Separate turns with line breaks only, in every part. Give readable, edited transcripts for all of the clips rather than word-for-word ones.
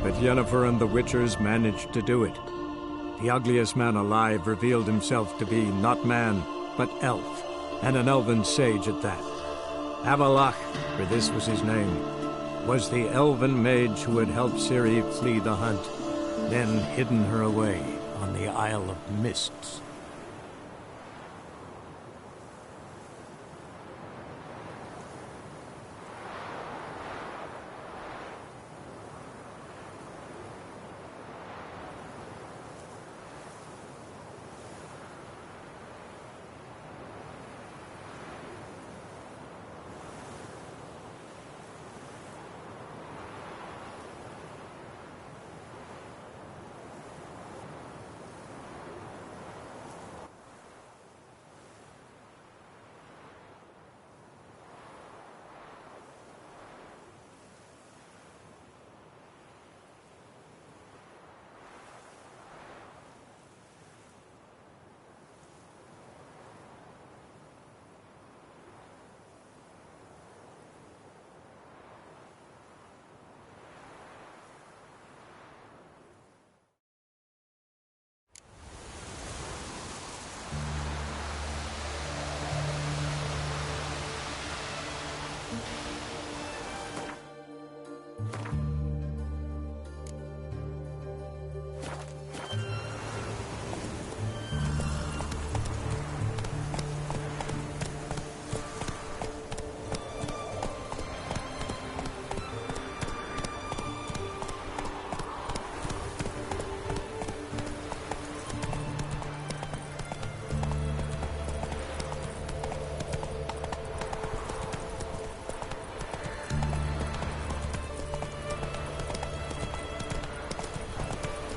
but Yennefer and the Witchers managed to do it. The ugliest man alive revealed himself to be not man, but elf, and an elven sage at that. Avalach, for this was his name, was the elven mage who had helped Ciri flee the hunt, then hidden her away on the Isle of Mists.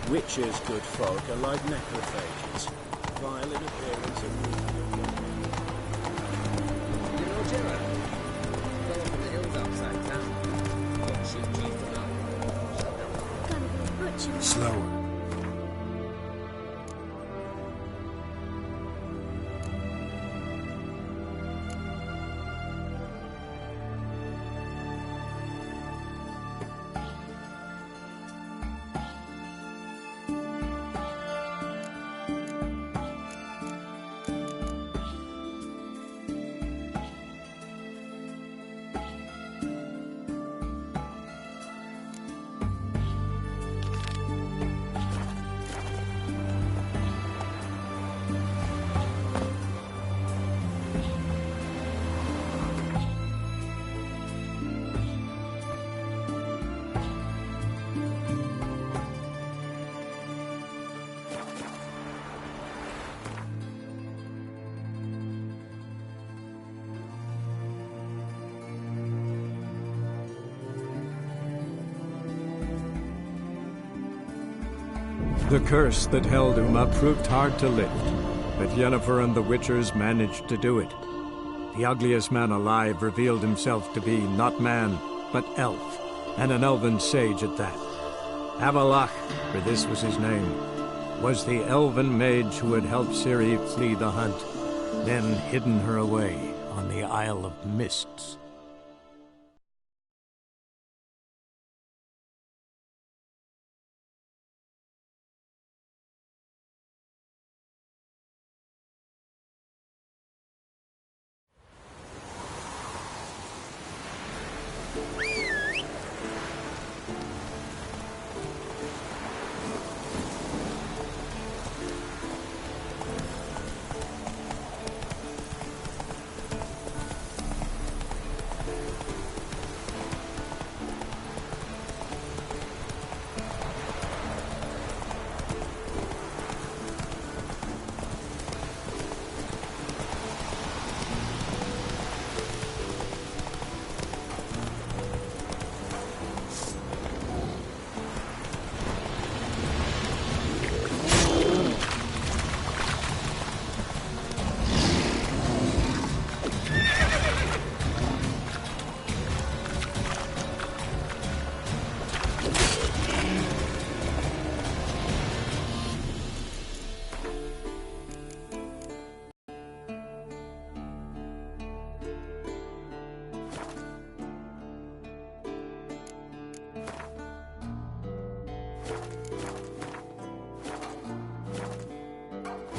Witches, good folk, are like necrophages, vile in appearance and weak in body.
You know Gerard? Fell up in the hills outside town. Got sheep cheese for that.
Gotta go butcher.
Slower. The curse that held Uma proved hard to lift, but Yennefer and the Witchers managed to do it. The ugliest man alive revealed himself to be not man, but elf, and an elven sage at that. Avalach, for this was his name, was the elven mage who had helped Ciri flee the hunt, then hidden her away on the Isle of Mists.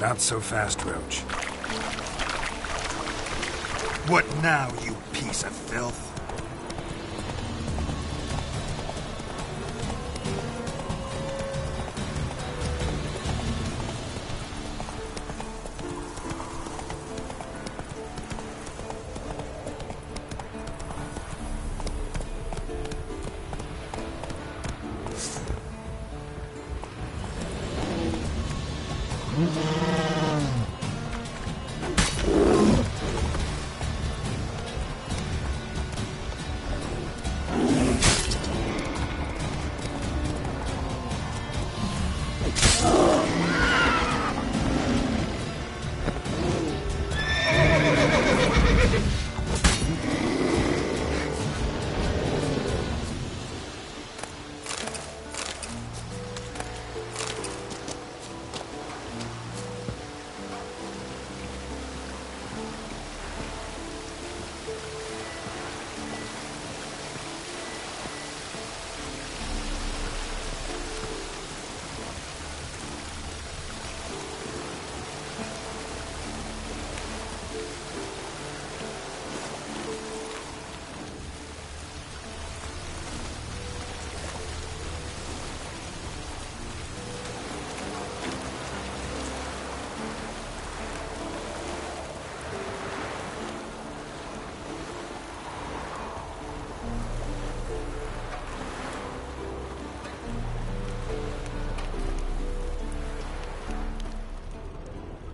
Not so fast, Roach. What now, you piece of filth?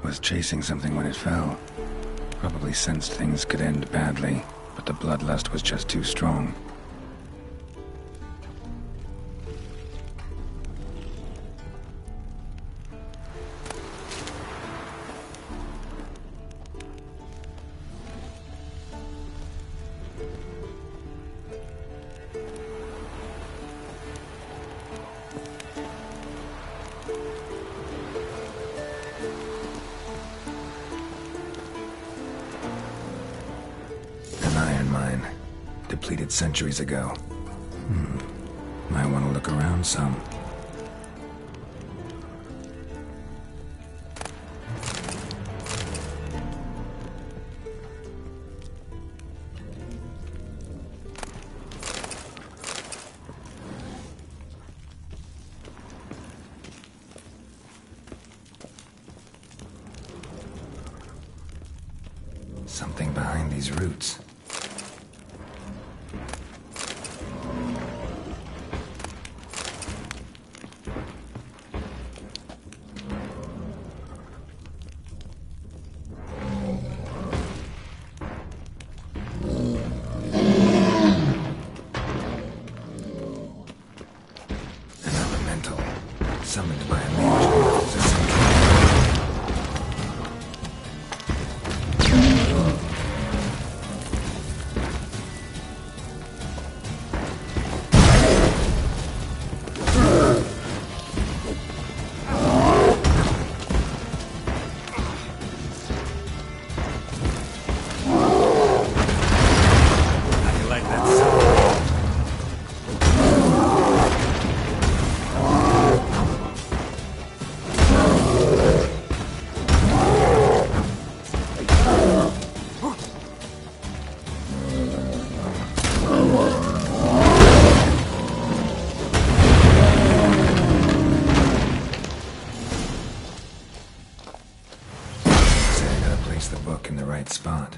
Was chasing something when it fell. Probably sensed things could end badly, but the bloodlust was just too strong. Depleted centuries ago. Might want to look around some. Something behind these roots. Summoned by a mage. The book in the right spot.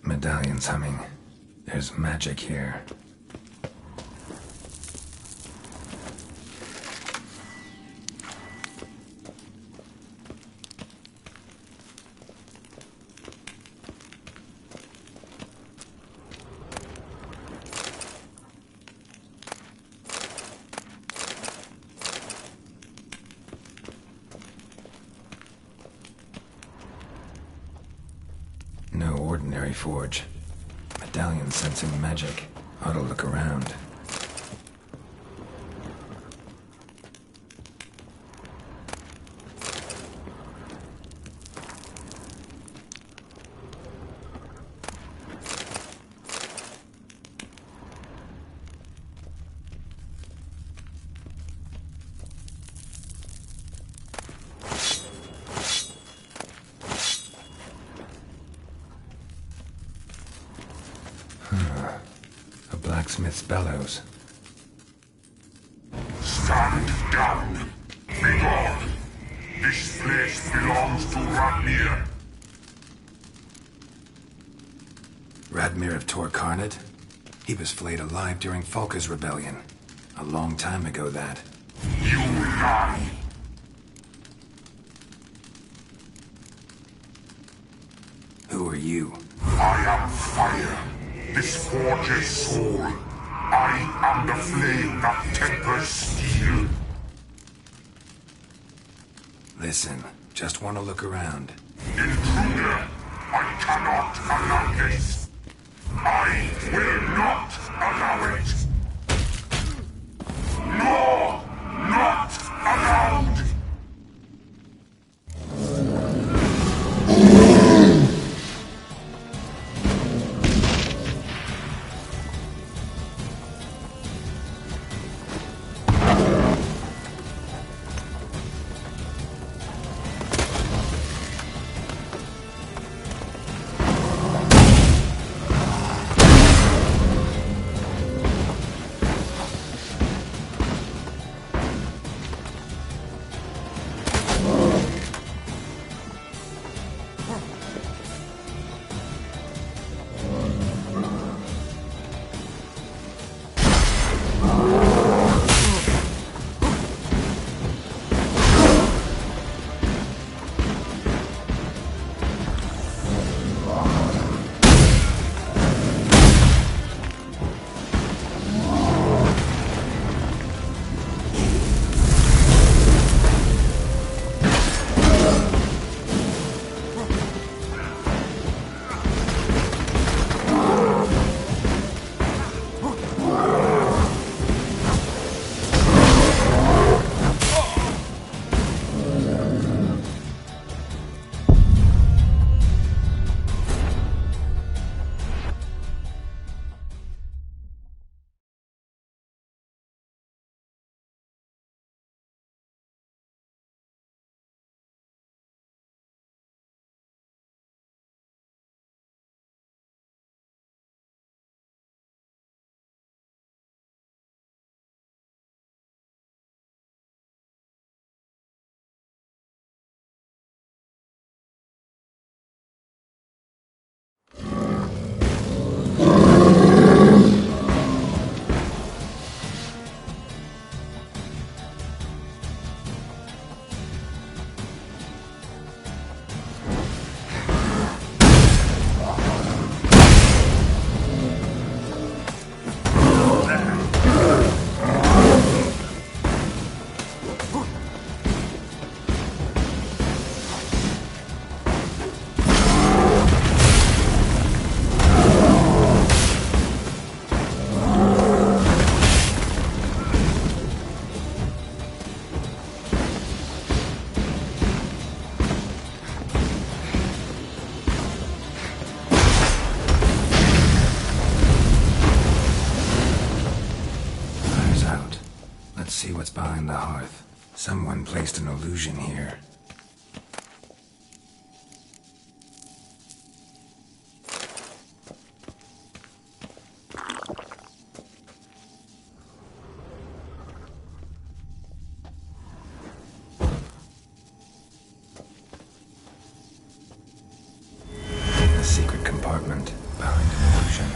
Medallion's humming. There's magic here. No ordinary forge. Medallion sensing magic. Ought to look around. A blacksmith's bellows.
Stand down. Begone. This place belongs to Radmir.
Radmir of Torcarnate? He was flayed alive during Falka's rebellion. A long time ago, that.
You lie.
Who are you?
I am fire. This forge's soul. I am the flame that tempers steel.
Listen, just want to look around.
Intruder, I cannot allow this. I will not allow it. No, not allowed.
See what's behind the hearth. Someone placed an illusion here. A secret compartment behind an illusion.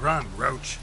Run, Roach.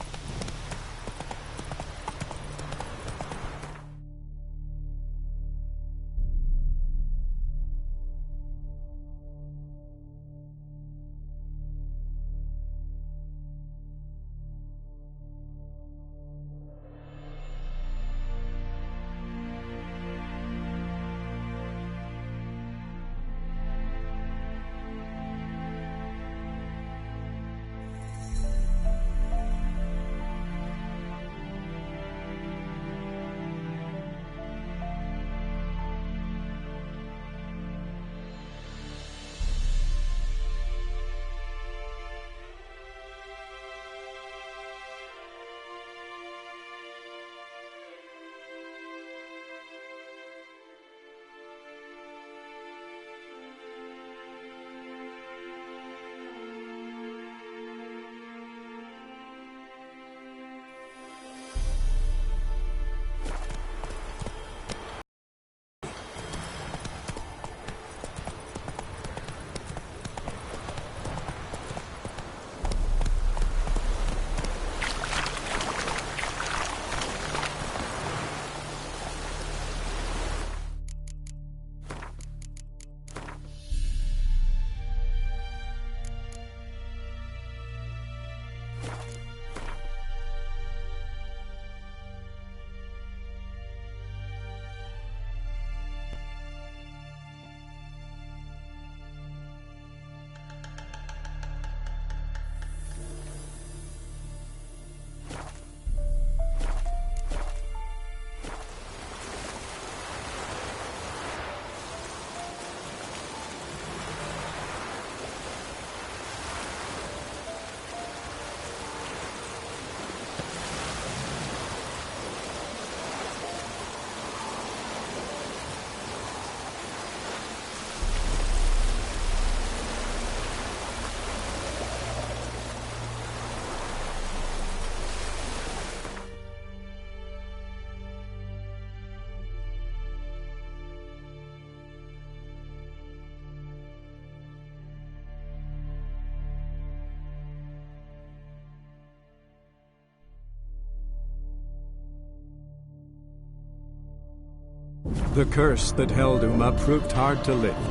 The curse that held Uma proved hard to lift,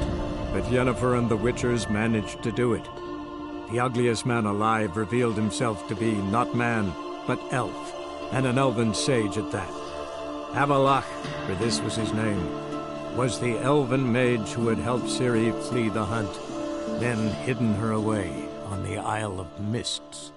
but Yennefer and the Witchers managed to do it. The ugliest man alive revealed himself to be not man, but elf, and an elven sage at that. Avalach, for this was his name, was the elven mage who had helped Ciri flee the hunt, then hidden her away on the Isle of Mists.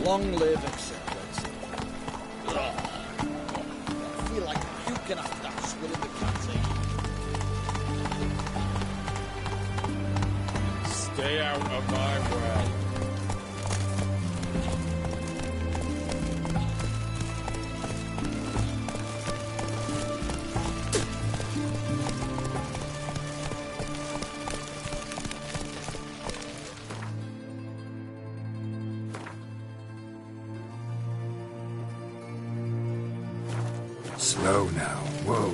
Long live acceptance. Ugh. I feel like puking after that swill in the canteen.
Stay out of my way.
Slow now. Whoa.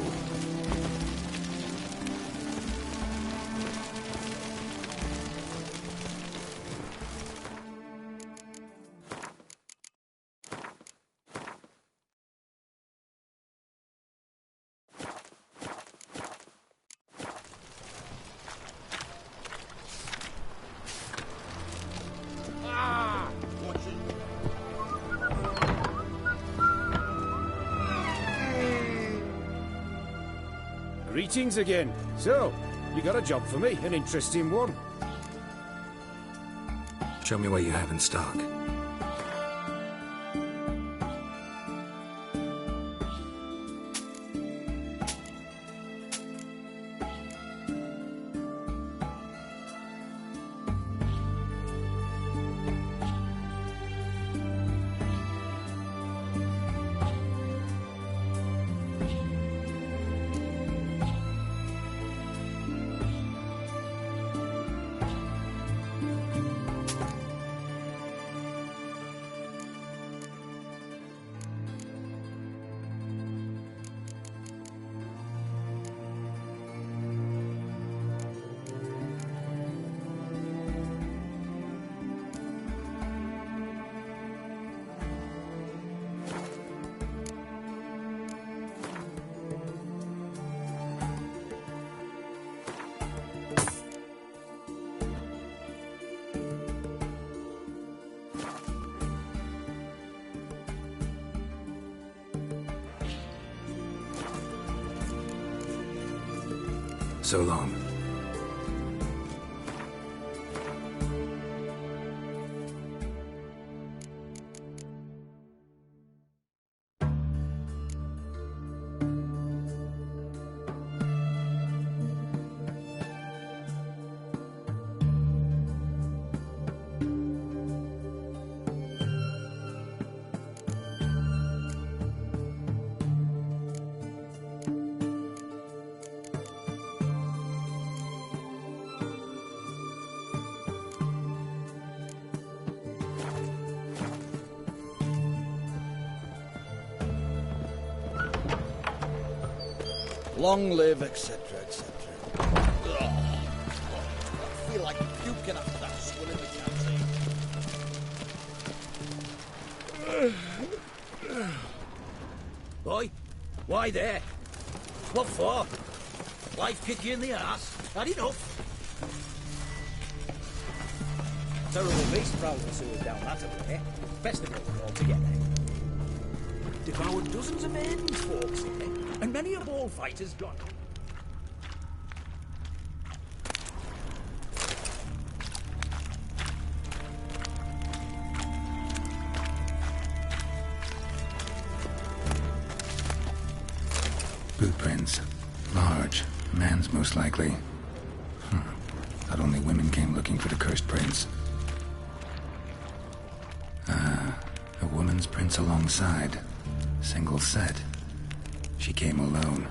Greetings again. So, you got a job for me, an interesting one.
Show me what you have in stock. So long.
Long live, etc., etc. I feel like puking after that swim in the canteen.
Boy, why there? What for? Life kick you in the ass? Had enough? Terrible beast prowling sewer down that way. Festival altogether. Devoured dozens of maidens folks here, and many a bullfighter's gone.
Bootprints. Large. Man's most likely. Not only women came looking for the cursed prince. A woman's prints alongside. Single set. She came alone.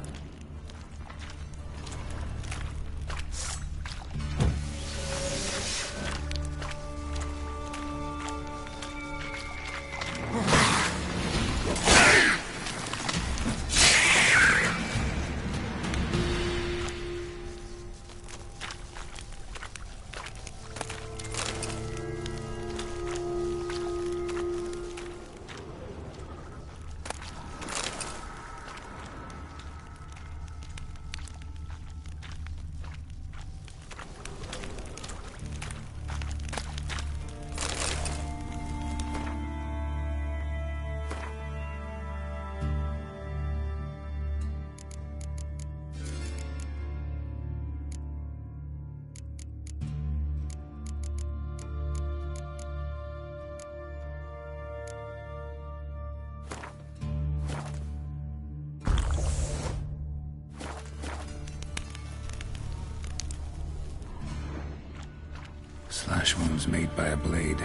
Slash wounds made by a blade.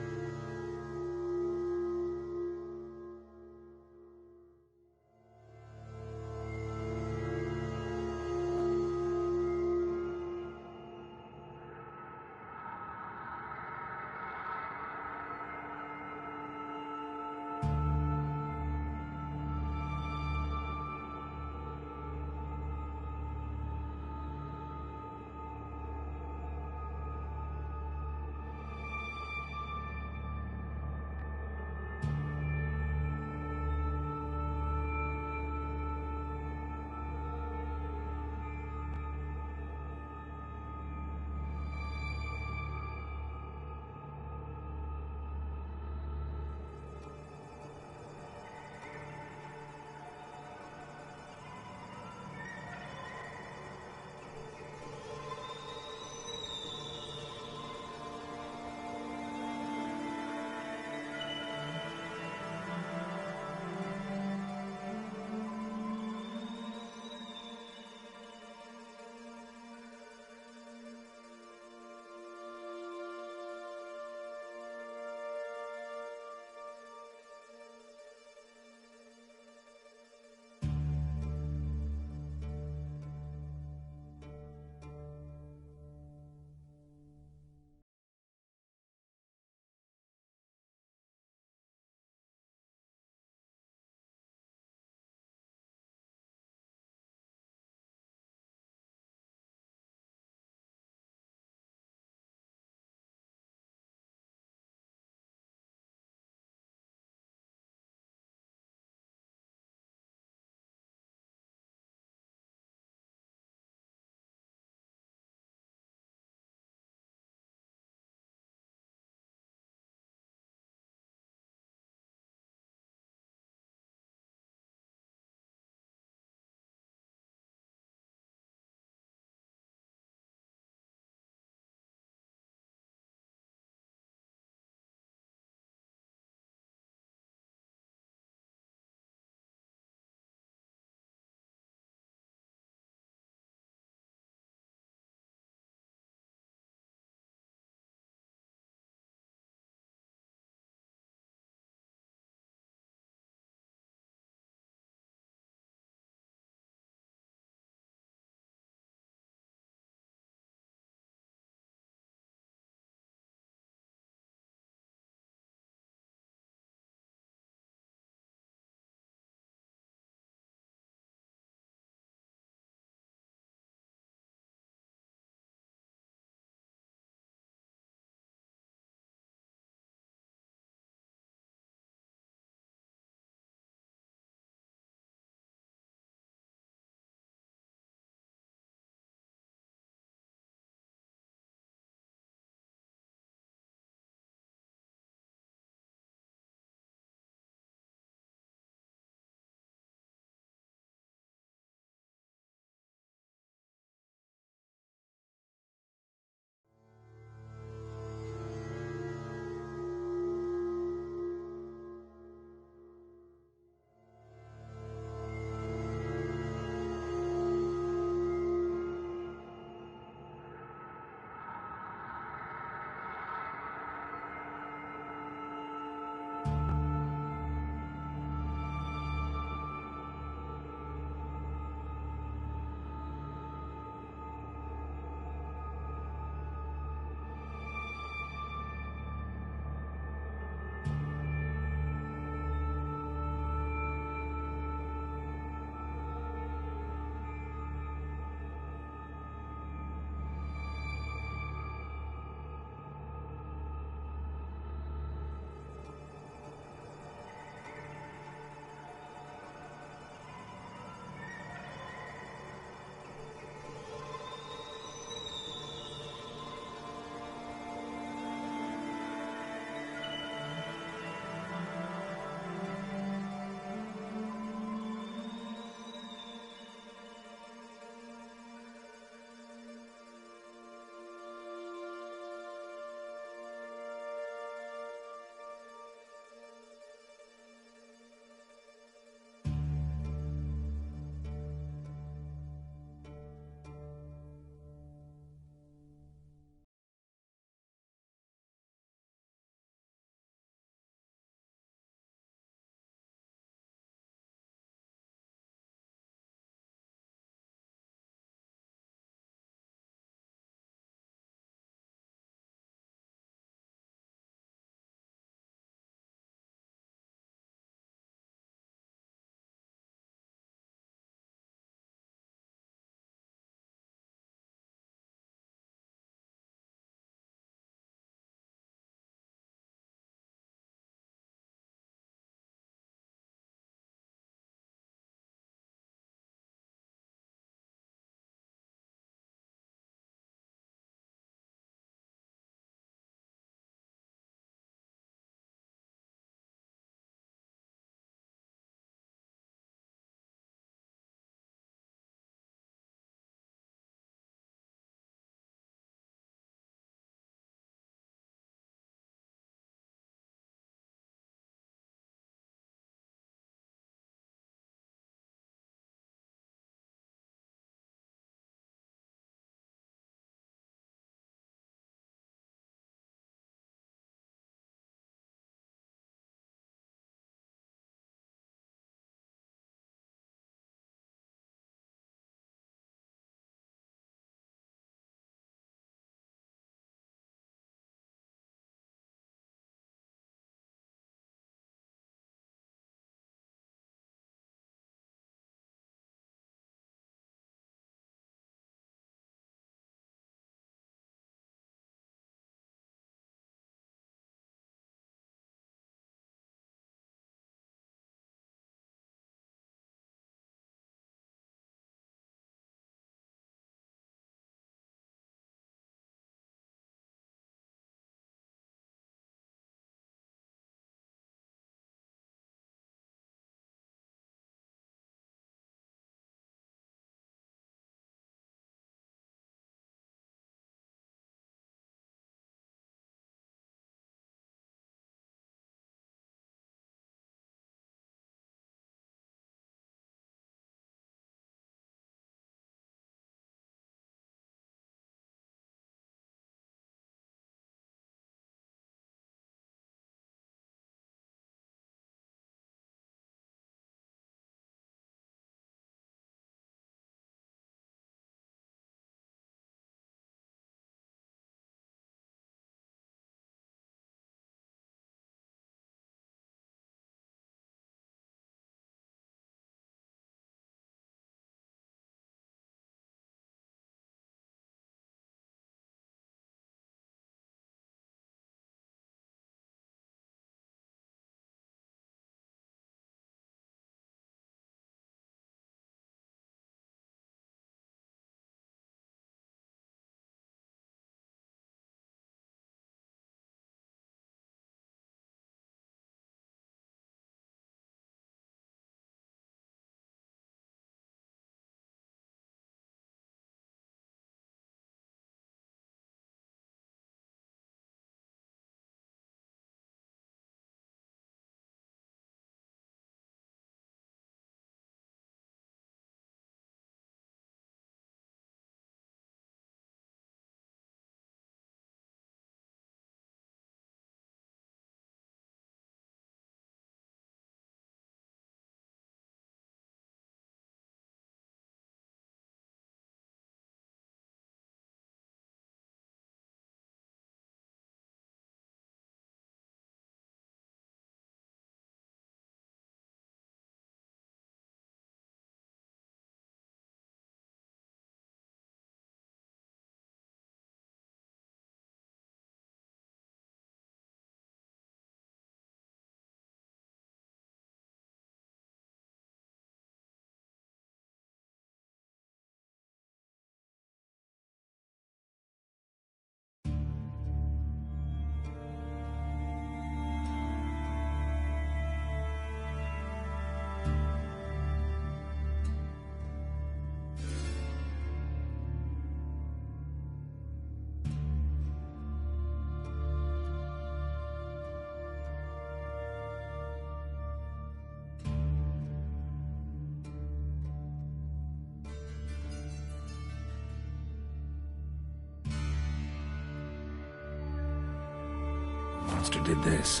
monster did this.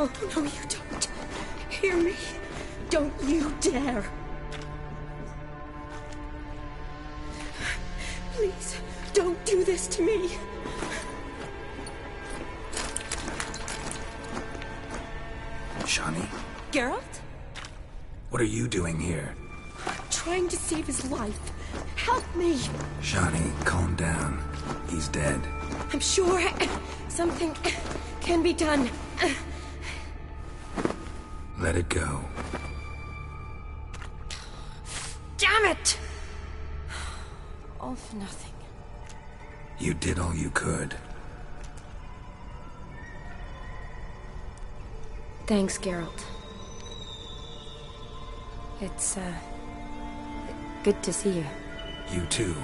Oh, no, you don't. Hear me? Don't you dare. Please, don't do this to me.
Shani,
Geralt?
what are you doing here?
Trying to save his life. Help me.
Shani, calm down. He's dead.
I'm sure something can be done.
Let it go.
Damn it! All for nothing.
You did all you could.
Thanks, Geralt. It's, good to see you.
You too.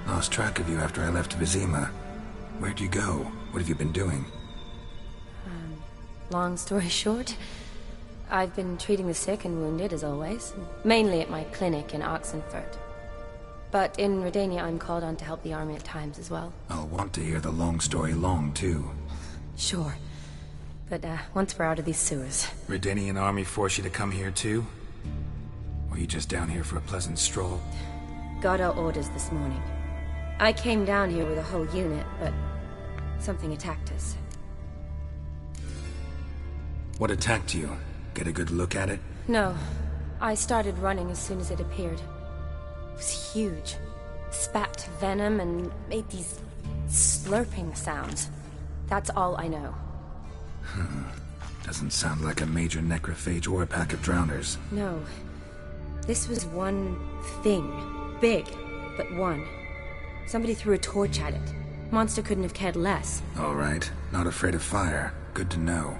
Lost track of you after I left Vizima. Where'd you go? What have you been doing?
Long story short, I've been treating the sick and wounded, as always. Mainly at my clinic in Oxenfurt. But in Redania, I'm called on to help the army at times as well.
I'll want to hear the long story long, too.
Sure. But, once we're out of these sewers.
Redanian army force you to come here, too? Or you just down here for a pleasant stroll?
Got our orders this morning. I came down here with a whole unit, but something attacked us.
What attacked you? Get a good look at it?
No. I started running as soon as it appeared. It was huge. Spat venom and made these slurping sounds. That's all I know.
Doesn't sound like a major necrophage or a pack of drowners.
No. This was one thing. Big, but one. Somebody threw a torch at it. Monster couldn't have cared less.
All right. Not afraid of fire. Good to know.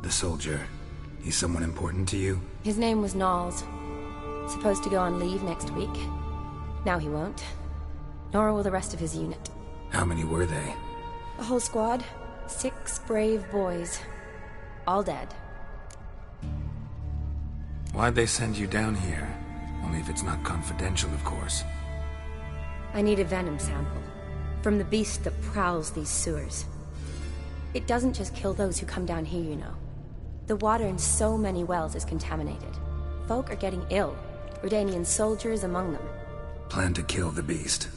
The soldier. He's someone important to you?
His name was Knowles. Supposed to go on leave next week. Now he won't. Nor will the rest of his unit.
How many were they?
The whole squad. 6 brave boys. All dead.
Why'd they send you down here? Only if it's not confidential, of course.
I need a venom sample. From the beast that prowls these sewers. It doesn't just kill those who come down here, you know. The water in so many wells is contaminated. Folk are getting ill. Redanian soldiers among them.
Plan to kill the beast.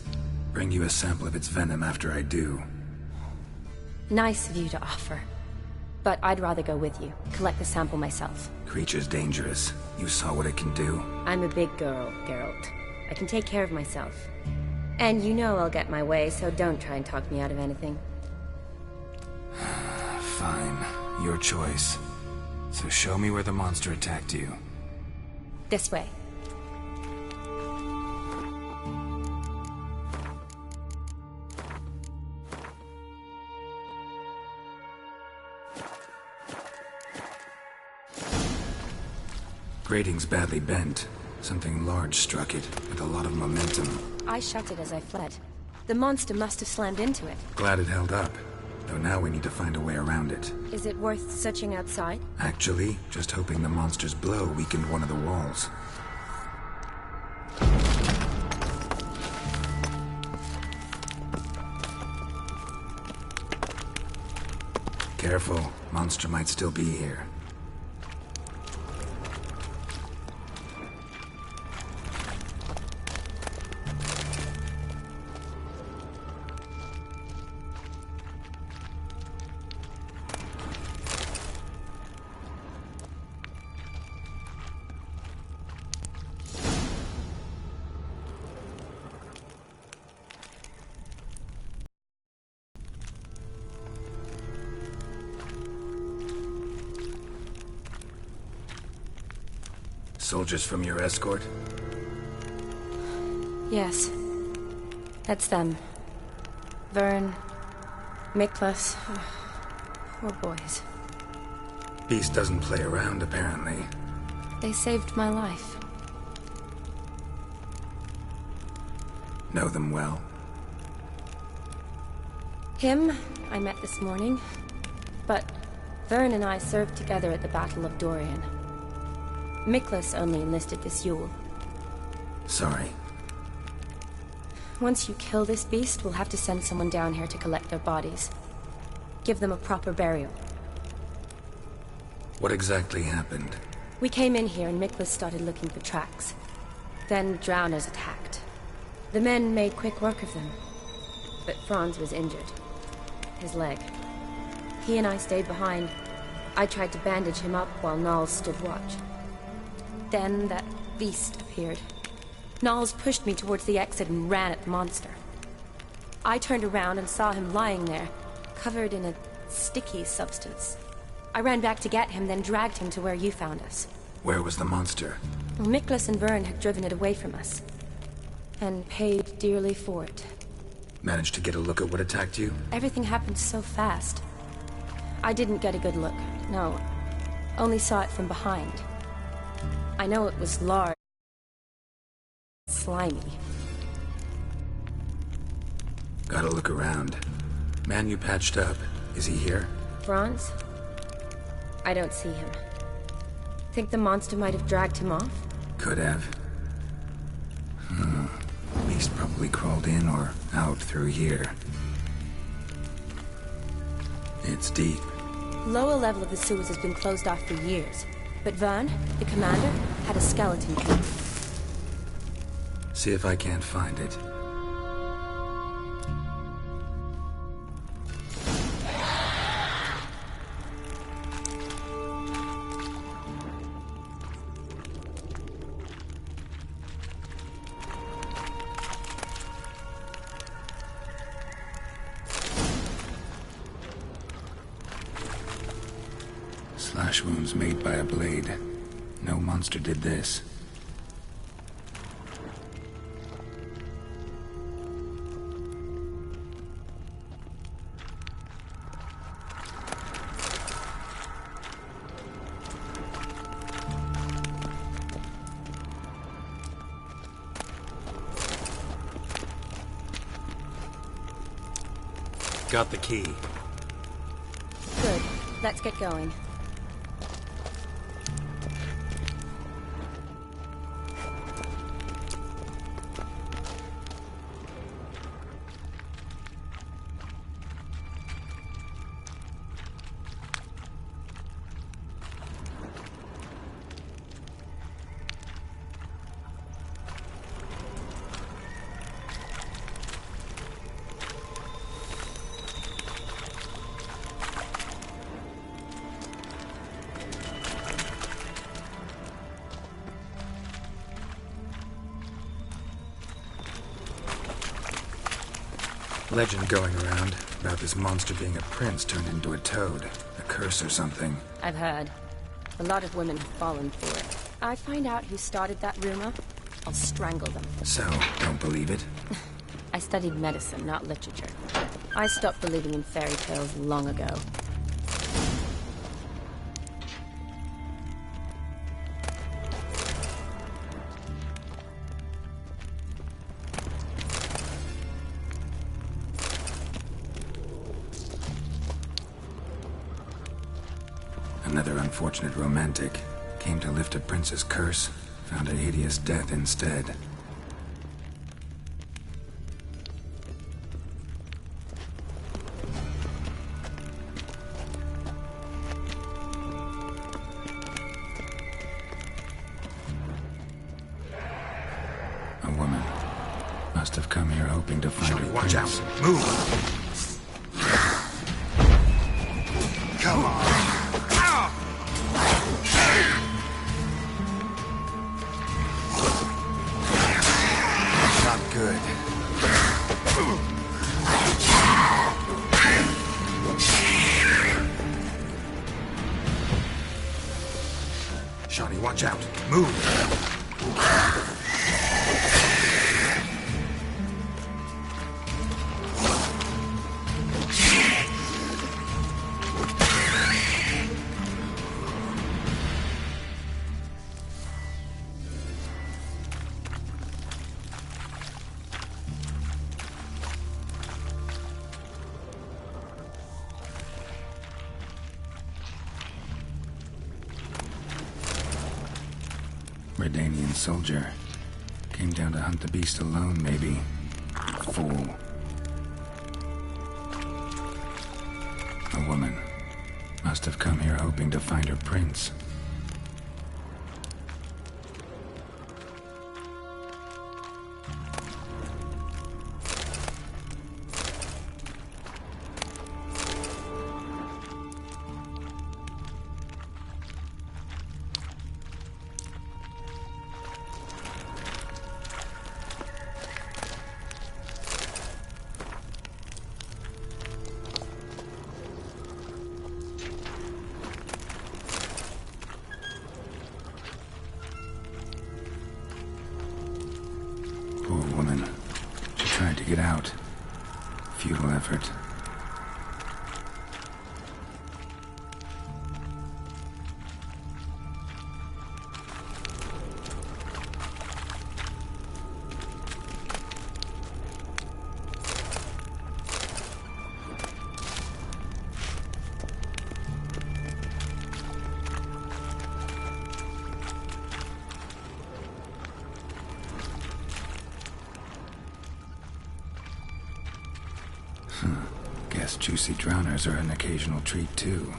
Bring you a sample of its venom after I do.
Nice of you to offer. But I'd rather go with you. Collect the sample myself.
Creature's dangerous. You saw what it can do.
I'm a big girl, Geralt. I can take care of myself. And you know I'll get my way, so don't try and talk me out of anything.
Fine. Your choice. So show me where the monster attacked you.
This way.
Grating's badly bent. Something large struck it, with a lot of momentum.
I shut it as I fled. The monster must have slammed into it.
Glad it held up. Though now we need to find a way around it.
Is it worth searching outside?
Actually, just hoping the monster's blow weakened one of the walls. Careful, monster might still be here. Soldiers from your escort?
Yes. That's them. Vern, Miklas. Poor boys.
Beast doesn't play around, apparently.
They saved my life.
Know them well?
Him, I met this morning. But Vern and I served together at the Battle of Dorian. Miklas only enlisted this Yule.
Sorry.
Once you kill this beast, we'll have to send someone down here to collect their bodies. Give them a proper burial.
What exactly happened?
We came in here and Miklas started looking for tracks. Then drowners attacked. The men made quick work of them. But Franz was injured. His leg. He and I stayed behind. I tried to bandage him up while Nals stood watch. Then that beast appeared. Nals pushed me towards the exit and ran at the monster. I turned around and saw him lying there, covered in a sticky substance. I ran back to get him, then dragged him to where you found us.
Where was the monster?
Well, Miklas and Vern had driven it away from us. And paid dearly for it.
Managed to get a look at what attacked you?
Everything happened so fast. I didn't get a good look, no. Only saw it from behind. I know it was large. Slimy.
Gotta look around. Man you patched up, is he here?
Franz? I don't see him. Think the monster might have dragged him off?
Could have. Beast probably crawled in or out through here. It's deep.
Lower level of the sewers has been closed off for years. But Vern, the commander, had a skeleton key.
See if I can't find it. Slash wounds made by a blade. No monster did this. Got the key.
Good. Let's get going.
Legend going around about this monster being a prince turned into a toad. A curse or something.
I've heard. A lot of women have fallen for it. I find out who started that rumor, I'll strangle them.
So, don't believe it?
I studied medicine, not literature. I stopped believing in fairy tales long ago.
Another unfortunate romantic. Came to lift a prince's curse, found a hideous death instead. A woman. Must have come here hoping to find her
Watch
prince.
out. Move. Come on.
Not good.
Shani, watch out. Move.
Redanian soldier. Came down to hunt the beast alone, maybe. Fool. A woman. Must have come here hoping to find her prince. Poor woman. She tried to get out. Futile effort. Guess juicy drowners are an occasional treat, too.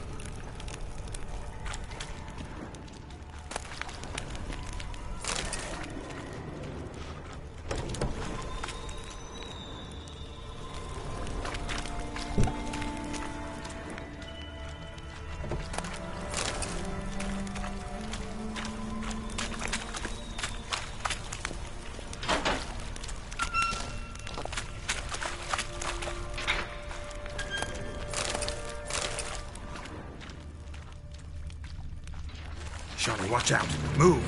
Johnny, watch out. Move.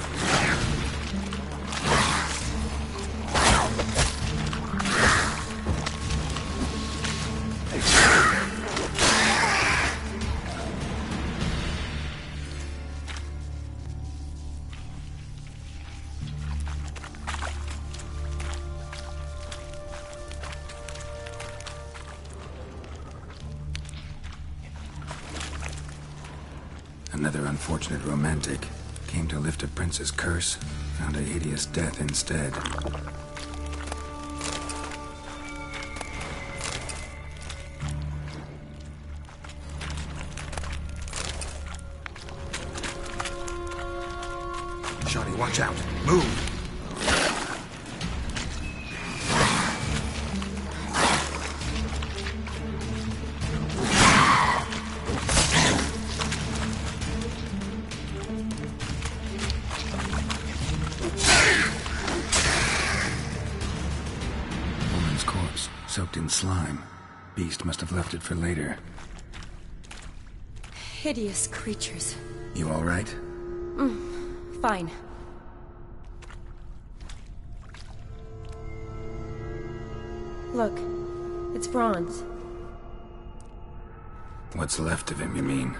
Another unfortunate romantic. Came to lift a prince's curse, found a hideous death instead.
Johnny, watch out. Move.
Soaked in slime. Beast must have left it for later.
Hideous creatures.
You all right?
Fine. Look, it's bronze.
What's left of him, you mean?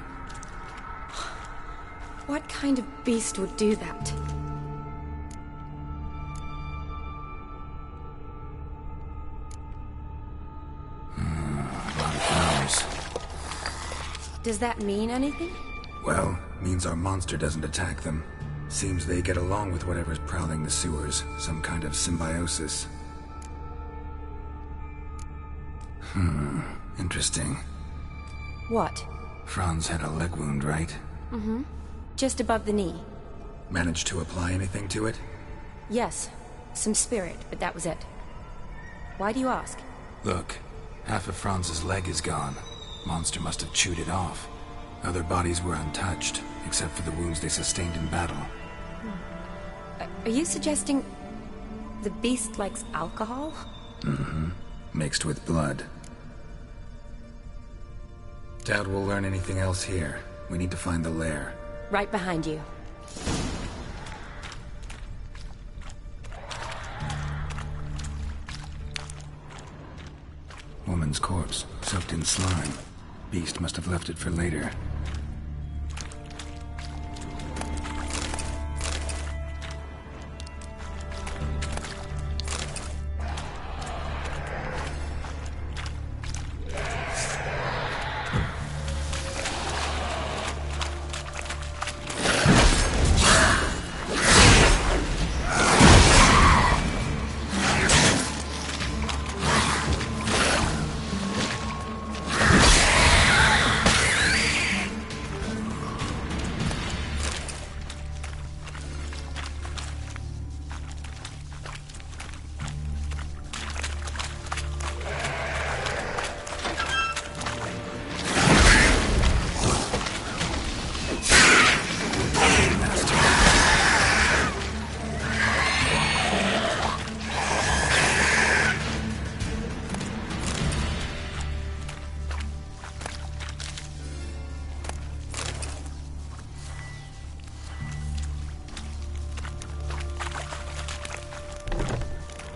What kind of beast would do that? Does that mean anything?
Well, means our monster doesn't attack them. Seems they get along with whatever's prowling the sewers. Some kind of symbiosis. Interesting.
What?
Franz had a leg wound, right?
Mm-hmm. Just above the knee.
Managed to apply anything to it?
Yes. Some spirit, but that was it. Why do you ask?
Look, half of Franz's leg is gone. Monster must have chewed it off. Other bodies were untouched, except for the wounds they sustained in battle.
Are you suggesting the beast likes alcohol?
Mm-hmm. Mixed with blood. Doubt we'll learn anything else here. We need to find the lair.
Right behind you.
Woman's corpse, soaked in slime. Beast must have left it for later.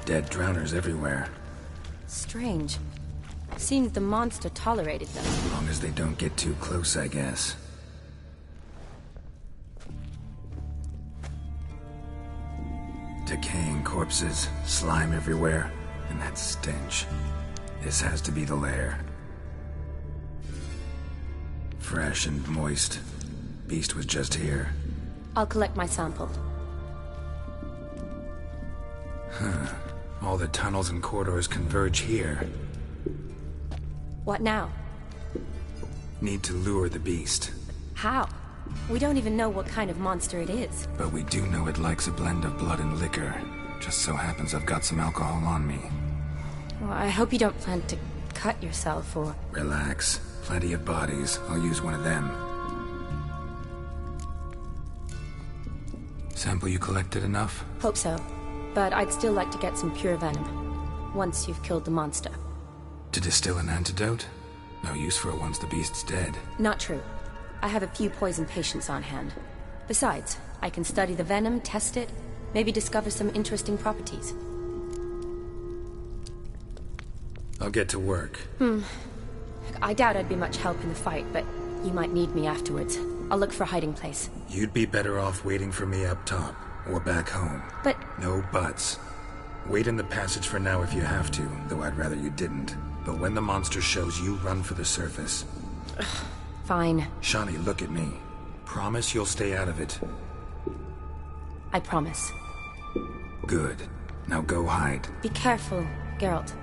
Dead drowners everywhere.
Strange. Seems the monster tolerated them.
As long as they don't get too close, I guess. Decaying corpses, slime everywhere, and that stench. This has to be the lair. Fresh and moist. Beast was just here.
I'll collect my sample.
All the tunnels and corridors converge here.
What now?
Need to lure the beast.
How? We don't even know what kind of monster it is.
But we do know it likes a blend of blood and liquor. Just so happens I've got some alcohol on me.
Well, I hope you don't plan to cut yourself or...
Relax. Plenty of bodies. I'll use one of them. Sample you collected enough?
Hope so. But I'd still like to get some pure venom. Once you've killed the monster.
To distill an antidote? No use for it once the beast's dead.
Not true. I have a few poison patients on hand. Besides, I can study the venom, test it, maybe discover some interesting properties.
I'll get to work.
I doubt I'd be much help in the fight, but you might need me afterwards. I'll look for a hiding place.
You'd be better off waiting for me up top, or back home.
But...
No buts. Wait in the passage for now if you have to, though I'd rather you didn't. But when the monster shows, you run for the surface.
Fine.
Shani, look at me. Promise you'll stay out of it.
I promise.
Good. Now go hide.
Be careful, Geralt.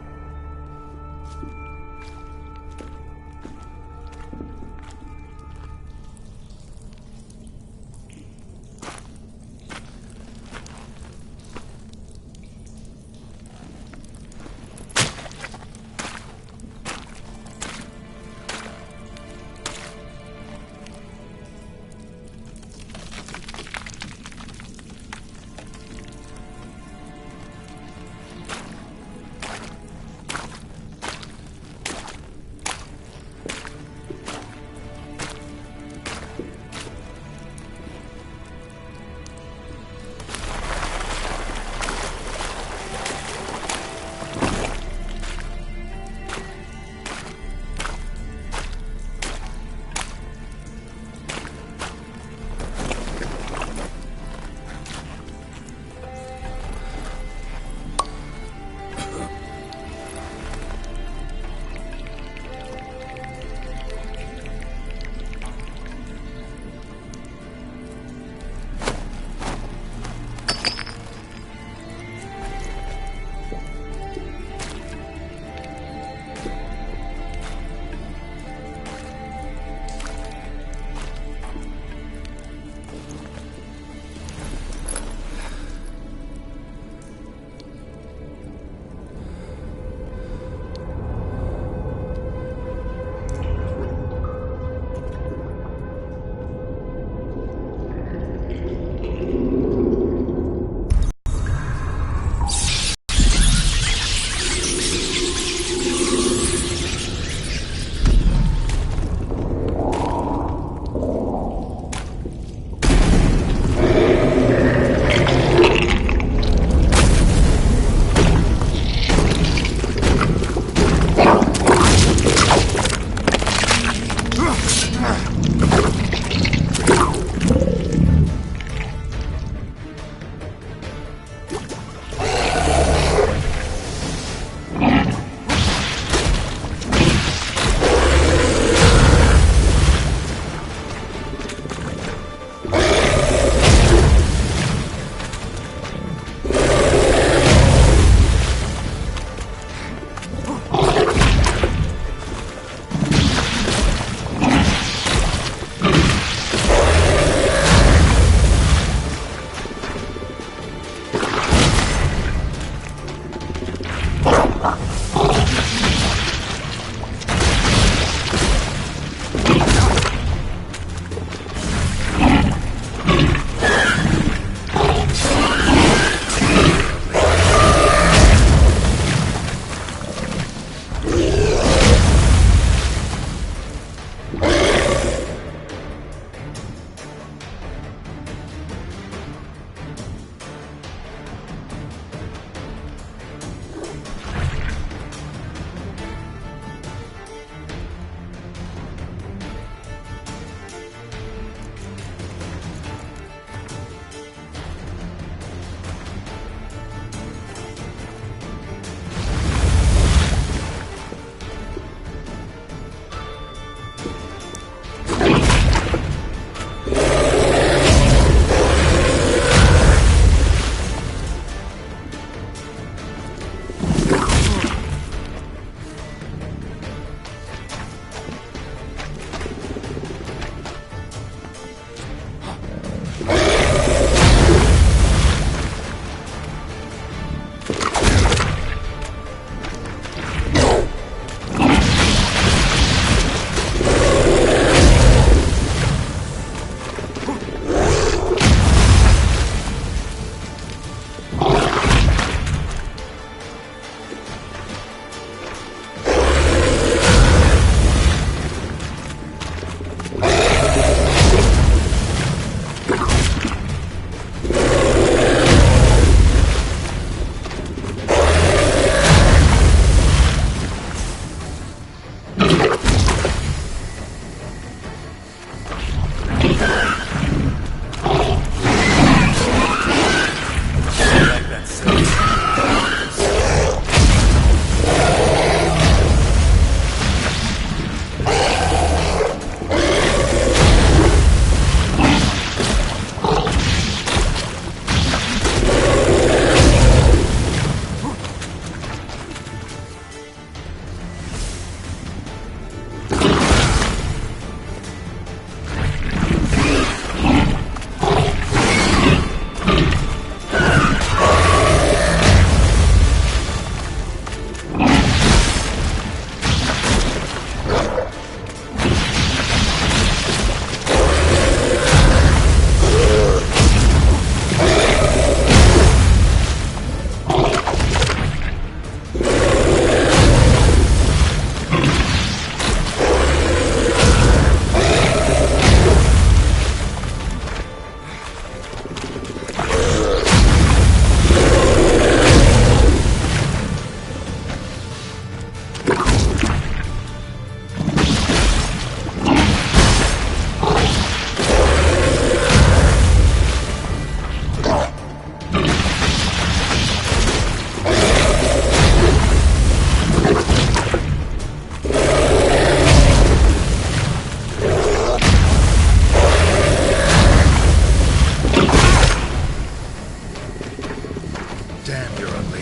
Damn, you're ugly.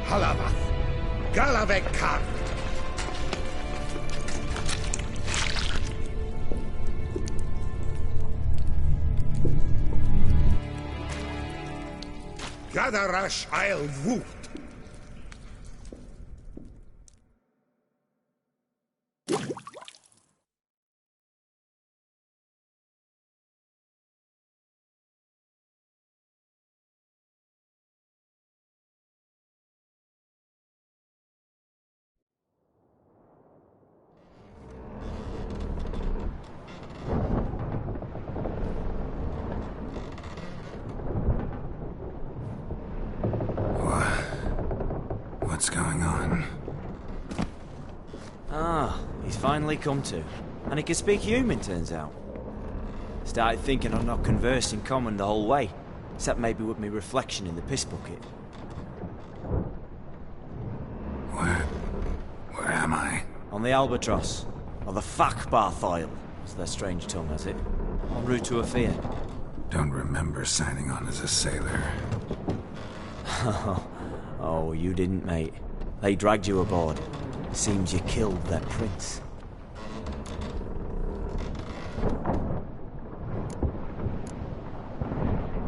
Halavath, Galavek-Khan. Gadarash I'll Woot.
What's going on?
Ah, he's finally come to. And he can speak human, turns out. Started thinking I'd not conversed in common the whole way, except maybe with me reflection in the piss bucket.
Where am I?
On the Albatross, or the Fakbarthoil, as their strange tongue has it, en route to Afia.
Don't remember signing on as a sailor.
Oh, you didn't, mate. They dragged you aboard. Seems you killed their prince.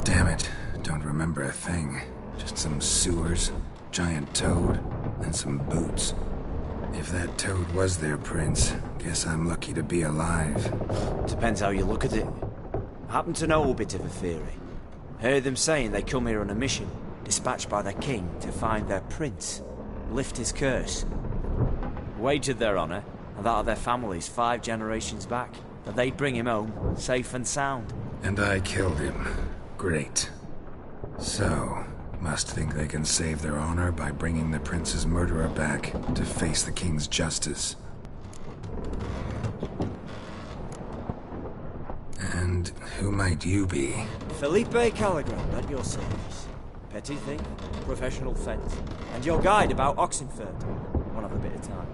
Damn it, don't remember a thing. Just some sewers, giant toad, and some boots. If that toad was their prince, guess I'm lucky to be alive.
Depends how you look at it. I happen to know a bit of a theory. Heard them saying they come here on a mission, dispatched by their king to find their prince, lift his curse. Wagered their honour, and that of their families 5 generations back, that they'd bring him home, safe and sound.
And I killed him. Great. So, must think they can save their honor by bringing the prince's murderer back to face the king's justice. And who might you be?
Felipe Caligrand, at your service. Petty thief, professional fence, and your guide about Oxenford. Won't have a bit of time.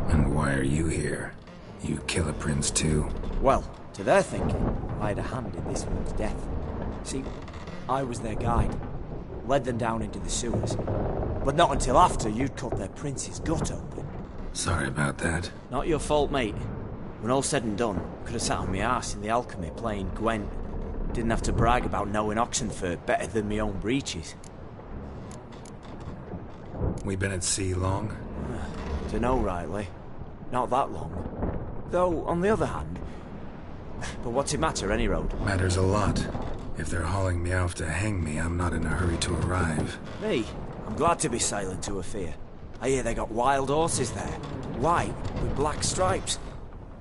And why are you here? You kill a prince too?
Well, to their thinking, I had a hand in this one's death. See, I was their guide. Led them down into the sewers. But not until after you'd cut their prince's gut open.
Sorry about that.
Not your fault, mate. When all said and done, could have sat on my arse in the alchemy playing Gwent. Didn't have to brag about knowing Oxenford better than my own breeches.
We been at sea long?
Dunno rightly. Not that long. Though, on the other hand... But what's it matter, any road?
Matters a lot. If they're hauling me off to hang me, I'm not in a hurry to arrive.
Me? I'm glad to be sailing to Afia. I hear they got wild horses there. White, with black stripes.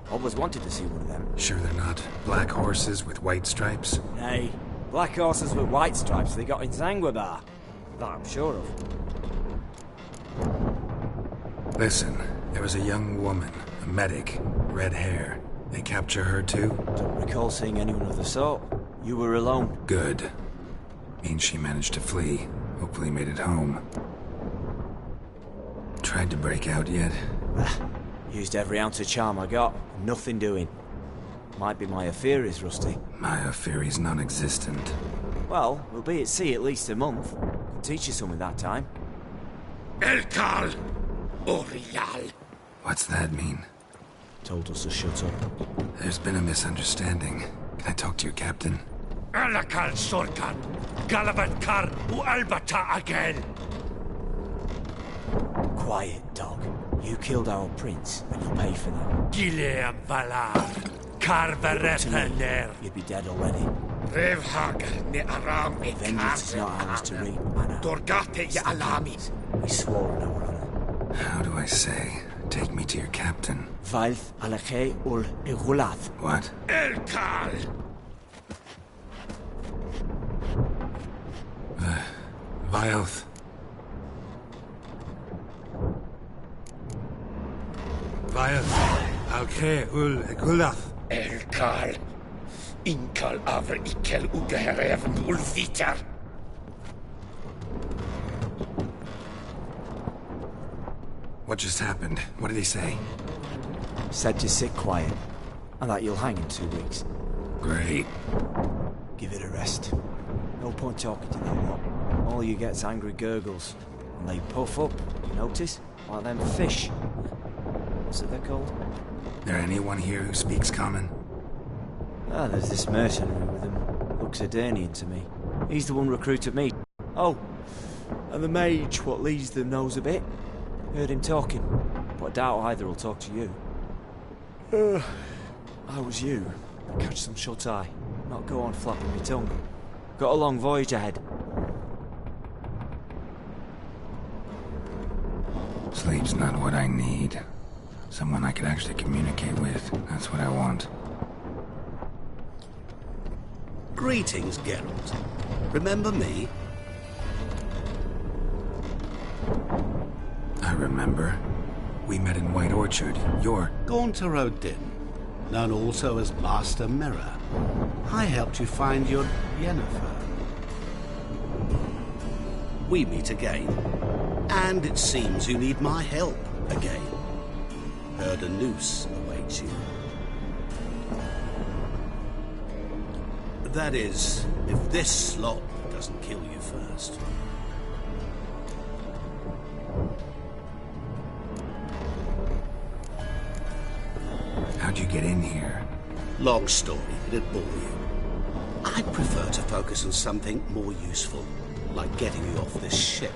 Always wanted to see one of them.
Sure they're not black horses with white stripes?
Nay, black horses with white stripes they got in Zanguebar. That I'm sure of.
Listen, there was a young woman, a medic, red hair. They capture her too?
Don't recall seeing anyone of the sort. You were alone.
Good. Means she managed to flee. Hopefully made it home. Tried to break out yet?
Used every ounce of charm I got. Nothing doing. Might be my Aphiri's rusty.
My Aphiri's non-existent.
Well, we'll be at sea at least a month. Could teach you something that time.
Elkal! Orial!
What's that mean?
Told us to shut up.
There's been a misunderstanding. Can I talk to your captain?
Alakal Sorkan! Galabat Kar u Albata again!
Quiet, dog. You killed our prince, and you'll pay for that.
Gileam Valar! Karvarepener!
You'd be dead already.
Revhagar ne aram e
Vengeance is not ours to reap, Anna.
Dorgate ya alami!
We swore in our honor.
How do I say? Take me to your captain.
Valth Alakhe ul Igulath.
What?
Elkal!
Vilth.
Vilth Alkhe ul Igulath. Elkal! Inkal avr ikel ugeherevn ulviter!
What just happened? What did he say?
Said to sit quiet, and that you'll hang in 2 weeks.
Great.
Give it a rest. No point talking to that lot. All you get's angry gurgles. And they puff up, you notice? Like them fish. What's it they're called?
There anyone here who speaks common?
Ah, there's this mercenary with him. Looks Edirnian to me. He's the one recruited me. Oh, and the mage what leads them knows a bit. Heard him talking, but I doubt either will talk to you. I was you. Catch some shut-eye. Not go on flapping my tongue. Got a long voyage ahead.
Sleep's not what I need. Someone I could actually communicate with. That's what I want.
Greetings, Geralt. Remember me?
I remember. We met in White Orchard. You're...
Gaunter Odin, known also as Master Mirror. I helped you find your Yennefer. We meet again, and it seems you need my help again. Heard a noose awaits you. That is, if this slot doesn't kill you first.
How'd you get in here?
Long story, it'd bore you. I'd prefer to focus on something more useful, like getting you off this ship.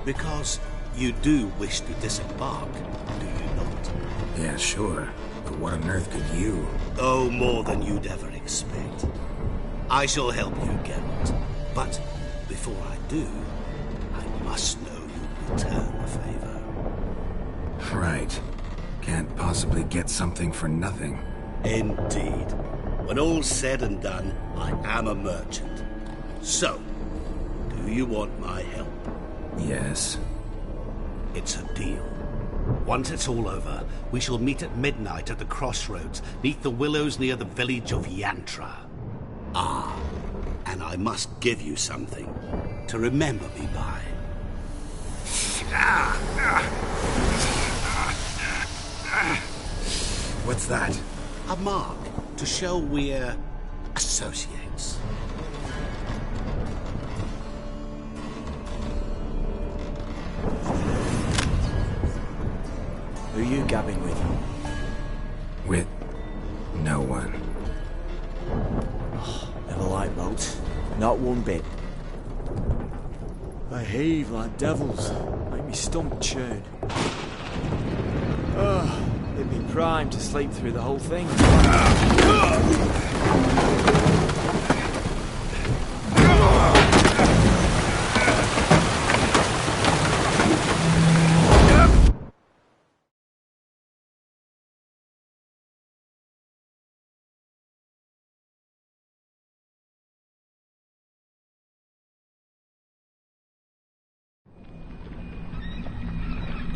Because you do wish to disembark, do you not?
Yeah, sure. But what on earth could you?
Oh, more than you'd ever expect. I shall help you, Geralt. But before I do, I must know you return the favor.
Right. Can't possibly get something for nothing.
Indeed. When all's said and done, I am a merchant. So, do you want my help?
Yes.
It's a deal. Once it's all over, we shall meet at midnight at the crossroads, neath the willows near the village of Yantra. Ah, and I must give you something to remember me by.
What's that?
A mark to show we're associates.
Who are you gabbing with?
With no one.
Oh, never liked boats. Not one bit. They heave like devils. Make me stomach churn. Oh, they'd be primed to sleep through the whole thing.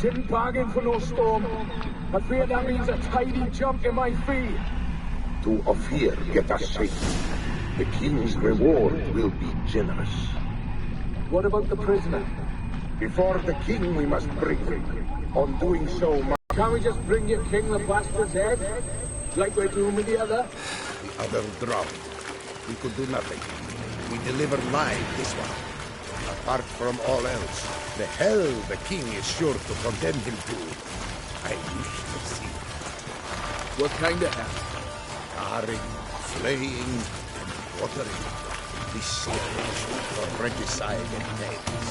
Didn't bargain for no storm. I fear that means a tidy jump in my fee.
To Ophir get us safe. The king's reward will be generous.
What about the prisoner?
Before the king we must bring him. On doing so,
can't we just bring your king the bastard's head? Like we're doing with the other?
The other drowned. We could do nothing. We delivered live this one. Apart from all else, the hell the king is sure to condemn him to. I wish to see.
What kind of hell?
Carring, flaying, and watering. This situation for regicide and names.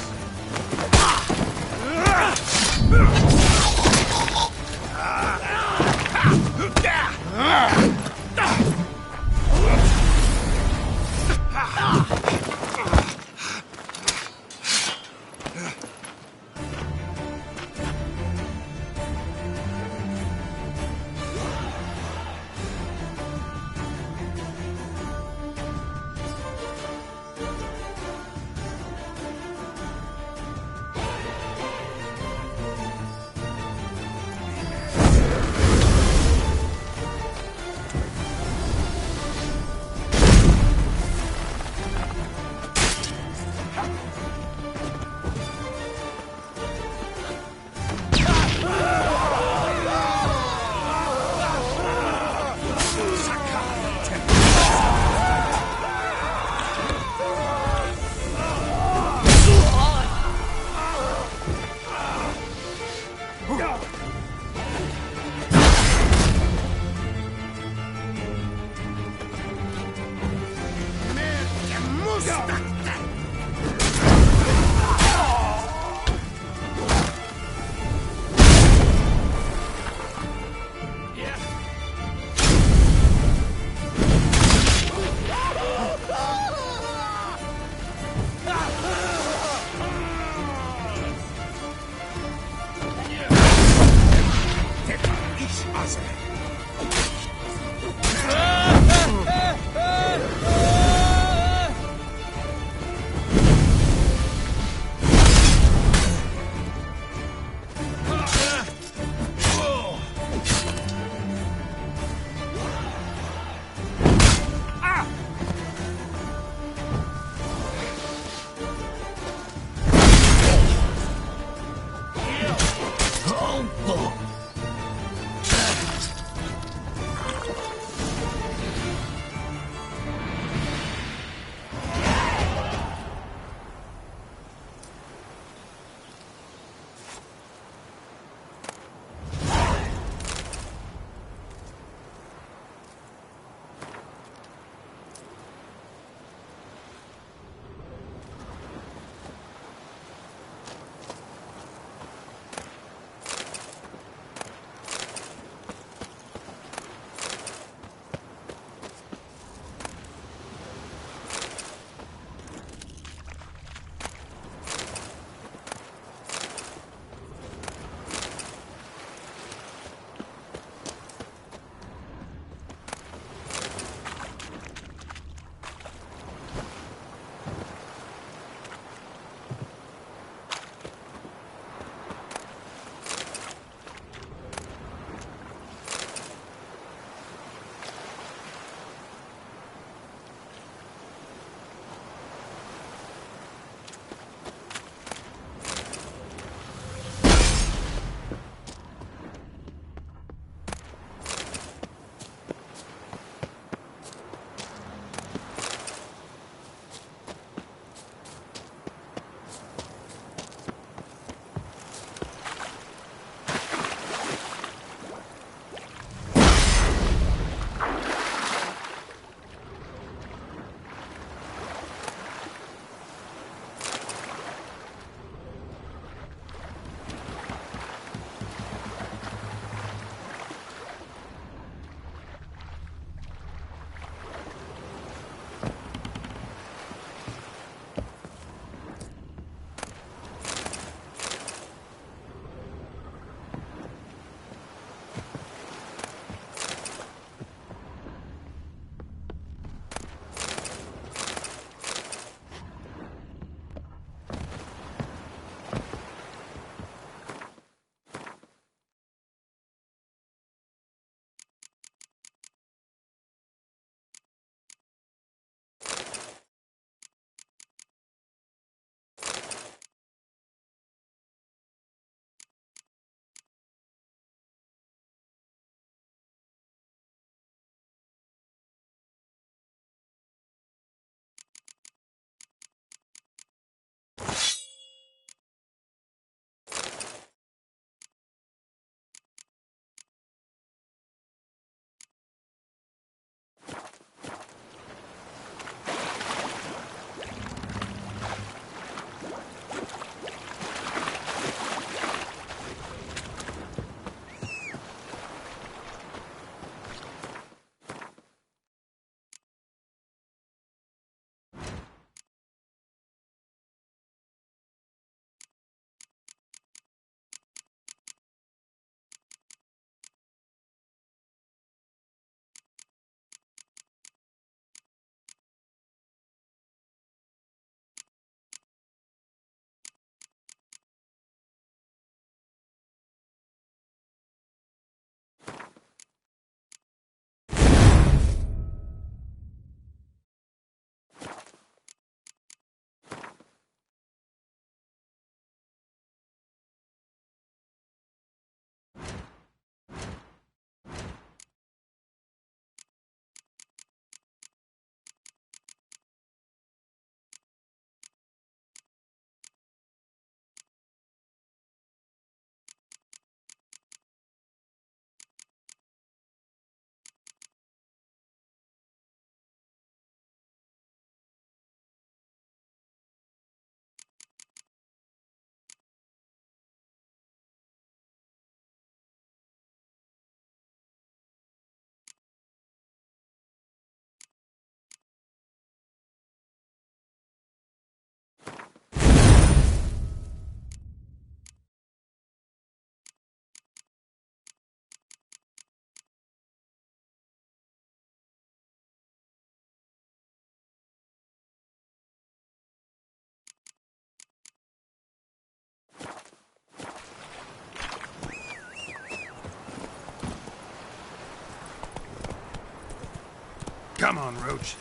Come on, Roach.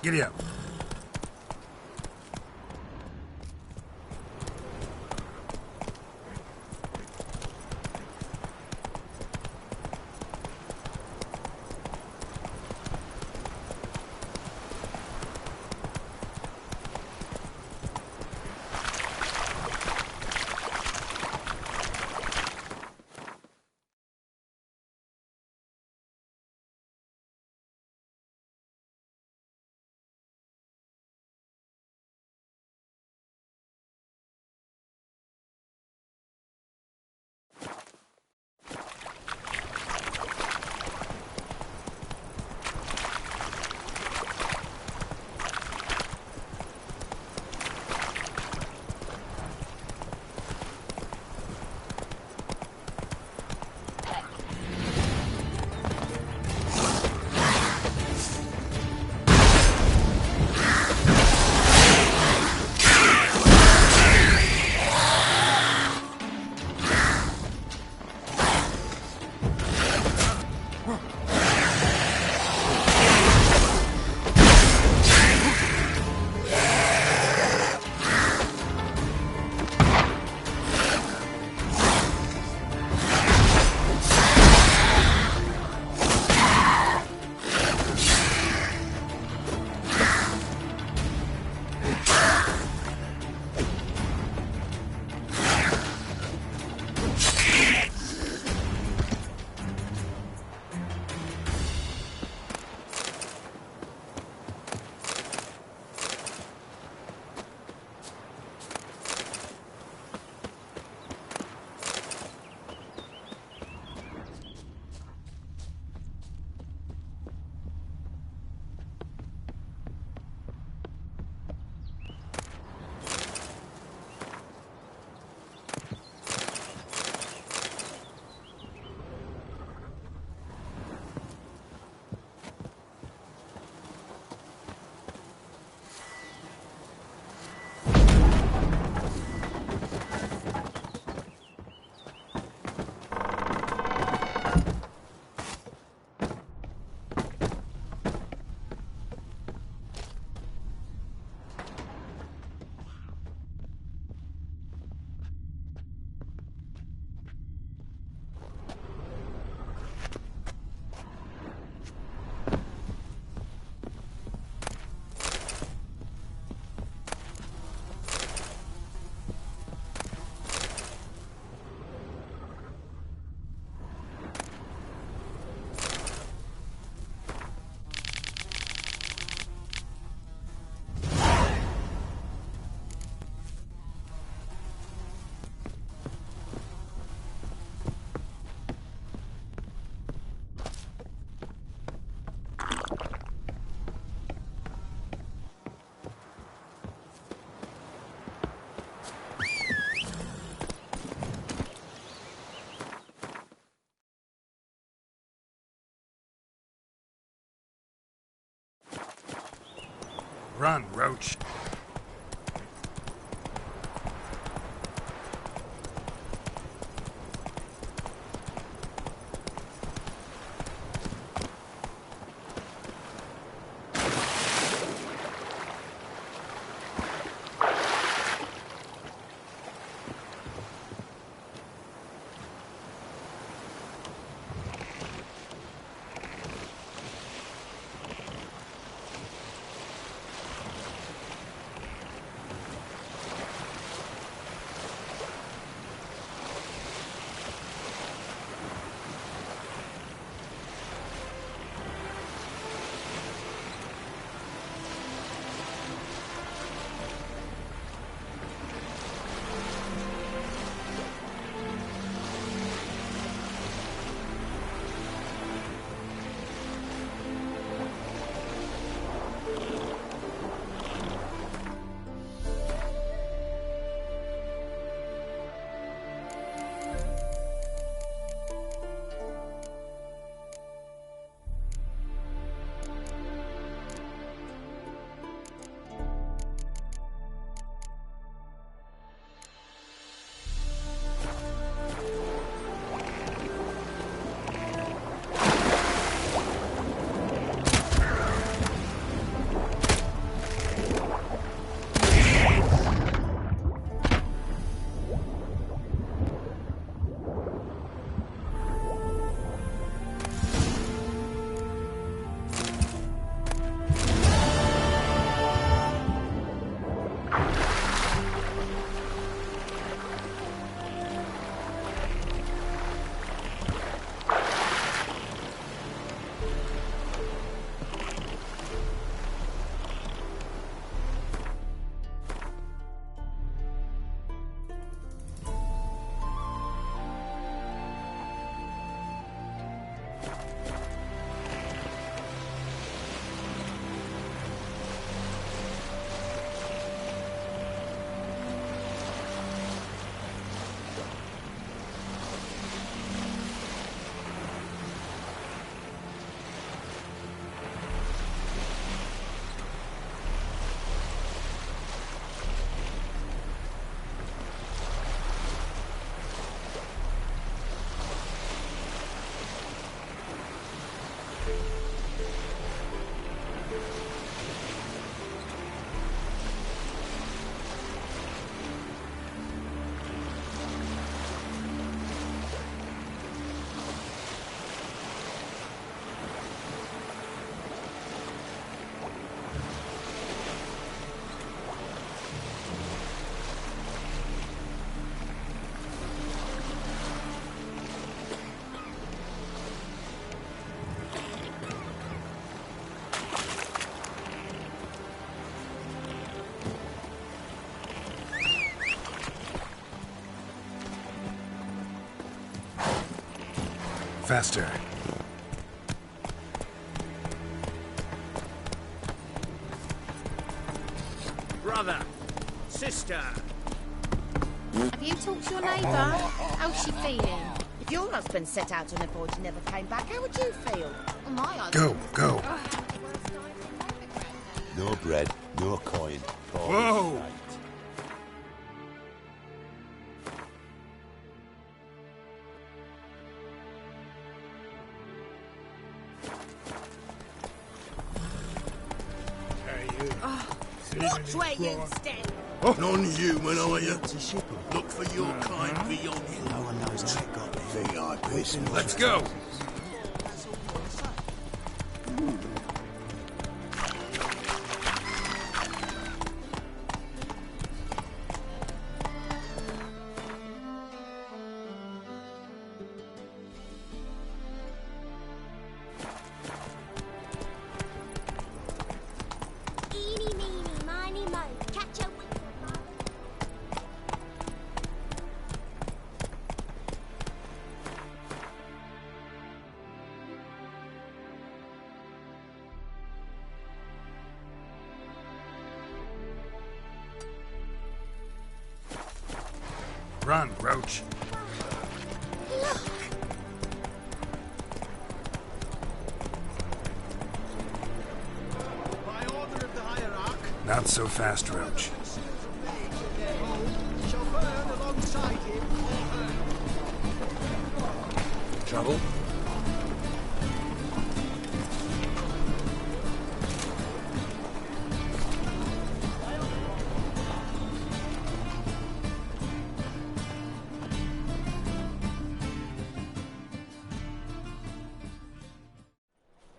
Giddy up. Run, Roach. Faster.
Brother! Sister!
Have you talked to your neighbour? How's she feeling?
If your husband set out on a voyage and never came back, how would you feel?
Well, my husband...
Go.
No bread, no coin.
Whoa!
Watch where you stand!
Non-human, are you? Look for your kind beyond you.
No one knows how it got there.
VIP.
Let's go!
Eeny, meeny, miny, mo. Catch a whip.
Run, Roach.
By order of the hierarch,
Not so fast, Roach.
shall burn alongside him.
Trouble?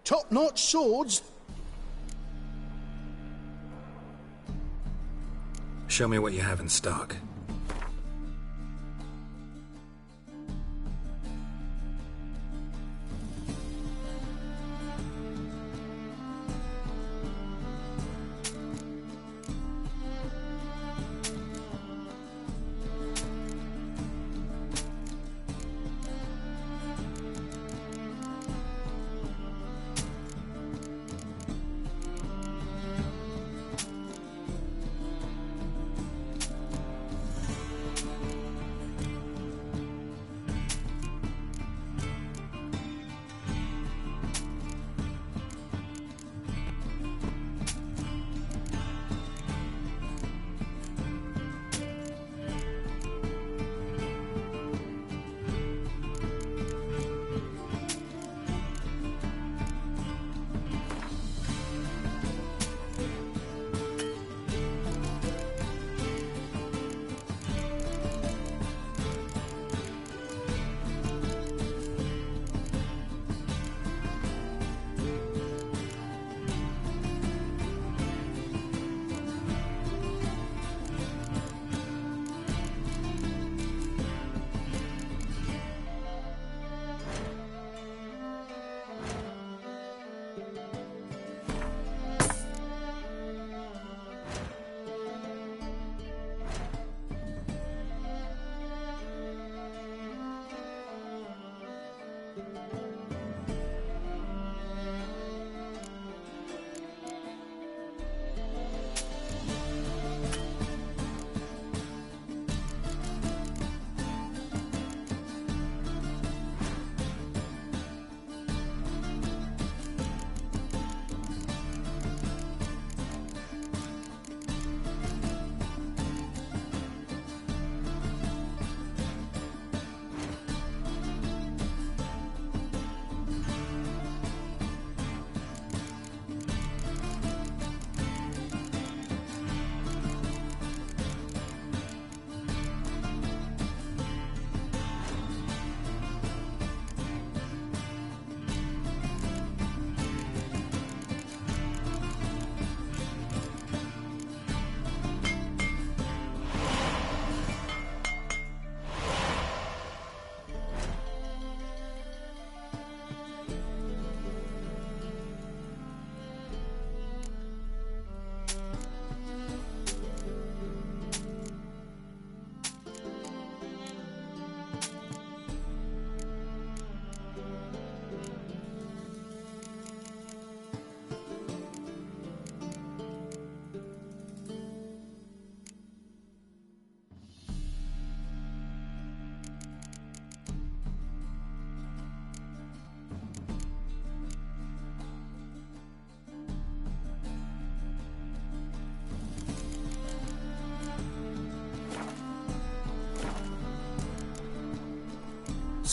Top-notch swords.
Show me what you have in stock.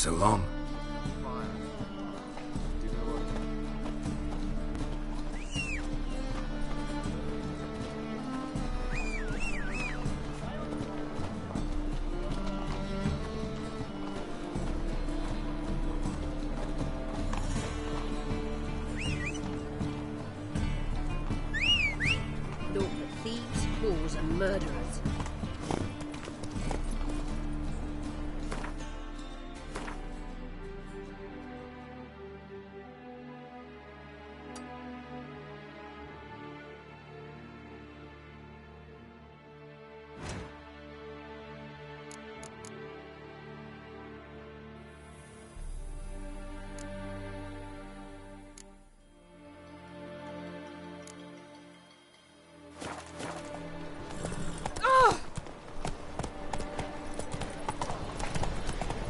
So long.
Look at thieves, whores, and murderers.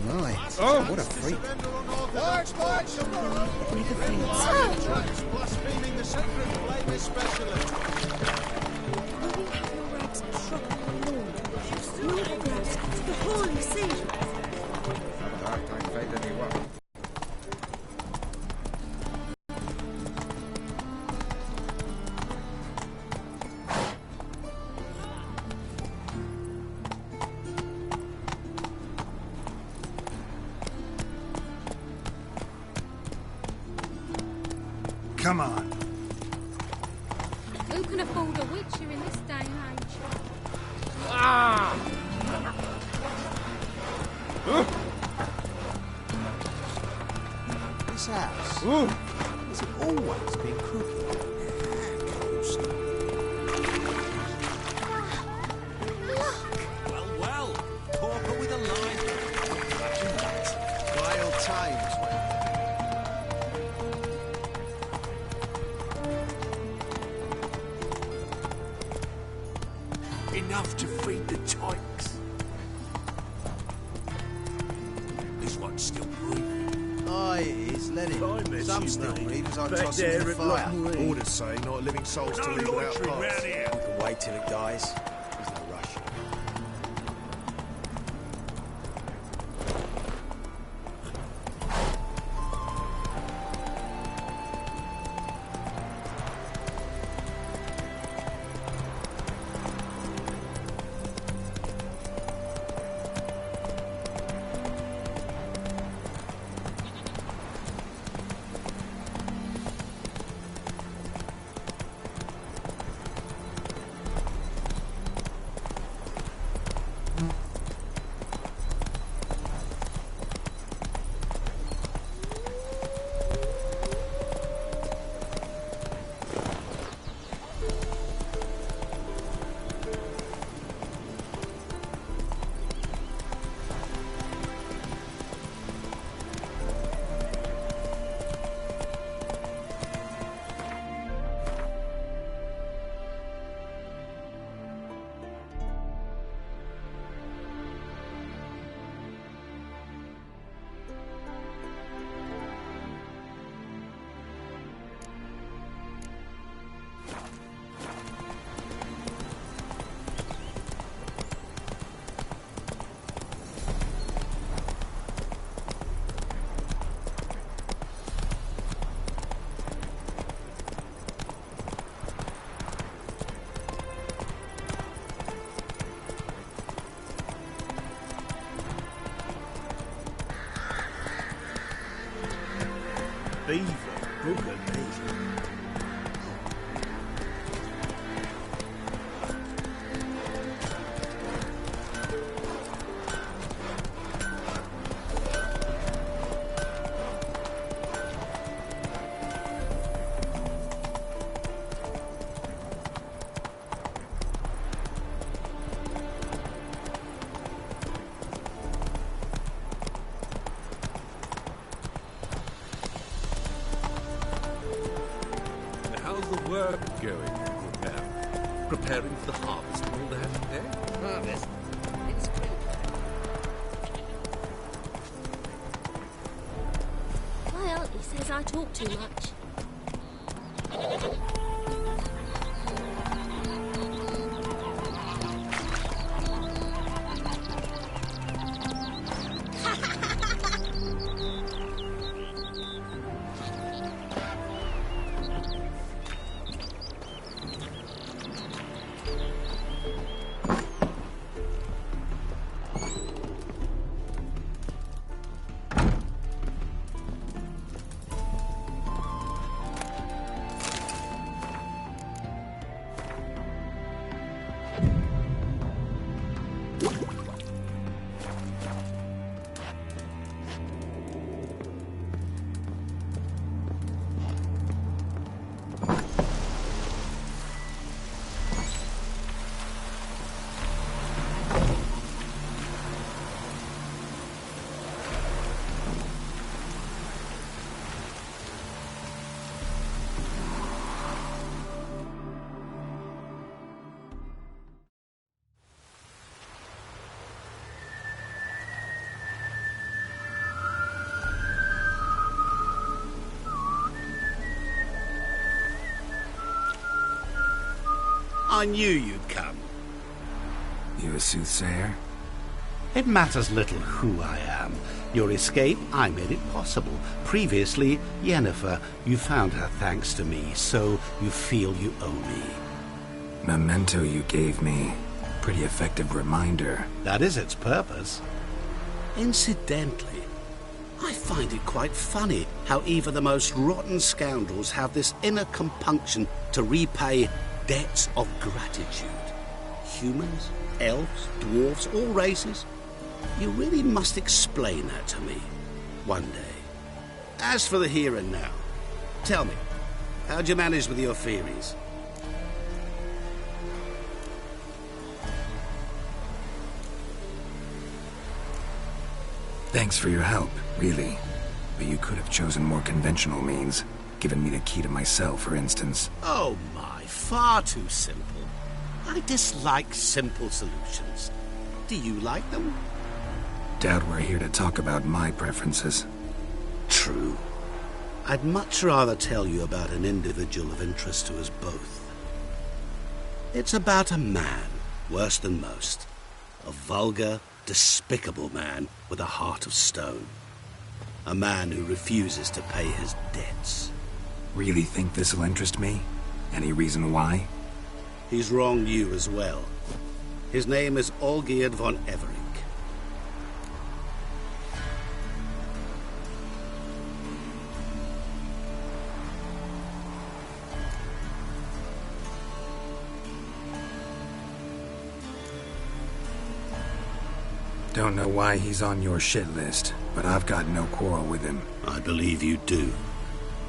My, oh, what a freak.
March, march, tomorrow! Blaspheming the sacred flame especially.
Will you have your rags truck alone? Your rags to the holy sea.
Have a hard time finding anyone.
Come on.
Who can afford a witcher in this day and age?
Ah!
This house,
Ooh.
has it always been crooked?
Well, well, corker with a line. Imagine that. Wild times when...
Enough to feed the tykes. This one's still breathing.
Aye, it is, let it. Some still breathe as I toss him in the fire.
Orders say not living souls to
No
leave without
loitering round
parts.
here.
We can wait till it dies. There's no rush.
Beaver, booger me.
Work going now. Preparing for the harvest and all that, eh?
Harvest? It's spring.
Well, he says I talk too much.
I knew you'd come.
You a soothsayer?
It matters little who I am. Your escape, I made it possible. Previously, Yennefer, you found her thanks to me, so you feel you owe me.
Memento you gave me. Pretty effective reminder.
That is its purpose. Incidentally, I find it quite funny how even the most rotten scoundrels have this inner compunction to repay debts of gratitude. Humans, elves, dwarves, all races. You really must explain that to me one day. As for the here and now, tell me, how'd you manage with your theories?
Thanks for your help, really. But you could have chosen more conventional means. Given me the key to my cell, for instance.
Oh my, far too simple. I dislike simple solutions. Do you like them?
Doubt we're here to talk about my preferences.
True. I'd much rather tell you about an individual of interest to us both. It's about a man, worse than most. A vulgar, despicable man with a heart of stone. A man who refuses to pay his debts.
Really think this'll interest me? Any reason why?
He's wronged you as well. His name is Olgierd von Everink.
Don't know why he's on your shit list, but I've got no quarrel with him.
I believe you do,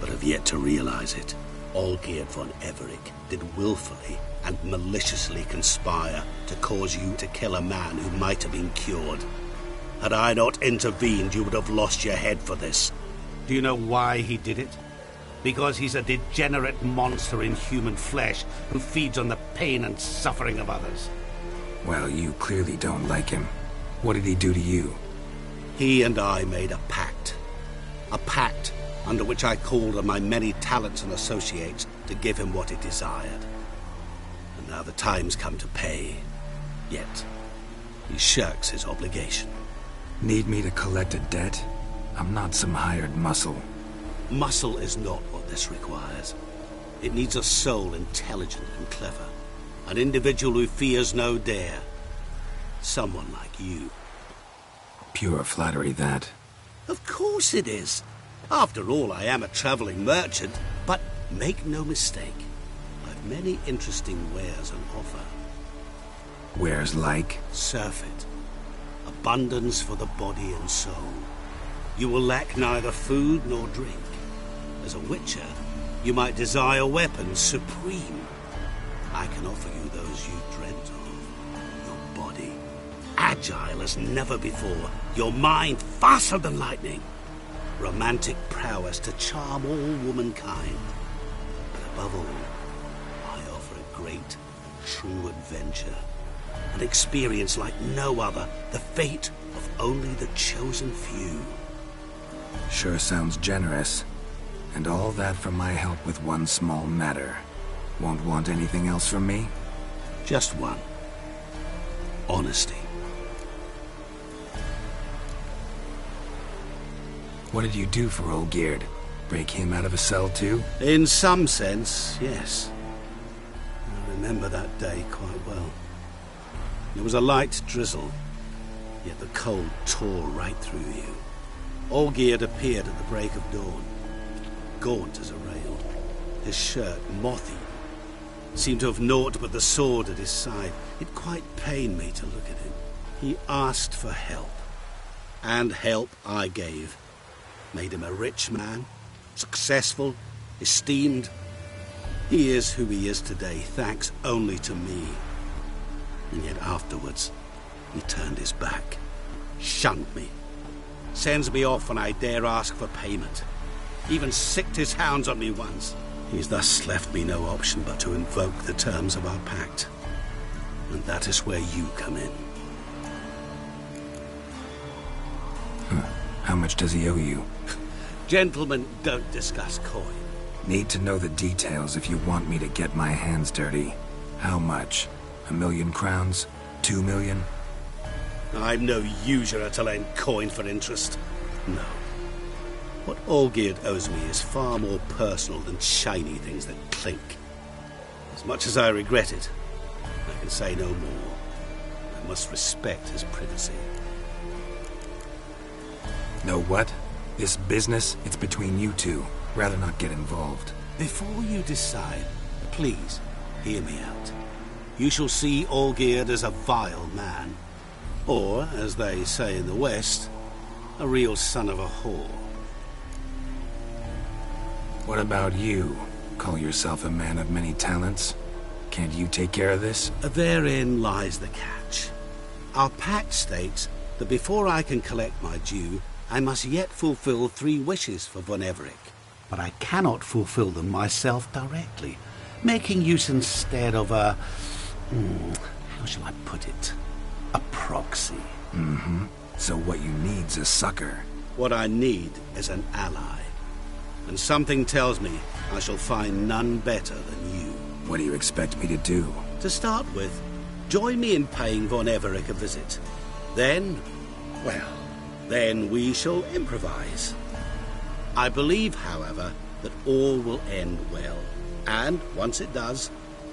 but have yet to realize it. Olgierd von Everink did willfully and maliciously conspire to cause you to kill a man who might have been cured. Had I not intervened, you would have lost your head for this. Do you know why he did it? Because he's a degenerate monster in human flesh who feeds on the pain and suffering of others.
Well, you clearly don't like him. What did he do to you?
He and I made a pact. A pact under which I called on my many talents and associates to give him what he desired. And now the time's come to pay. Yet, he shirks his obligation.
Need me to collect a debt? I'm not some hired muscle.
Muscle is not what this requires. It needs a soul intelligent and clever. An individual who fears no dare. Someone like you.
Pure flattery, that.
Of course it is. After all, I am a traveling merchant. But make no mistake, I've many interesting wares on offer.
Wares like?
Surfeit. Abundance for the body and soul. You will lack neither food nor drink. As a witcher, you might desire weapons supreme. I can offer you those you dreamt of. Your body, agile as never before. Your mind, faster than lightning. Romantic prowess to charm all womankind. But above all, I offer a great, true adventure. An experience like no other. The fate of only the chosen few.
Sure sounds generous. And all that for my help with one small matter. Won't want anything else from me?
Just one. Honesty.
What did you do for Olgierd? Break him out of a cell too?
In some sense, yes. I remember that day quite well. There was a light drizzle, yet the cold tore right through you. Olgierd appeared at the break of dawn, gaunt as a rail, his shirt mothy, seemed to have naught but the sword at his side. It quite pained me to look at him. He asked for help, and help I gave. Made him a rich man, successful, esteemed. He is who he is today, thanks only to me. And yet afterwards, he turned his back, shunned me, sends me off when I dare ask for payment. Even sicked his hounds on me once. He's thus left me no option but to invoke the terms of our pact. And that is where you come in.
How much does he owe you?
Gentlemen don't discuss coin.
Need to know the details if you want me to get my hands dirty. How much? 1,000,000 crowns? 2,000,000?
I'm no usurer to lend coin for interest. No. What Olgierd owes me is far more personal than shiny things that clink. As much as I regret it, I can say no more. I must respect his privacy.
Know what? This business, it's between you two. Rather not get involved.
Before you decide, please hear me out. You shall see Olgierd as a vile man. Or, as they say in the West, a real son of a whore.
What about you? Call yourself a man of many talents? Can't you take care of this?
Therein lies the catch. Our pact states that before I can collect my due, I must yet fulfill 3 wishes for Von Everec. But I cannot fulfill them myself directly, making use instead of a... how shall I put it? A proxy.
Mm-hmm. So what you need's a sucker.
What I need is an ally. And something tells me I shall find none better than you.
What do you expect me to do?
To start with, join me in paying Von Everec a visit. Then, well, then we shall improvise. I believe, however, that all will end well. And, once it does,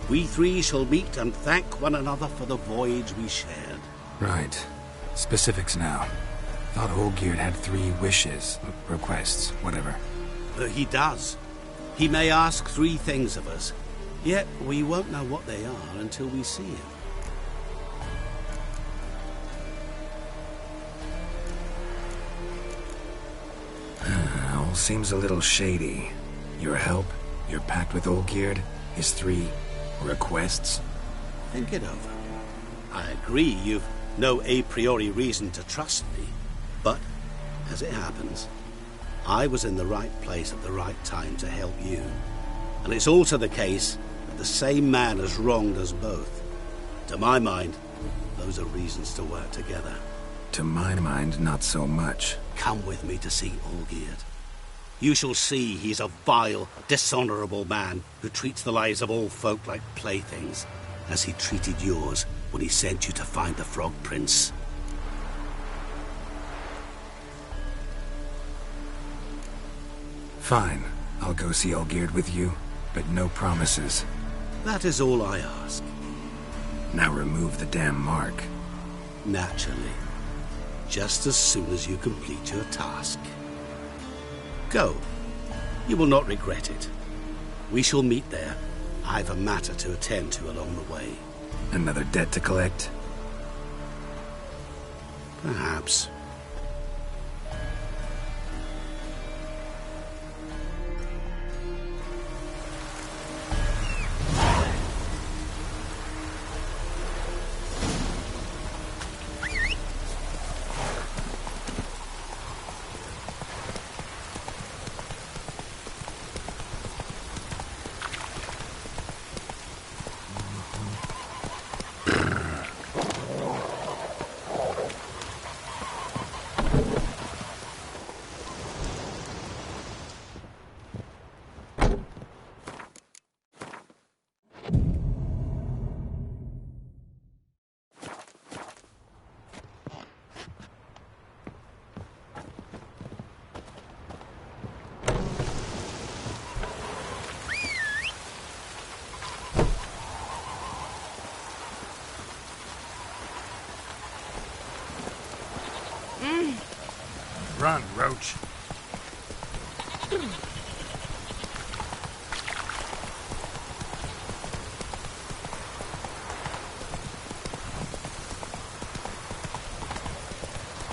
we 3 shall meet and thank one another for the voyage we shared.
Right. Specifics now. Thought Olgierd had 3 wishes, requests, whatever.
He does. He may ask 3 things of us, yet we won't know what they are until we see him.
All seems a little shady. Your help, your pact with Olgierd, his 3 requests?
Think it over. I agree you've no a priori reason to trust me, but, as it happens, I was in the right place at the right time to help you. And it's also the case that the same man has wronged us both. To my mind, those are reasons to work together.
To my mind, not so much.
Come with me to see Olgierd. You shall see he's a vile, dishonorable man who treats the lives of all folk like playthings, as he treated yours when he sent you to find the Frog Prince.
Fine. I'll go see Olgierd with you, but no promises.
That is all I ask.
Now remove the damn mark.
Naturally. Just as soon as you complete your task. Go. You will not regret it. We shall meet there. I've a matter to attend to along the way.
Another debt to collect?
Perhaps.
Run, Roach.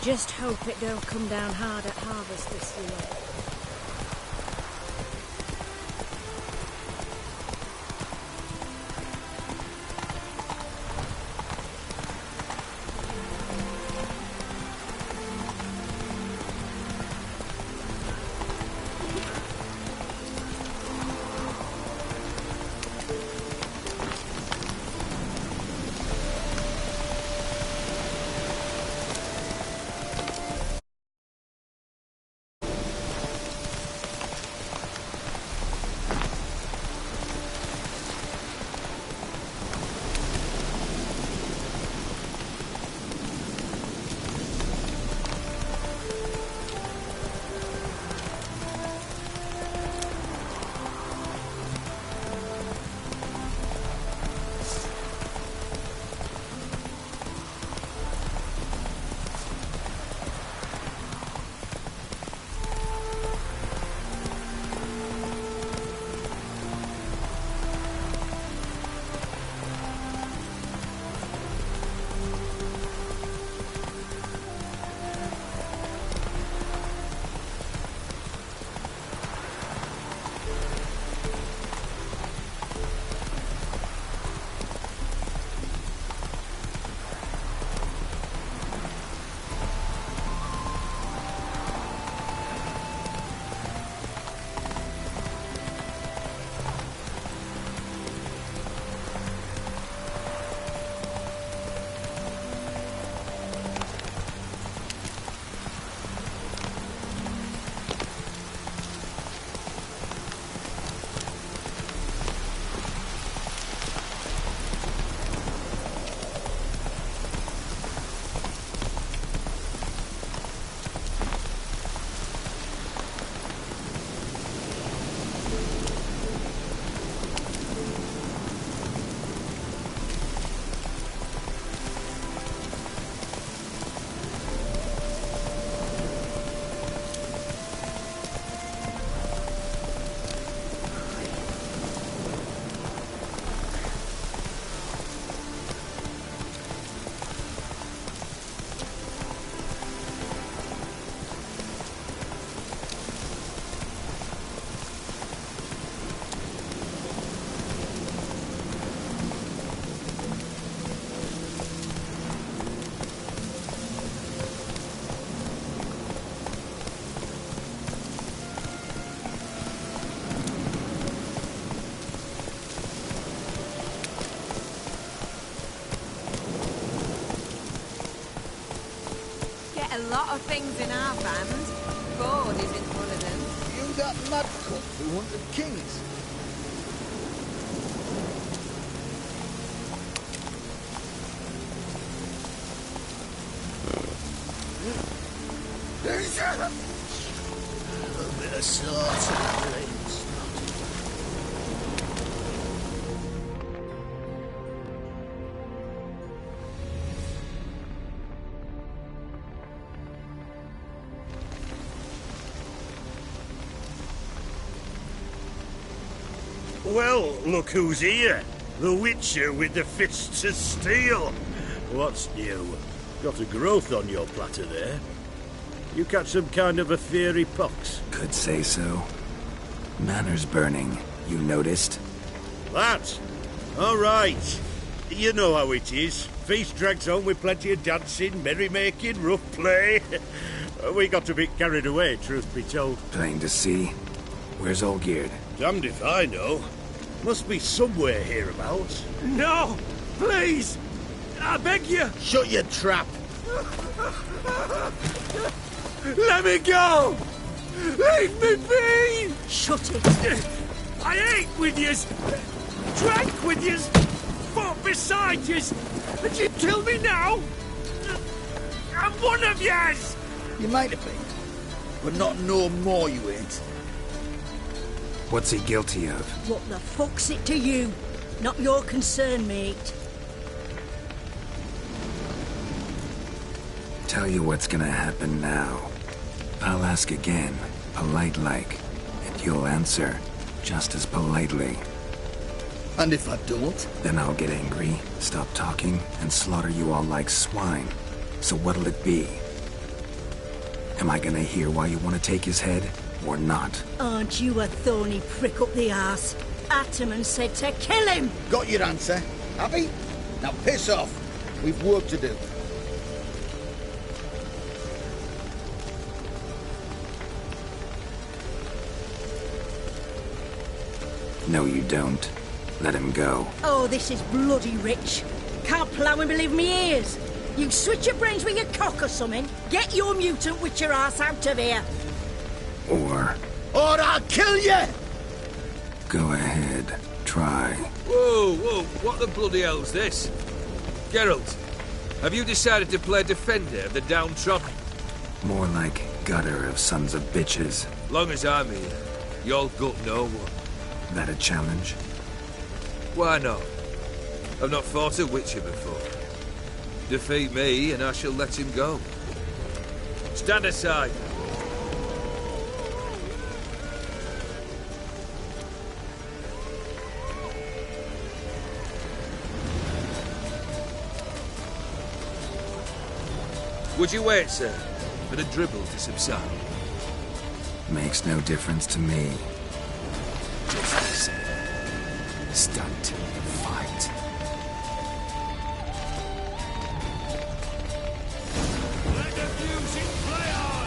Just hope it don't come down hard at harvest this year.
get a lot of things in our band. Ford isn't one of them.
You that mad cunt who hunted kings? A bit of slaughter, please.
Well, look who's here. The Witcher with the fists of steel. What's new? Got a growth on your platter there. You catch some kind of a fiery pox?
Could say so. Manor's burning. You noticed?
That? All right. You know how it is. Feast drags on with plenty of dancing, merrymaking, rough play. We got a bit carried away, truth be told.
Plain to see. Where's Olgierd?
Damned if I know. Must be somewhere hereabouts.
No! Please! I beg you!
Shut your trap!
Let me go! Leave me be!
Shut it!
I ate with yous! Drank with yous! Fought beside yous! And you kill me now? I'm one of yous!
You might have been, but not no more you ain't.
What's he guilty of?
What the fuck's it to you? Not your concern, mate.
Tell you what's gonna happen now. I'll ask again, polite-like, and you'll answer just as politely.
And if I don't?
Then I'll get angry, stop talking, and slaughter you all like swine. So what'll it be? Am I gonna hear why you want to take his head, or not?
Aren't you a thorny prick up the arse? Ataman said to kill him!
Got your answer. Happy? Now piss off. We've work to do.
No, you don't. Let him go.
Oh, this is bloody rich. Can't plough and believe me ears. You switch your brains with your cock or something. Get your mutant witcher ass out of here.
Or
I'll kill you!
go ahead. Try.
Whoa, what the bloody hell's this? Geralt, have you decided to play defender of the downtrodden?
More like gutter of sons of bitches.
Long as I'm here, you'll gut no one.
That a challenge?
Why not? I've not fought a Witcher before. Defeat me and I shall let him go. Stand aside. Would you wait, sir, for the dribble to subside?
Makes no difference to me.
Just stunt. Fight.
Let the music play on!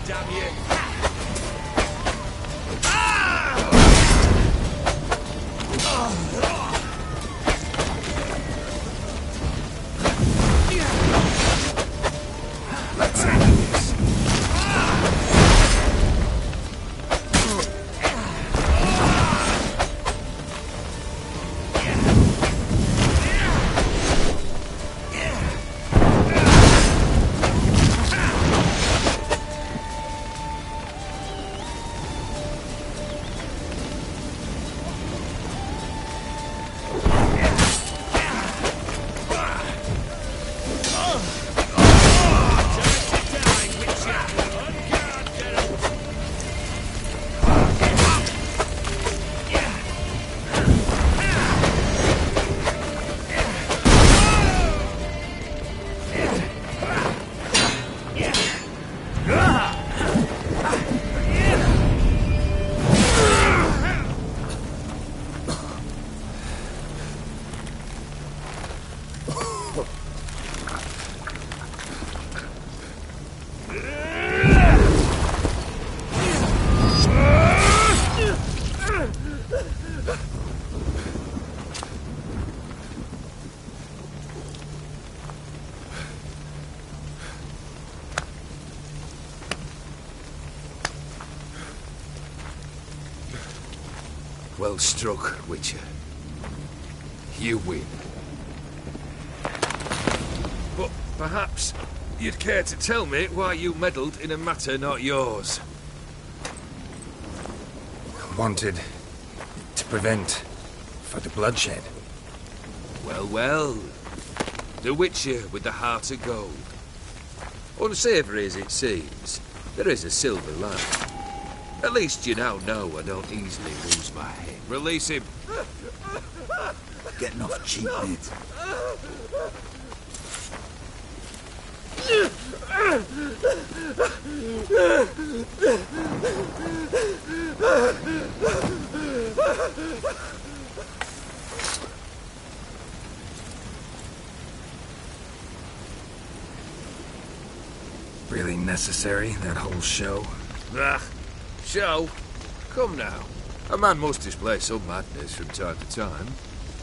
damn you!
Let's handle this.
Well struck, Witcher. You win. But perhaps you'd care to tell me why you meddled in a matter not yours.
Wanted to prevent further bloodshed.
Well, well. The Witcher with the heart of gold. Unsavoury as it seems, there is a silver lining. At least you now know I don't easily lose my head. Release him.
Getting off cheap, mate.
Really necessary, that whole show?
Ah, show? Come now. A man must display some madness from time to time.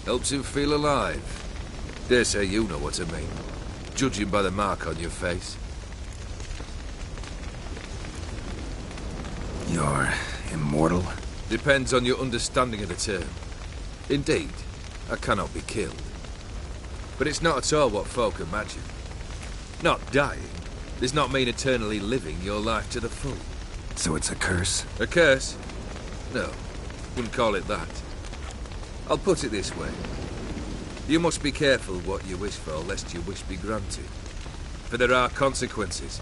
Helps him feel alive. Dare say you know what I mean. Judging by the mark on your face.
You're immortal?
Depends on your understanding of the term. Indeed, I cannot be killed. But it's not at all what folk imagine. Not dying does not mean eternally living your life to the full.
So it's a curse?
A curse? No, wouldn't call it that. I'll put it this way. You must be careful what you wish for, lest your wish be granted. For there are consequences.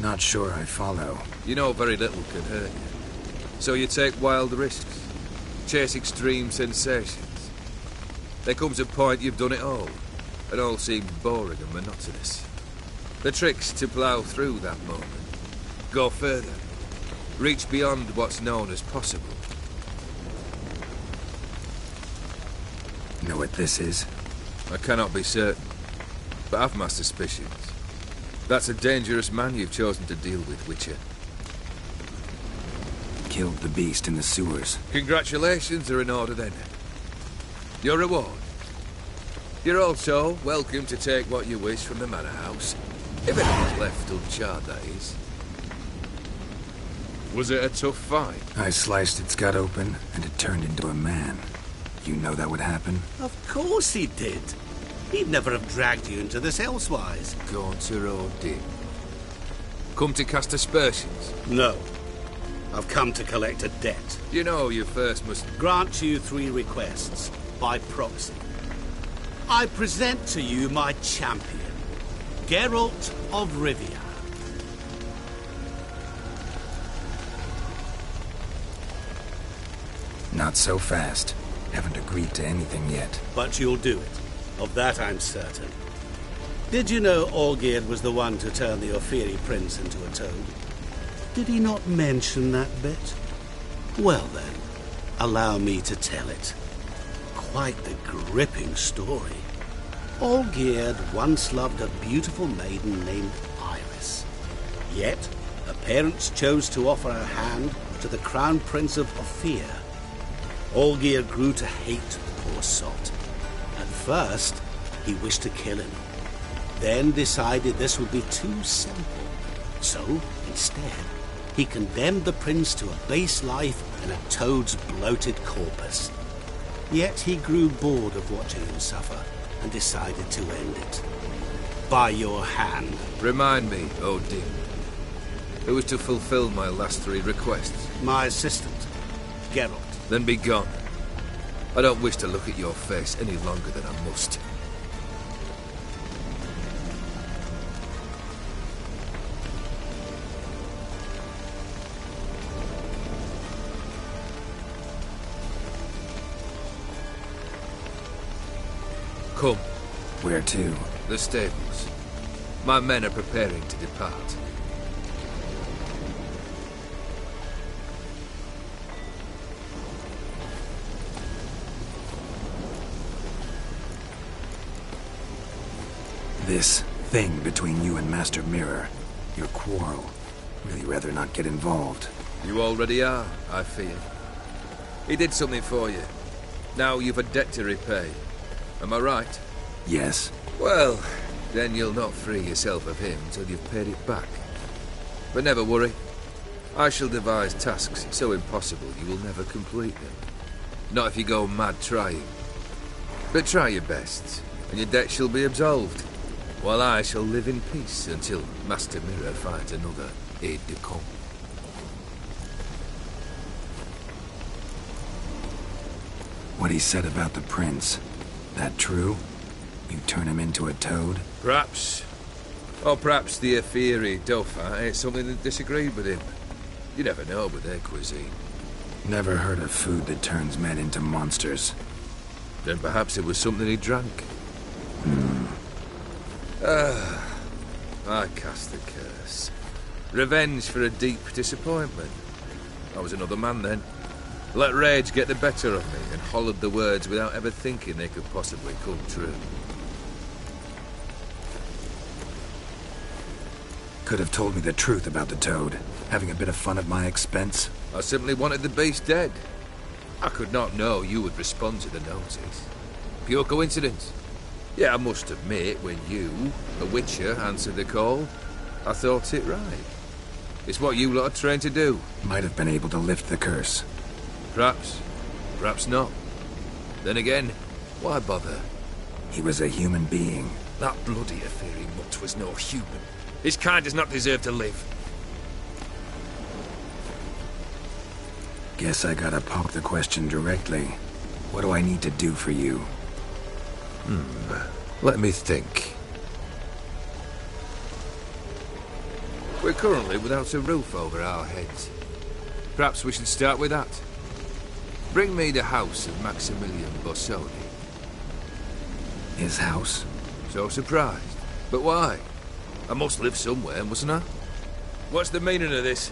Not sure I follow.
You know very little can hurt you. So you take wild risks. Chase extreme sensations. There comes a point you've done it all, and all seems boring and monotonous. The trick's to plough through that moment. Go further. Reach beyond what's known as possible.
Know what this is?
I cannot be certain, but I've my suspicions. That's a dangerous man you've chosen to deal with, Witcher.
Killed the beast in the sewers.
Congratulations are in order then. Your reward. You're also welcome to take what you wish from the manor house. If anything's left uncharred, that is. Was it a tough fight?
I sliced its gut open, and it turned into a man. You know that would happen?
Of course he did. He'd never have dragged you into this elsewise.
Gaunter or Dim? Come to cast aspersions?
No. I've come to collect a debt.
You know you first must...
Grant you 3 requests, by proxy. I present to you my champion, Geralt of Rivia.
Not so fast. Haven't agreed to anything yet.
But you'll do it. Of that I'm certain. Did you know Olgierd was the one to turn the Ophiri prince into a toad? Did he not mention that bit? Well then, allow me to tell it. Quite the gripping story. Olgierd once loved a beautiful maiden named Iris. Yet, her parents chose to offer her hand to the Crown Prince of Ophir. Olgierd grew to hate the poor sot. At first, he wished to kill him, then decided this would be too simple. So, instead, he condemned the prince to a base life in a toad's bloated corpus. Yet he grew bored of watching him suffer and decided to end it. By your hand.
Remind me, Odin. Who was to fulfill my last 3 requests?
My assistant, Geralt.
Then be gone. I don't wish to look at your face any longer than I must. Come.
Where to?
The stables. My men are preparing to depart.
This thing between you and Master Mirror, your quarrel. Really rather not get involved.
You already are, I fear. He did something for you. Now you've a debt to repay. Am I right?
Yes.
Well, then you'll not free yourself of him till you've paid it back. But never worry. I shall devise tasks so impossible you will never complete them. Not if you go mad trying. But try your best, and your debt shall be absolved, while I shall live in peace until Master Mirror finds another aide-de-camp.
What he said about the prince, that true? You turn him into a toad?
Perhaps. Or perhaps the Ophiri Dauphin ate something that disagreed with him. You never know with their cuisine.
Never heard of food that turns men into monsters.
Then perhaps it was something he drank. I cast the curse. Revenge for a deep disappointment. I was another man then. Let rage get the better of me and hollered the words without ever thinking they could possibly come true.
Could have told me the truth about the toad, having a bit of fun at my expense.
I simply wanted the beast dead. I could not know you would respond to the notice. Pure coincidence. Yeah, I must admit, when you, a witcher, answered the call, I thought it right. It's what you lot are trained to do.
Might have been able to lift the curse.
Perhaps. Perhaps not. Then again, why bother?
He was a human being.
That bloody Ophiri mutt was no human. His kind does not deserve to live.
Guess I gotta poke the question directly. What do I need to do for you?
Let me think. We're currently without a roof over our heads. Perhaps we should start with that. Bring me the house of Maximilian Bossoni.
His house?
So surprised. But why? I must live somewhere, mustn't I? What's the meaning of this?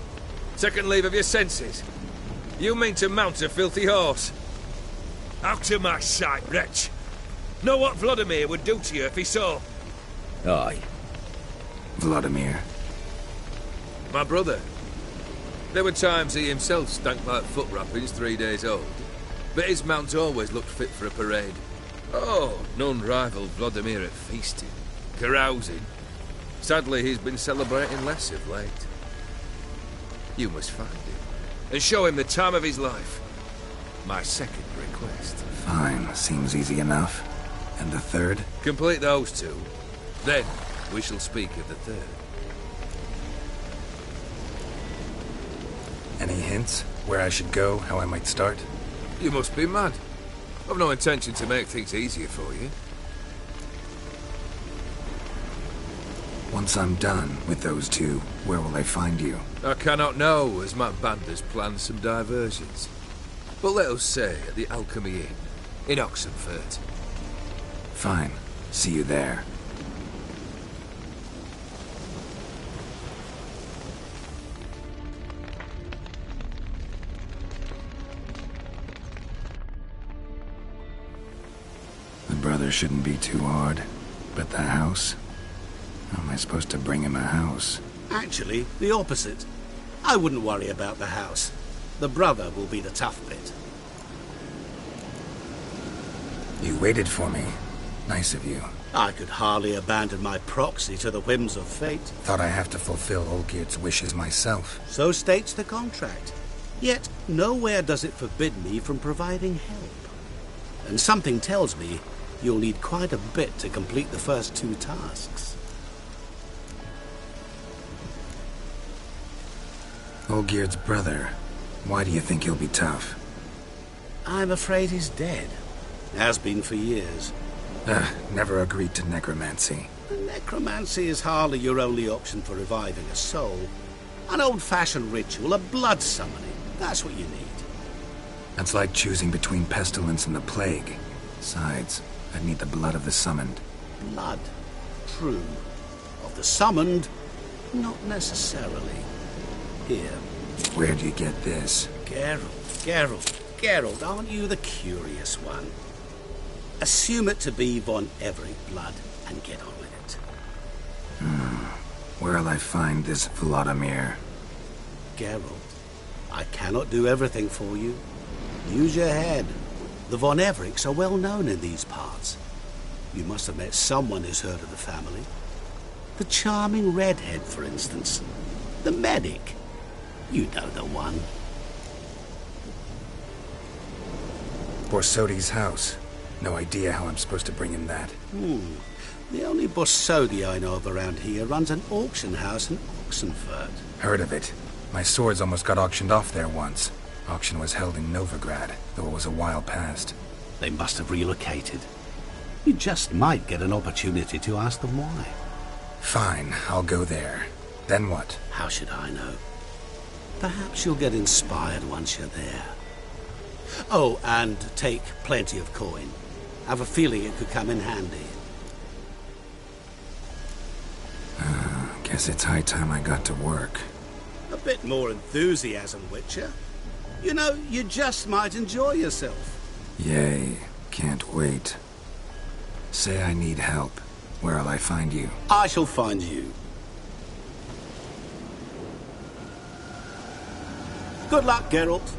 Second leave of your senses? You mean to mount a filthy horse? Out of my sight, wretch! Know what Vladimir would do to you if he saw?
Aye. Vladimir.
My brother. There were times he himself stank like foot wrappings 3 days old. But his mount always looked fit for a parade. Oh, none rivaled Vladimir at feasting, carousing. Sadly, he's been celebrating less of late. You must find him, and show him the time of his life. My second request.
Fine, seems easy enough. And the third?
Complete those two. Then, we shall speak of the third.
Any hints? Where I should go? How I might start?
You must be mad. I've no intention to make things easier for you.
Once I'm done with those two, where will I find you?
I cannot know, as my band has planned some diversions. But let us say at the Alchemy Inn, in Oxenfurt.
Fine. See you there. The brother shouldn't be too hard. But the house? How am I supposed to bring him a house?
Actually, the opposite. I wouldn't worry about the house. The brother will be the tough bit.
You waited for me. Nice of you.
I could hardly abandon my proxy to the whims of fate.
Thought I have to fulfill Olgierd's wishes myself.
So states the contract. Yet, nowhere does it forbid me from providing help. And something tells me you'll need quite a bit to complete the first 2 tasks.
Olgierd's brother. Why do you think he'll be tough?
I'm afraid he's dead. Has been for years.
Never agreed to necromancy.
Necromancy is hardly your only option for reviving a soul. An old-fashioned ritual, a blood summoning. That's what you need.
That's like choosing between pestilence and the plague. Besides, I'd need the blood of the summoned.
Blood. True. Of the summoned, not necessarily. Here.
Where'd you get this?
Geralt, aren't you the curious one? Assume it to be von Everett blood and get on with it.
Where'll I find this Vladimir?
Geralt, I cannot do everything for you. Use your head. The von Evericks are well known in these parts. You must have met someone who's heard of the family. The charming redhead, for instance. The medic. You know the one.
Borsodi's house. No idea how I'm supposed to bring in that.
The only Borsodi I know of around here runs an auction house in Oxenfurt.
Heard of it. My swords almost got auctioned off there once. Auction was held in Novigrad, though it was a while past.
They must have relocated. You just might get an opportunity to ask them why.
Fine, I'll go there. Then what?
How should I know? Perhaps you'll get inspired once you're there. Oh, and take plenty of coin. Have a feeling it could come in handy.
Guess it's high time I got to work.
A bit more enthusiasm, Witcher. You know, you just might enjoy yourself.
Yay, can't wait. Say I need help. Where'll I find you?
I shall find you. Good luck, Geralt.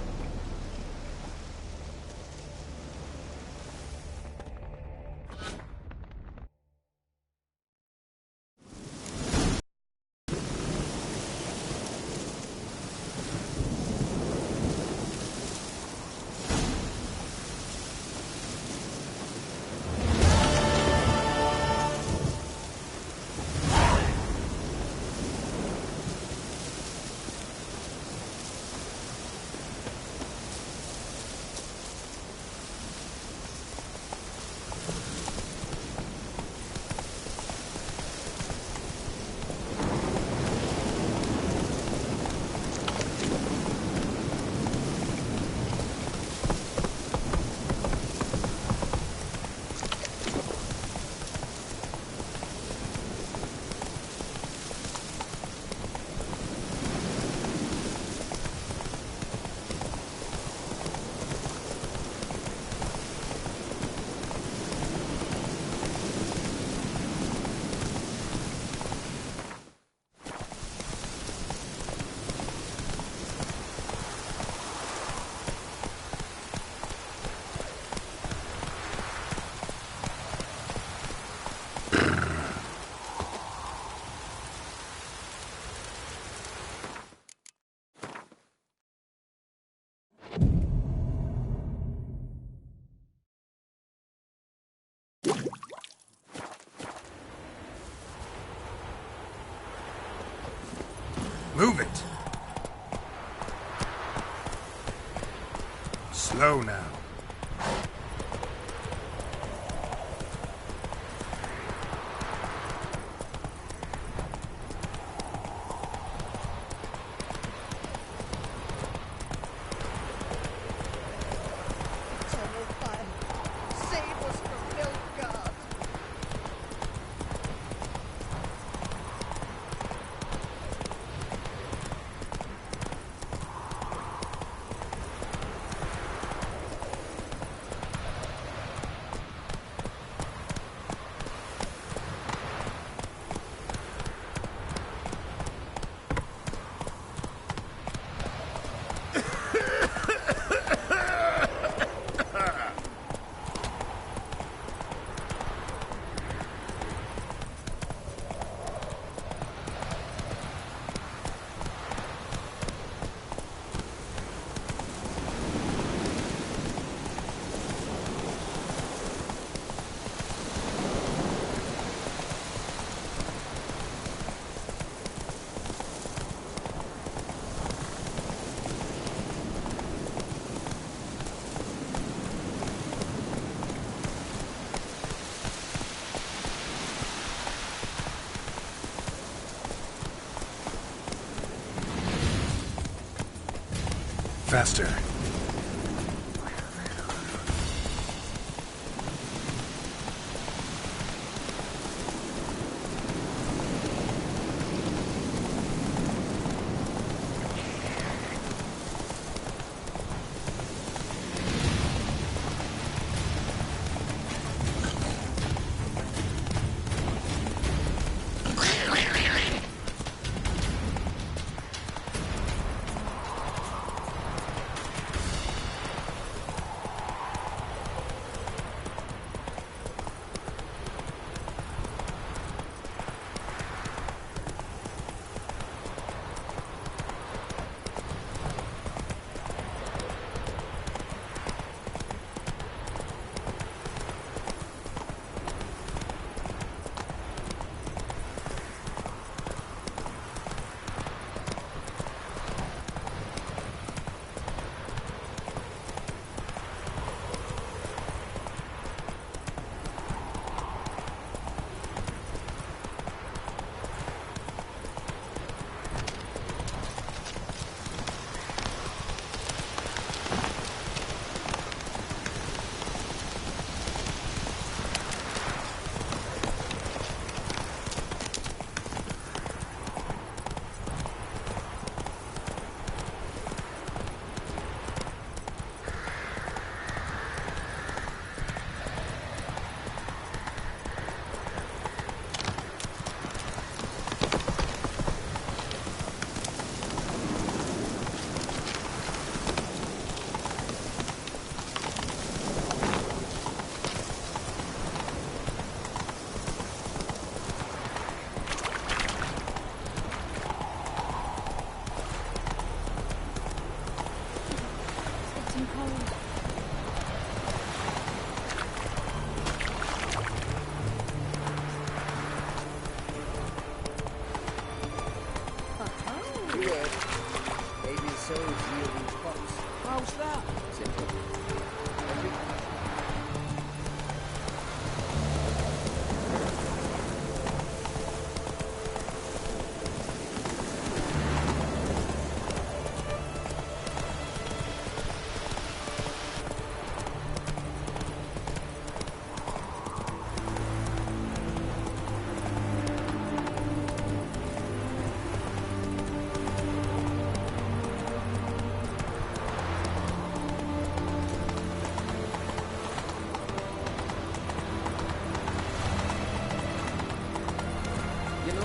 Move it! Slow now. Faster.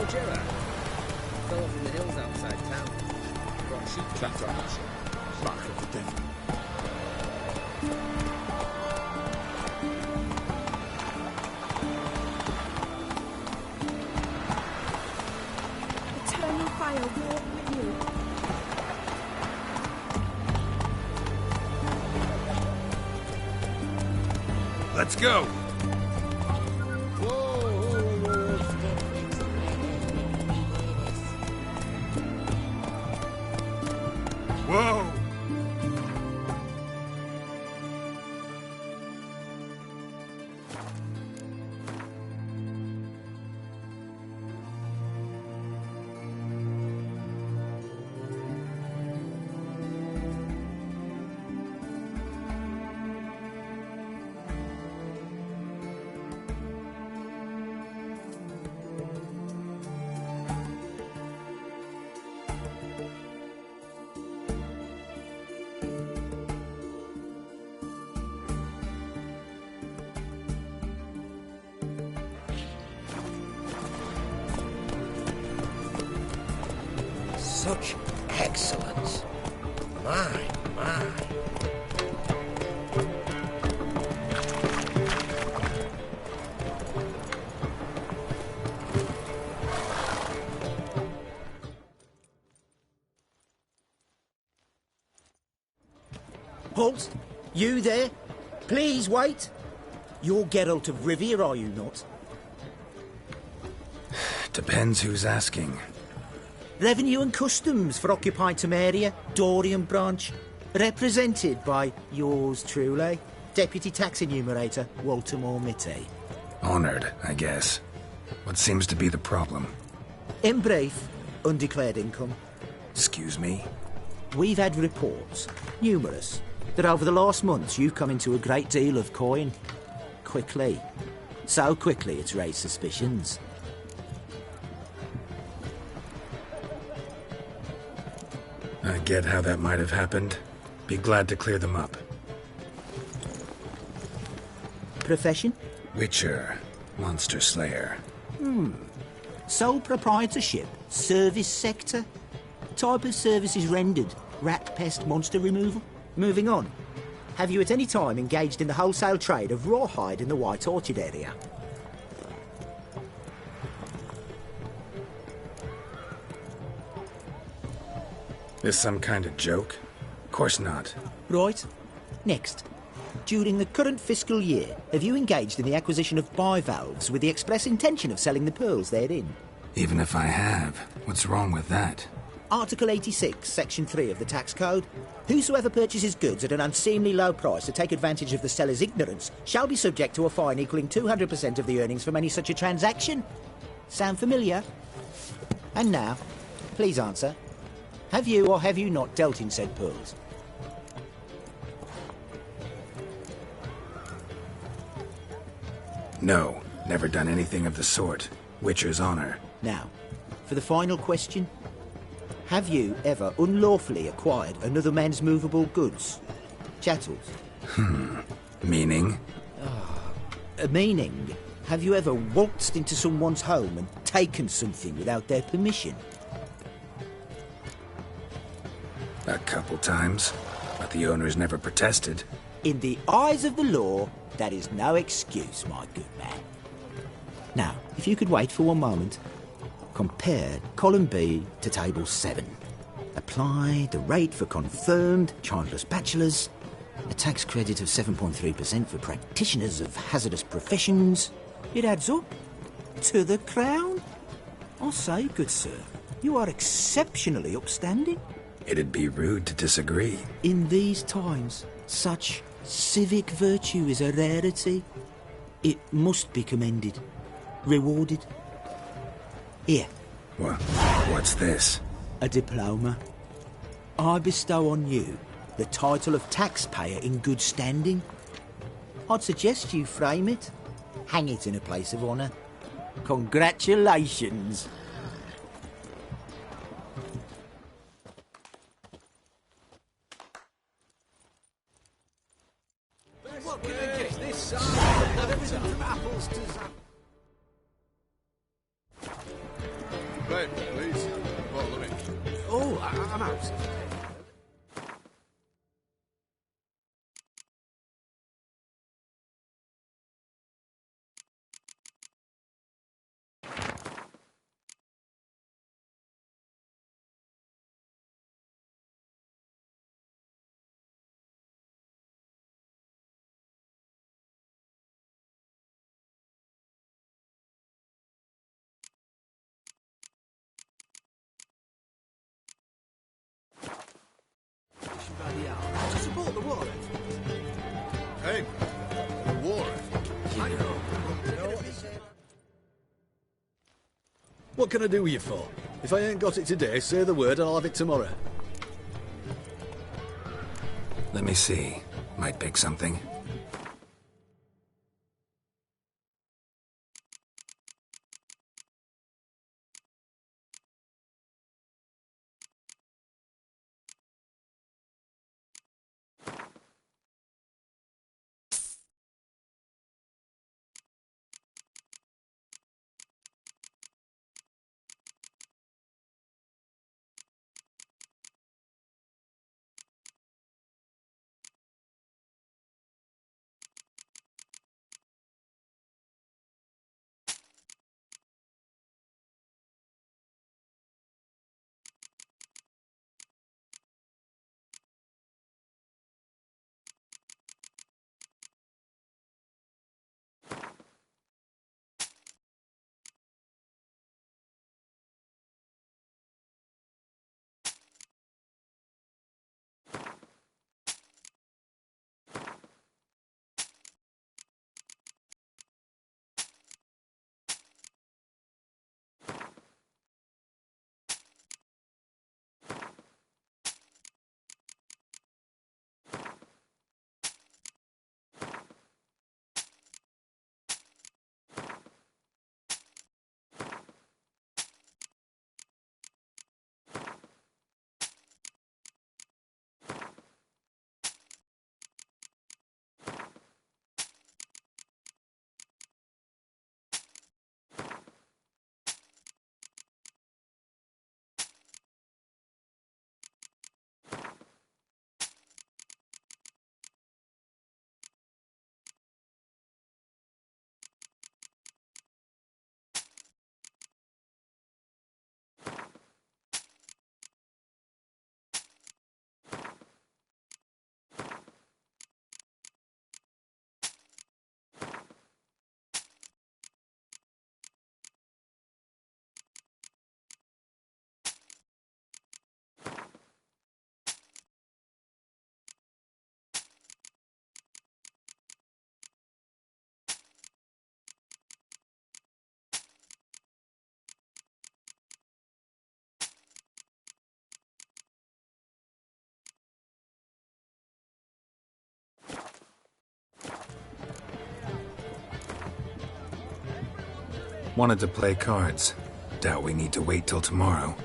Gerard. Fellow from the hills outside town. Got a sheep trap on us.
Mark of the devil.
Eternal fire walk with you.
Let's go! Whoa!
Such excellence. My.
Halt! You there? Please wait. You're Geralt of Rivia, are you not?
Depends who's asking.
Revenue and Customs for occupied Temeria, Dorian branch. Represented by yours truly, Deputy Tax Enumerator Walter Mitte.
Honored, I guess. What seems to be the problem?
In brief, undeclared income.
Excuse me?
We've had reports, numerous, that over the last months you've come into a great deal of coin. Quickly. So quickly it's raised suspicions.
I get how that might have happened. Be glad to clear them up.
Profession?
Witcher. Monster Slayer.
Sole proprietorship? Service sector? Type of services rendered? Rat, pest, monster removal? Moving on. Have you at any time engaged in the wholesale trade of rawhide in the White Orchard area?
This some kind of joke? Of course not.
Right. Next. During the current fiscal year, have you engaged in the acquisition of bivalves with the express intention of selling the pearls therein?
Even if I have, what's wrong with that?
Article 86, Section 3 of the Tax Code. Whosoever purchases goods at an unseemly low price to take advantage of the seller's ignorance shall be subject to a fine equaling 200% of the earnings from any such a transaction. Sound familiar? And now, please answer. Have you or have you not dealt in said pearls?
No, never done anything of the sort. Witcher's honor.
Now, for the final question. Have you ever unlawfully acquired another man's movable goods? Chattels?
Meaning?
Meaning, have you ever waltzed into someone's home and taken something without their permission?
A couple times, but the owners never protested.
In the eyes of the law, that is no excuse, my good man. Now, if you could wait for one moment. Compare column B to table 7. Apply the rate for confirmed childless bachelors. A tax credit of 7.3% for practitioners of hazardous professions. It adds up. To the crown. I say, good sir, you are exceptionally upstanding.
It'd be rude to disagree.
In these times, such civic virtue is a rarity. It must be commended, rewarded. Here.
What's this?
A diploma. I bestow on you the title of taxpayer in good standing. I'd suggest you frame it. Hang it in a place of honour. Congratulations.
What can I get this side? Everything from apples to
Right, please. Follow me.
Oh, I'm out. To support the war effort.
Hey, the war effort.
I know.
What can I do with you for? If I ain't got it today, say the word and I'll have it tomorrow.
Let me see. Might pick something. Wanted to play cards. Doubt we need to wait till tomorrow.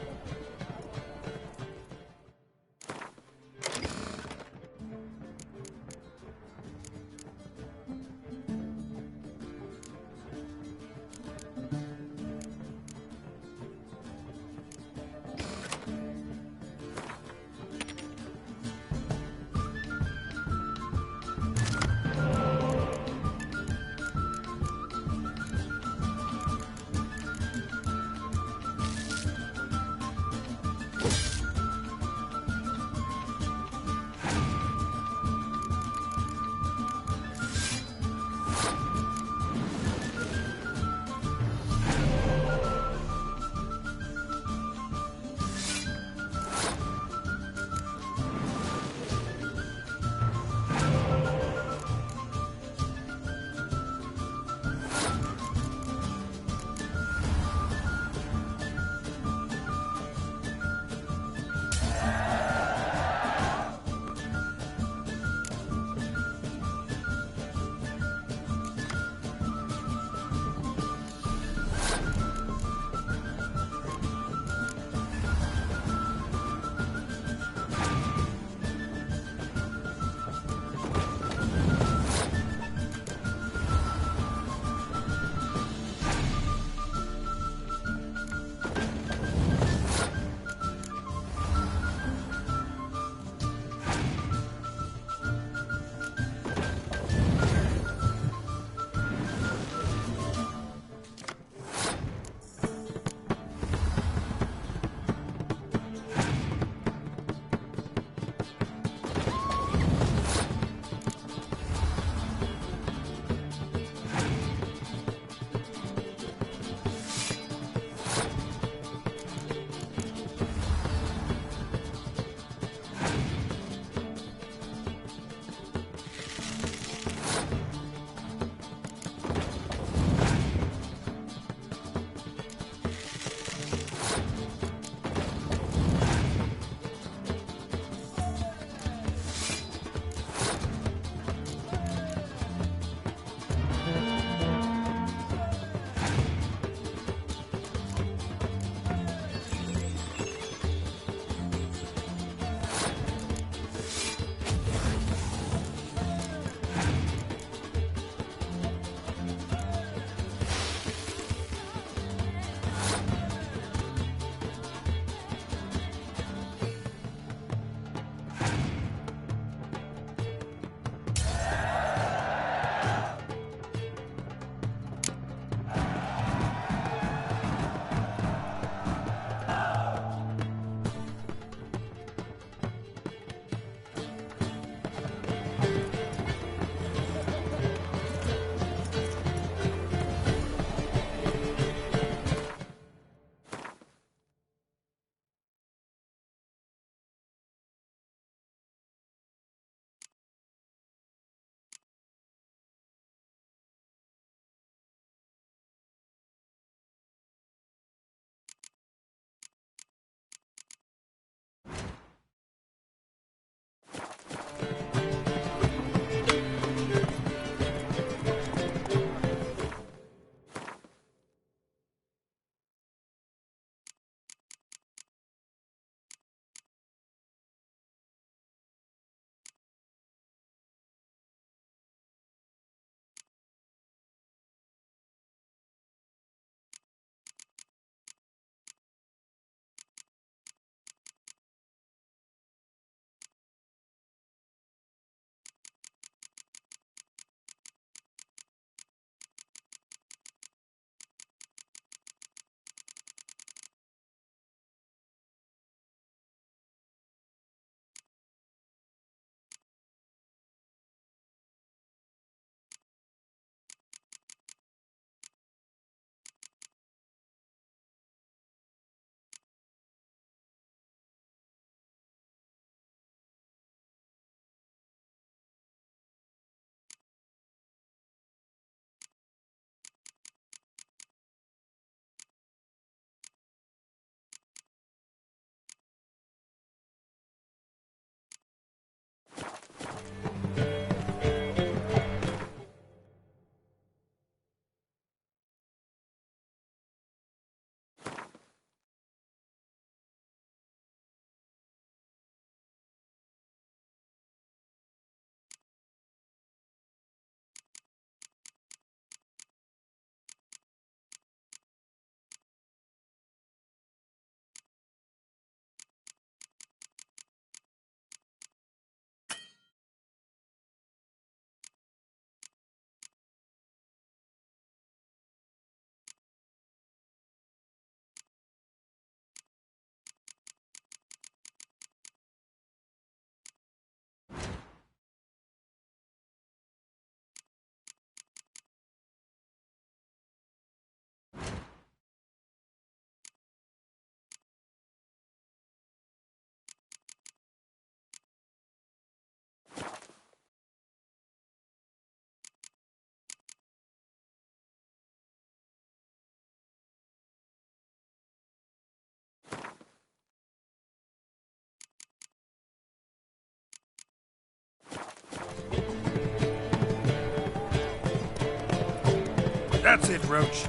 That's it, Roach.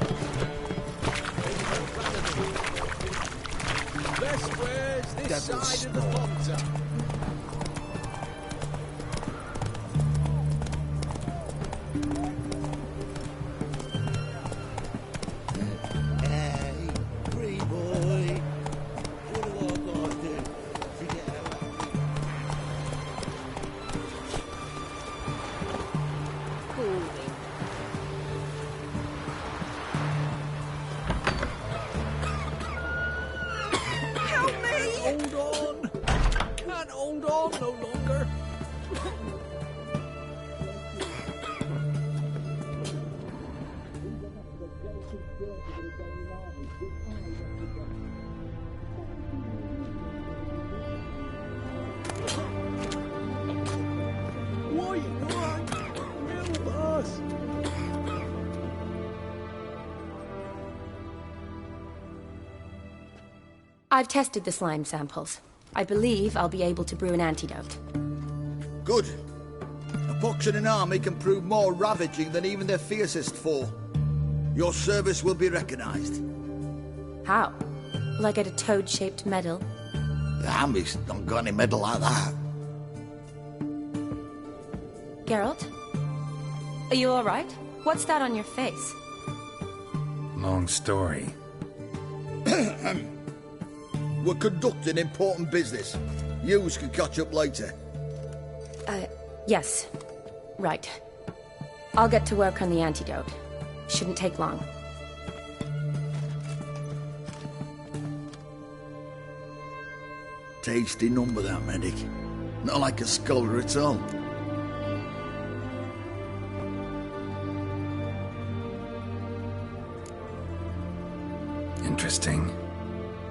Best squares this
Devil's
side of the Potter.
Hey, free boy. What do I gotta do to get out?
Help me! Hold on. Can't hold on no longer. Why? Help us!
I've tested the slime samples. I believe I'll be able to brew an antidote.
Good. A pox in an army can prove more ravaging than even their fiercest foe. Your service will be recognized.
How? Will I get a toad-shaped medal?
The army's not got any medal like that.
Geralt? Are you alright? What's that on your face?
Long story.
We're conducting important business. Yous can catch up later.
Yes. Right. I'll get to work on the antidote. Shouldn't take long.
Tasty number, that medic. Not like a scholar at all.
Interesting.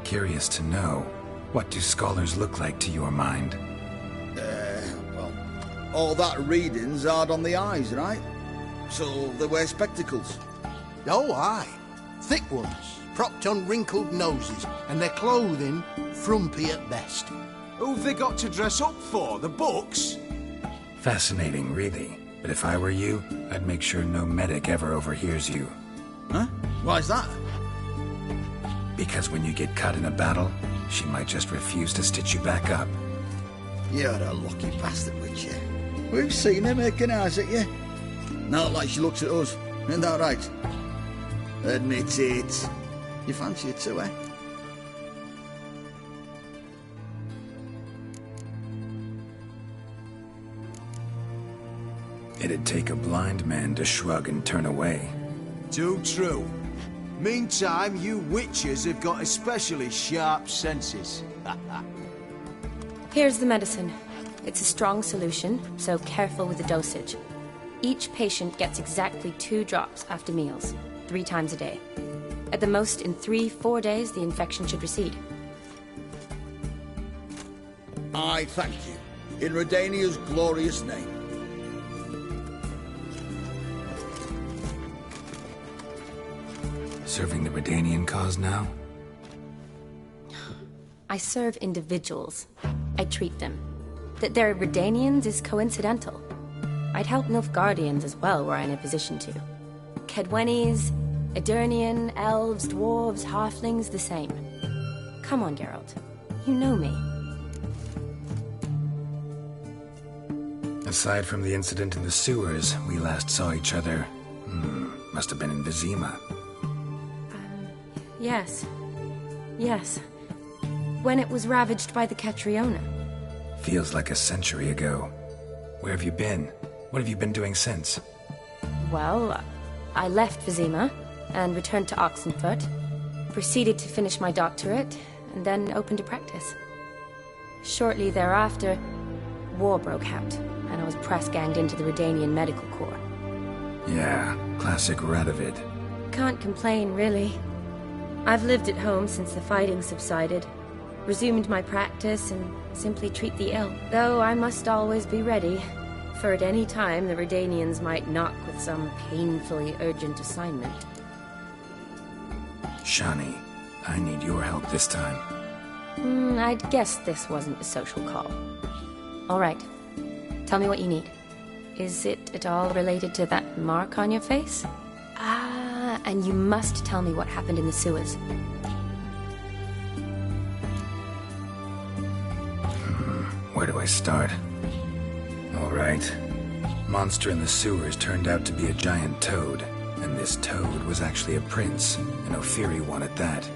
Curious to know, what do scholars look like to your mind?
Well, all that reading's hard on the eyes, right? So they wear spectacles.
Oh, aye. Thick ones, propped on wrinkled noses, and their clothing frumpy at best.
Who've they got to dress up for? The books?
Fascinating, really. But if I were you, I'd make sure no medic ever overhears you.
Huh? Why's that?
Because when you get caught in a battle, she might just refuse to stitch you back up.
You're a lucky bastard, Witcher. We've seen her making eyes at you. Not like she looks at us. Isn't that right? Admit it. You fancy it too, eh?
It'd take a blind man to shrug and turn away.
Too true. Meantime, you witches have got especially sharp senses.
Here's the medicine. It's a strong solution, so careful with the dosage. Each patient gets exactly 2 drops after meals, 3 times a day. At the most, in 3-4 days, the infection should recede.
I thank you. In Redania's glorious name.
Serving the Redanian cause now?
I serve individuals. I treat them. That they're Redanians is coincidental. I'd help Nilfgaardians as well, were I in a position to. Kedwenis, Edirnian, elves, dwarves, halflings, the same. Come on, Geralt. You know me.
Aside from the incident in the sewers, we last saw each other... must have been in Vizima.
Yes. Yes. When it was ravaged by the Catriona.
Feels like a century ago. Where have you been? What have you been doing since?
Well, I left Vizima and returned to Oxenfurt, proceeded to finish my doctorate, and then opened a practice. Shortly thereafter, war broke out, and I was press-ganged into the Redanian Medical Corps.
Yeah, classic Radovid.
Can't complain, really. I've lived at home since the fighting subsided, resumed my practice, and simply treat the ill. Though I must always be ready, for at any time the Redanians might knock with some painfully urgent assignment.
Shani, I need your help this time.
I'd guess this wasn't a social call. All right. Tell me what you need. Is it at all related to that mark on your face? And you must tell me what happened in the sewers.
Where do I start? All right. Monster in the sewers turned out to be a giant toad, and this toad was actually a prince, an Ophiri one at that.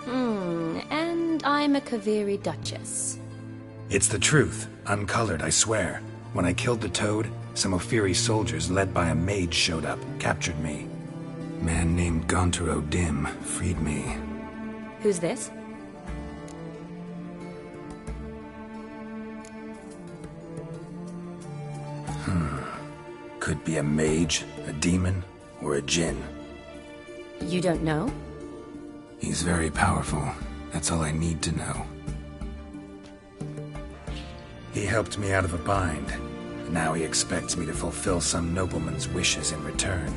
And I'm a Kaviri Duchess.
It's the truth, uncolored, I swear. When I killed the toad, some Ophiri soldiers led by a mage showed up, captured me. Man named Gonter O'Dim freed me.
Who's this?
Could be a mage, a demon, or a djinn.
You don't know?
He's very powerful. That's all I need to know. He helped me out of a bind, and now he expects me to fulfill some nobleman's wishes in return.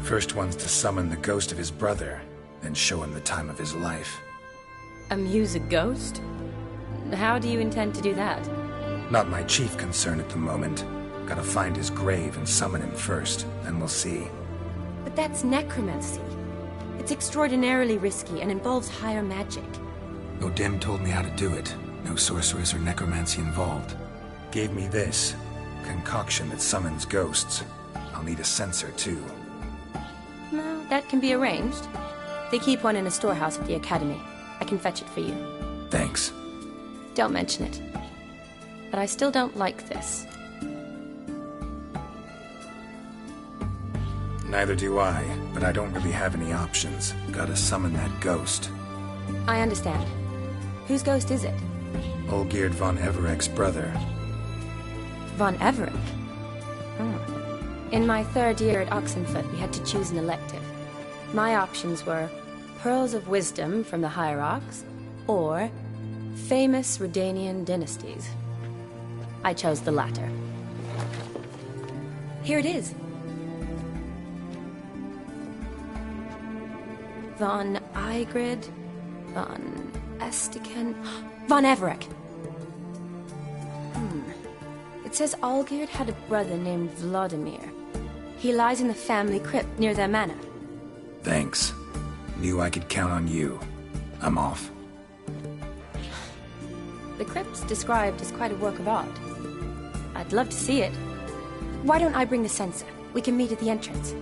First one's to summon the ghost of his brother, then show him the time of his life.
Amuse a ghost? How do you intend to do that?
Not my chief concern at the moment. Gotta find his grave and summon him first, then we'll see.
But that's necromancy. It's extraordinarily risky and involves higher magic.
O'Dim told me how to do it. No sorceress or necromancy involved. Gave me this concoction that summons ghosts. I'll need a censer too.
No, that can be arranged. They keep one in a storehouse at the academy. I can fetch it for you.
Thanks.
Don't mention it. But I still don't like this.
Neither do I, but I don't really have any options. Gotta summon that ghost.
I understand. Whose ghost is it?
Olgierd von Evereck's brother.
Von Evereck? In my third year at Oxenfoot, we had to choose an elective. My options were Pearls of Wisdom from the Hierarchs, or Famous Redanian Dynasties. I chose the latter. Here it is. Von Igrid, Von Estiken, Von Evereck. It says Olgierd had a brother named Vladimir. He lies in the family crypt near their manor.
Thanks. Knew I could count on you. I'm off.
The crypt's described as quite a work of art. I'd love to see it. Why don't I bring the censer? We can meet at the entrance.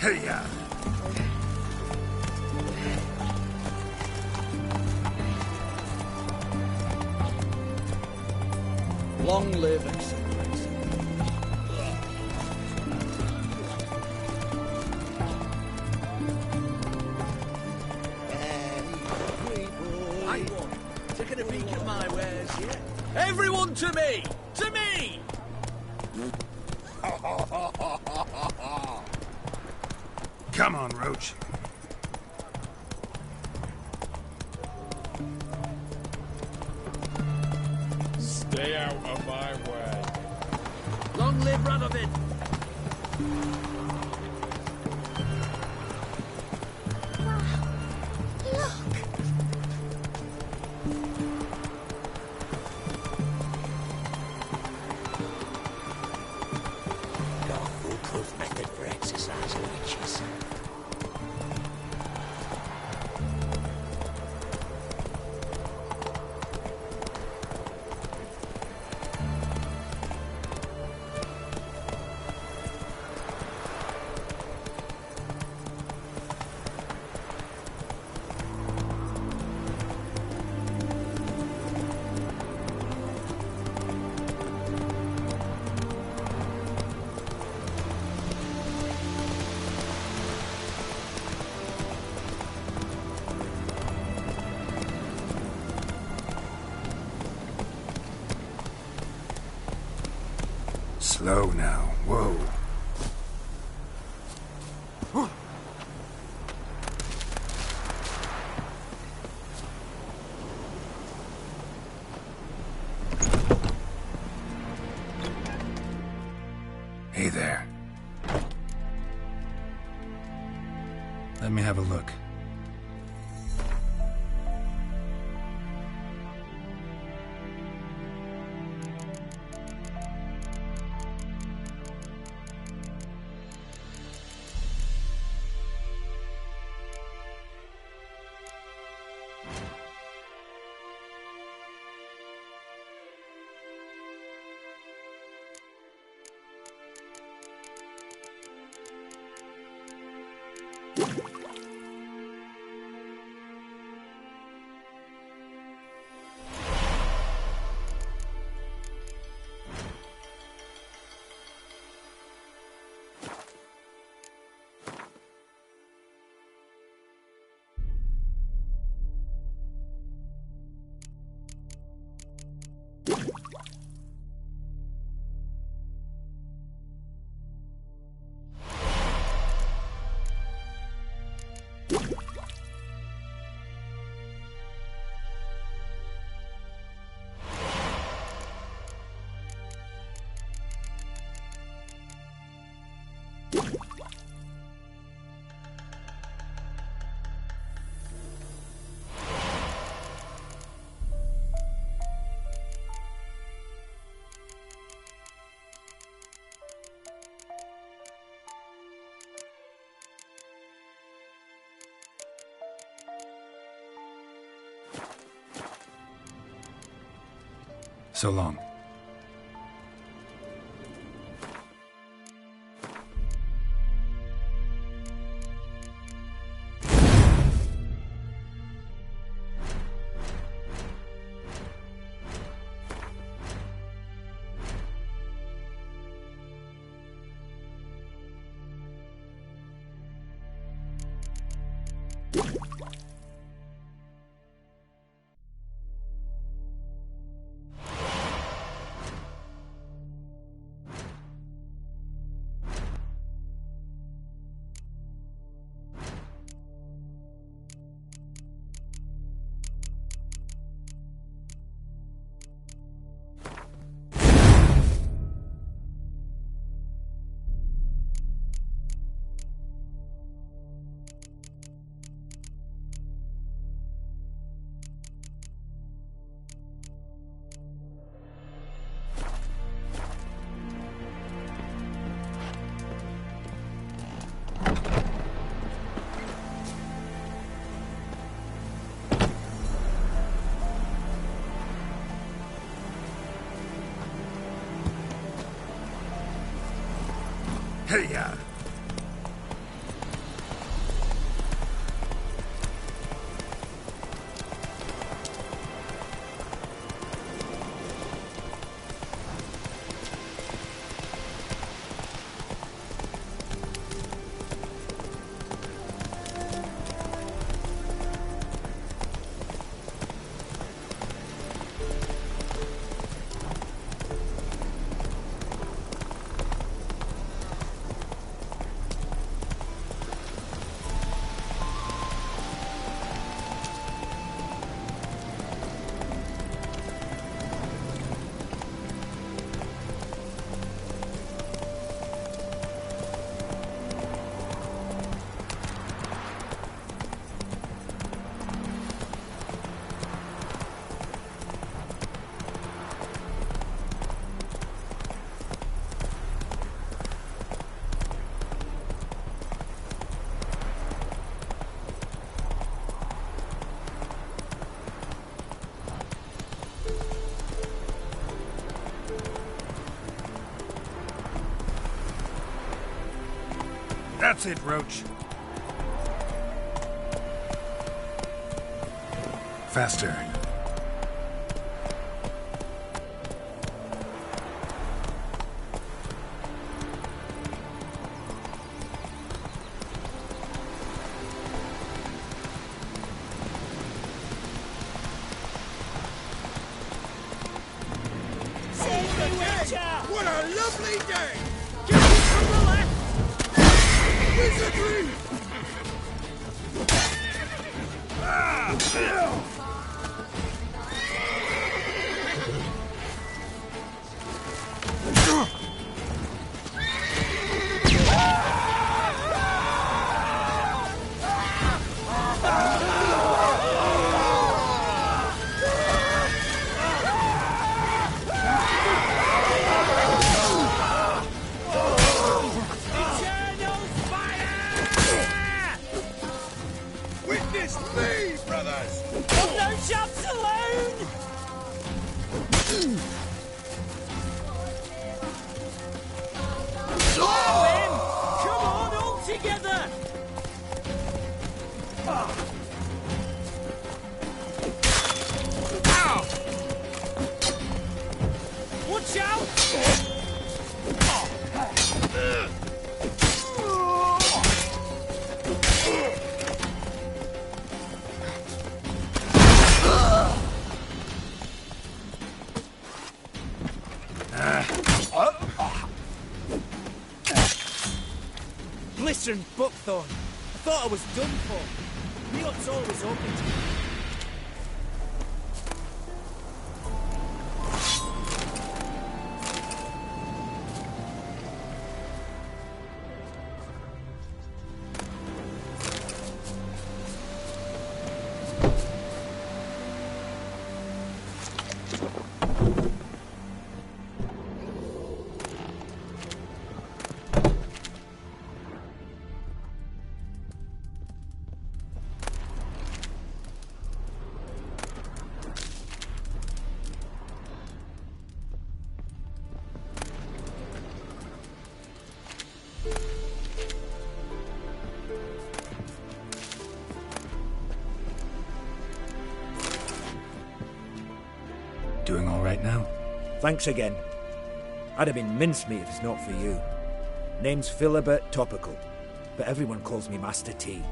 Hey-ya!
Long live Excellency.
Anyone taking a peek at my wares here? Everyone to me! To me!
Come on, Roach.
Stay out of my way. Long live Radovid!
Got a foolproof method for exercising witches.
Slow now. Whoa. Hey there.
Let me have a look. So long.
Hey-ya!
That's it, Roach.
Faster.
What a lovely leader! Get it from the left! Wizardry!
Witness me, brothers!
Oh, no shots alone! Slow him! Come on, all together! Ow! Watch out!
Blistering buckthorn. I thought I was done for. Neot's always open to me.
Doing all right now?
Thanks again. I'd have been mincemeat if it's not for you. Name's Philibert Topical, but everyone calls me Master T.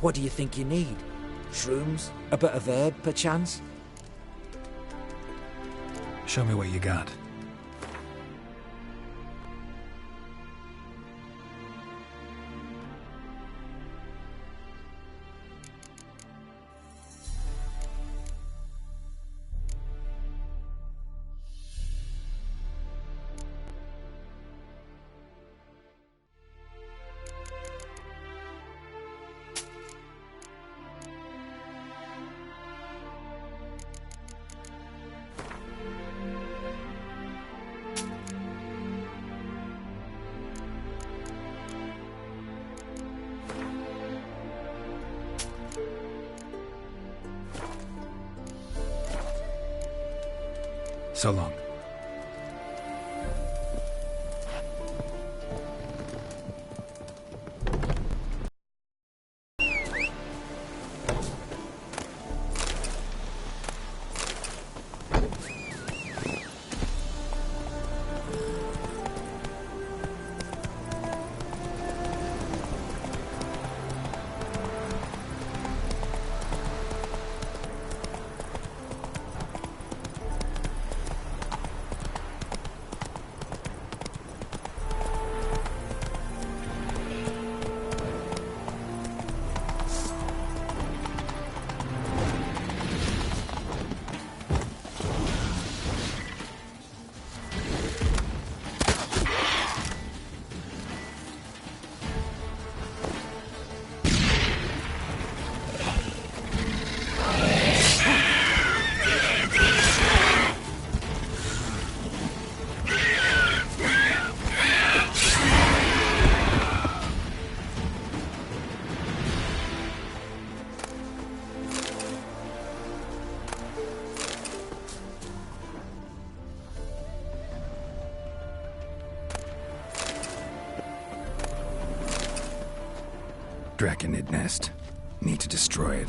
What do you think you need? Shrooms? A bit of herb, perchance?
Show me what you got. So long. Draconid nest. Need to destroy it.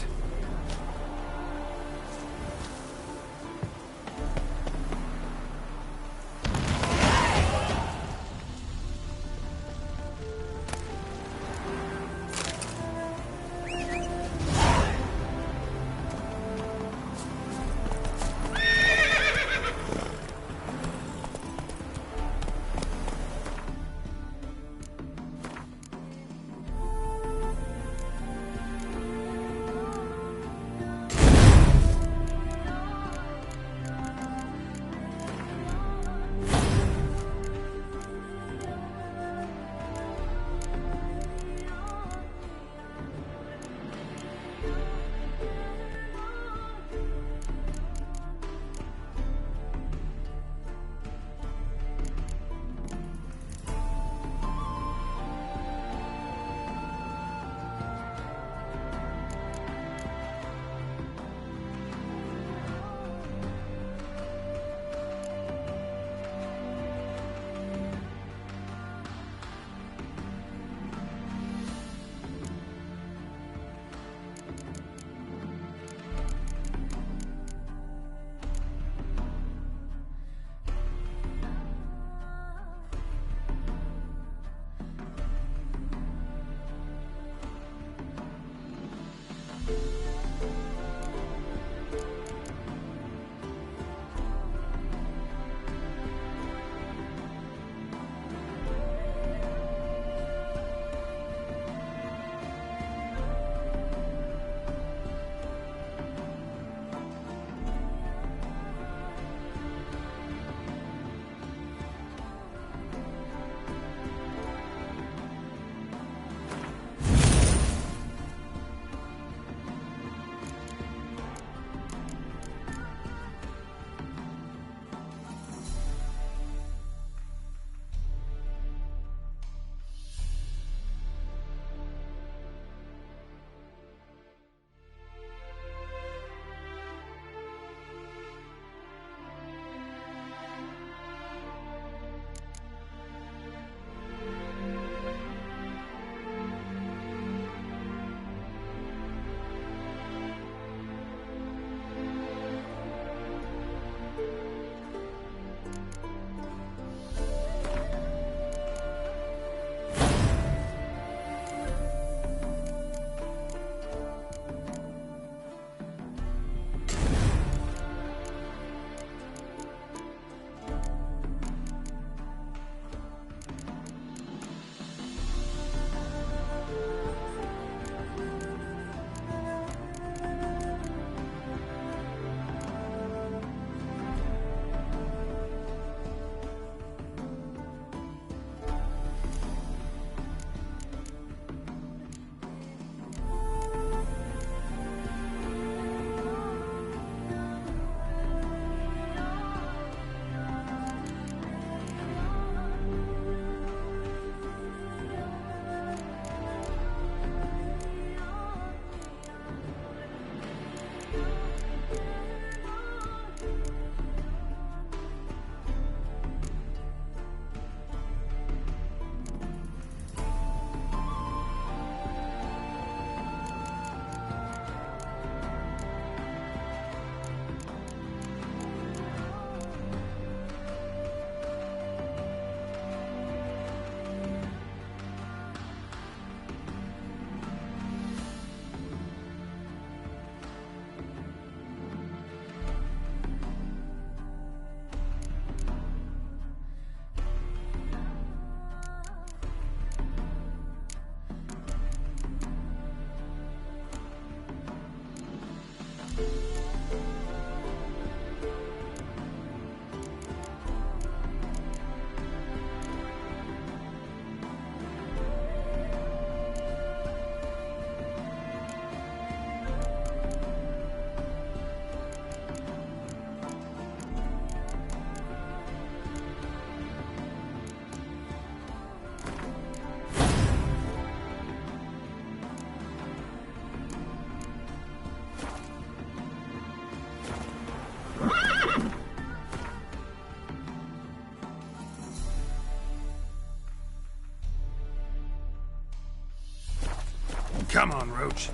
Come on, Roach.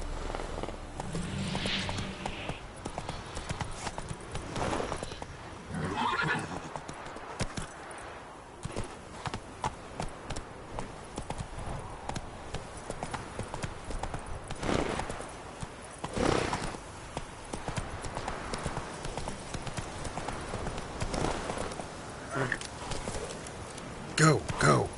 Go, go.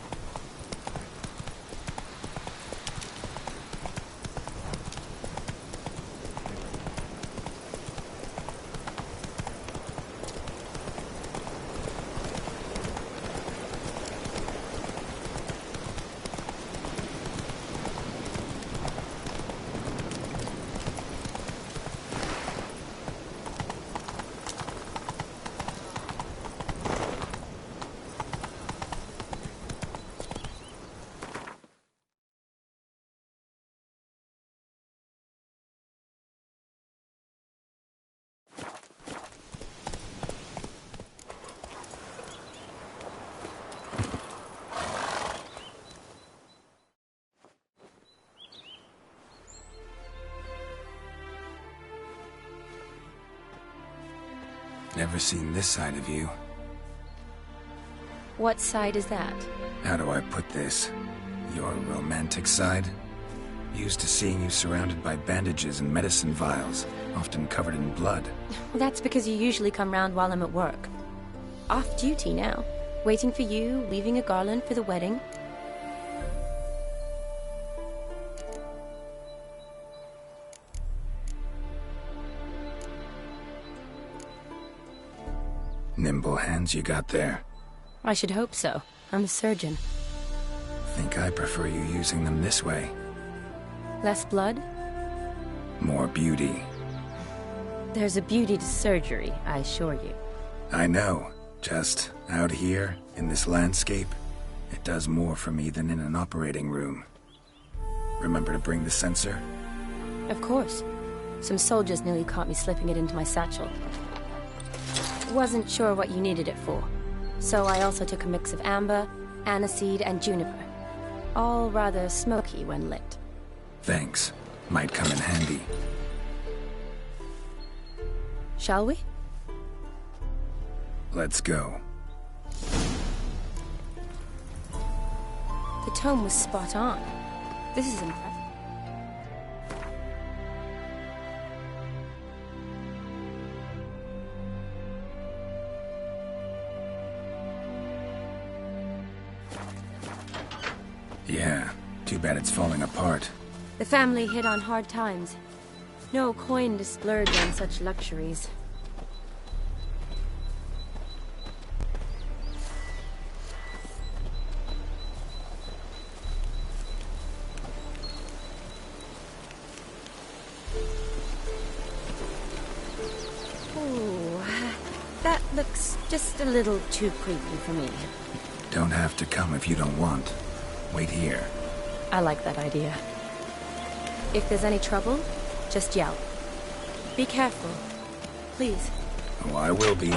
Never seen this side of you.
What side is that?
How do I put this? Your romantic side? Used to seeing you surrounded by bandages and medicine vials, often covered in blood.
Well, that's because you usually come round while I'm at work. Off duty now. Waiting for you, weaving a garland for the wedding.
Nimble hands you got there.
I should hope so. I'm a surgeon.
Think I prefer you using them this way.
Less blood?
More beauty.
There's a beauty to surgery, I assure you.
I know. Just out here, in this landscape, it does more for me than in an operating room. Remember to bring the sensor?
Of course. Some soldiers nearly caught me slipping it into my satchel. Wasn't sure what you needed it for, so I also took a mix of amber, aniseed, and juniper. All rather smoky when lit.
Thanks. Might come in handy.
Shall we?
Let's go.
The tome was spot on. This is impressive.
Yeah, too bad it's falling apart.
The family hit on hard times. No coin to splurge on such luxuries. Ooh, that looks just a little too creepy for me.
Don't have to come if you don't want. Wait here.
I like that idea. If there's any trouble, just yell. Be careful. Please.
Oh, I will be.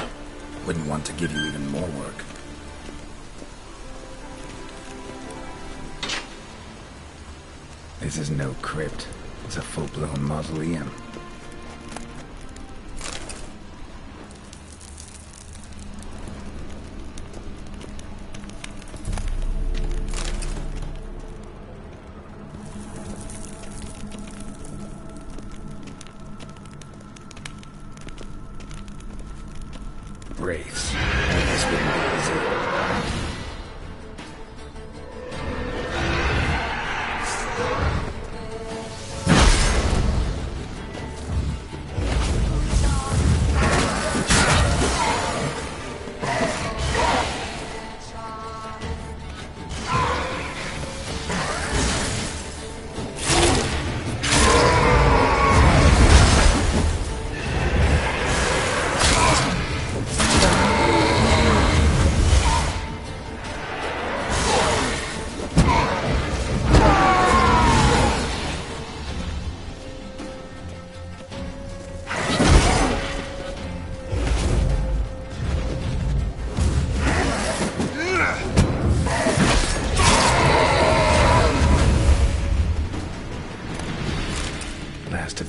Wouldn't want to give you even more work. This is no crypt. It's a full-blown mausoleum. Wraiths. This wouldn't be easy.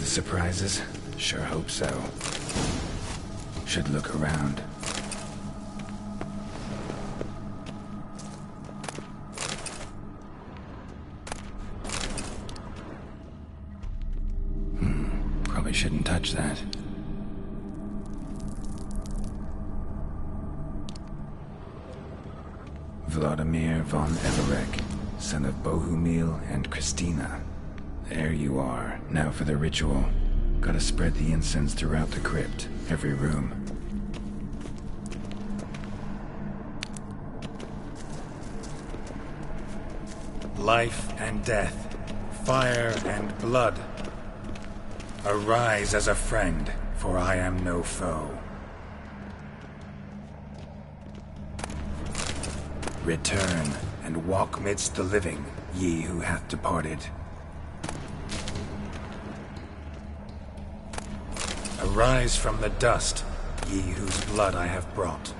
surprises? Sure hope so. Should look around. Probably shouldn't touch that. Vladimir von Everek, son of Bohumil and Christina. There you are. Now for the ritual. Gotta spread the incense throughout the crypt, every room. Life and death, fire and blood. Arise as a friend, for I am no foe. Return and walk midst the living, ye who hath departed. Arise from the dust, ye whose blood I have brought.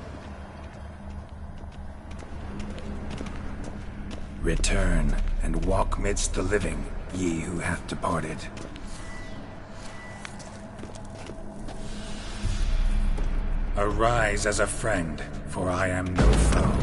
Return and walk midst the living, ye who hath departed. Arise as a friend, for I am no foe.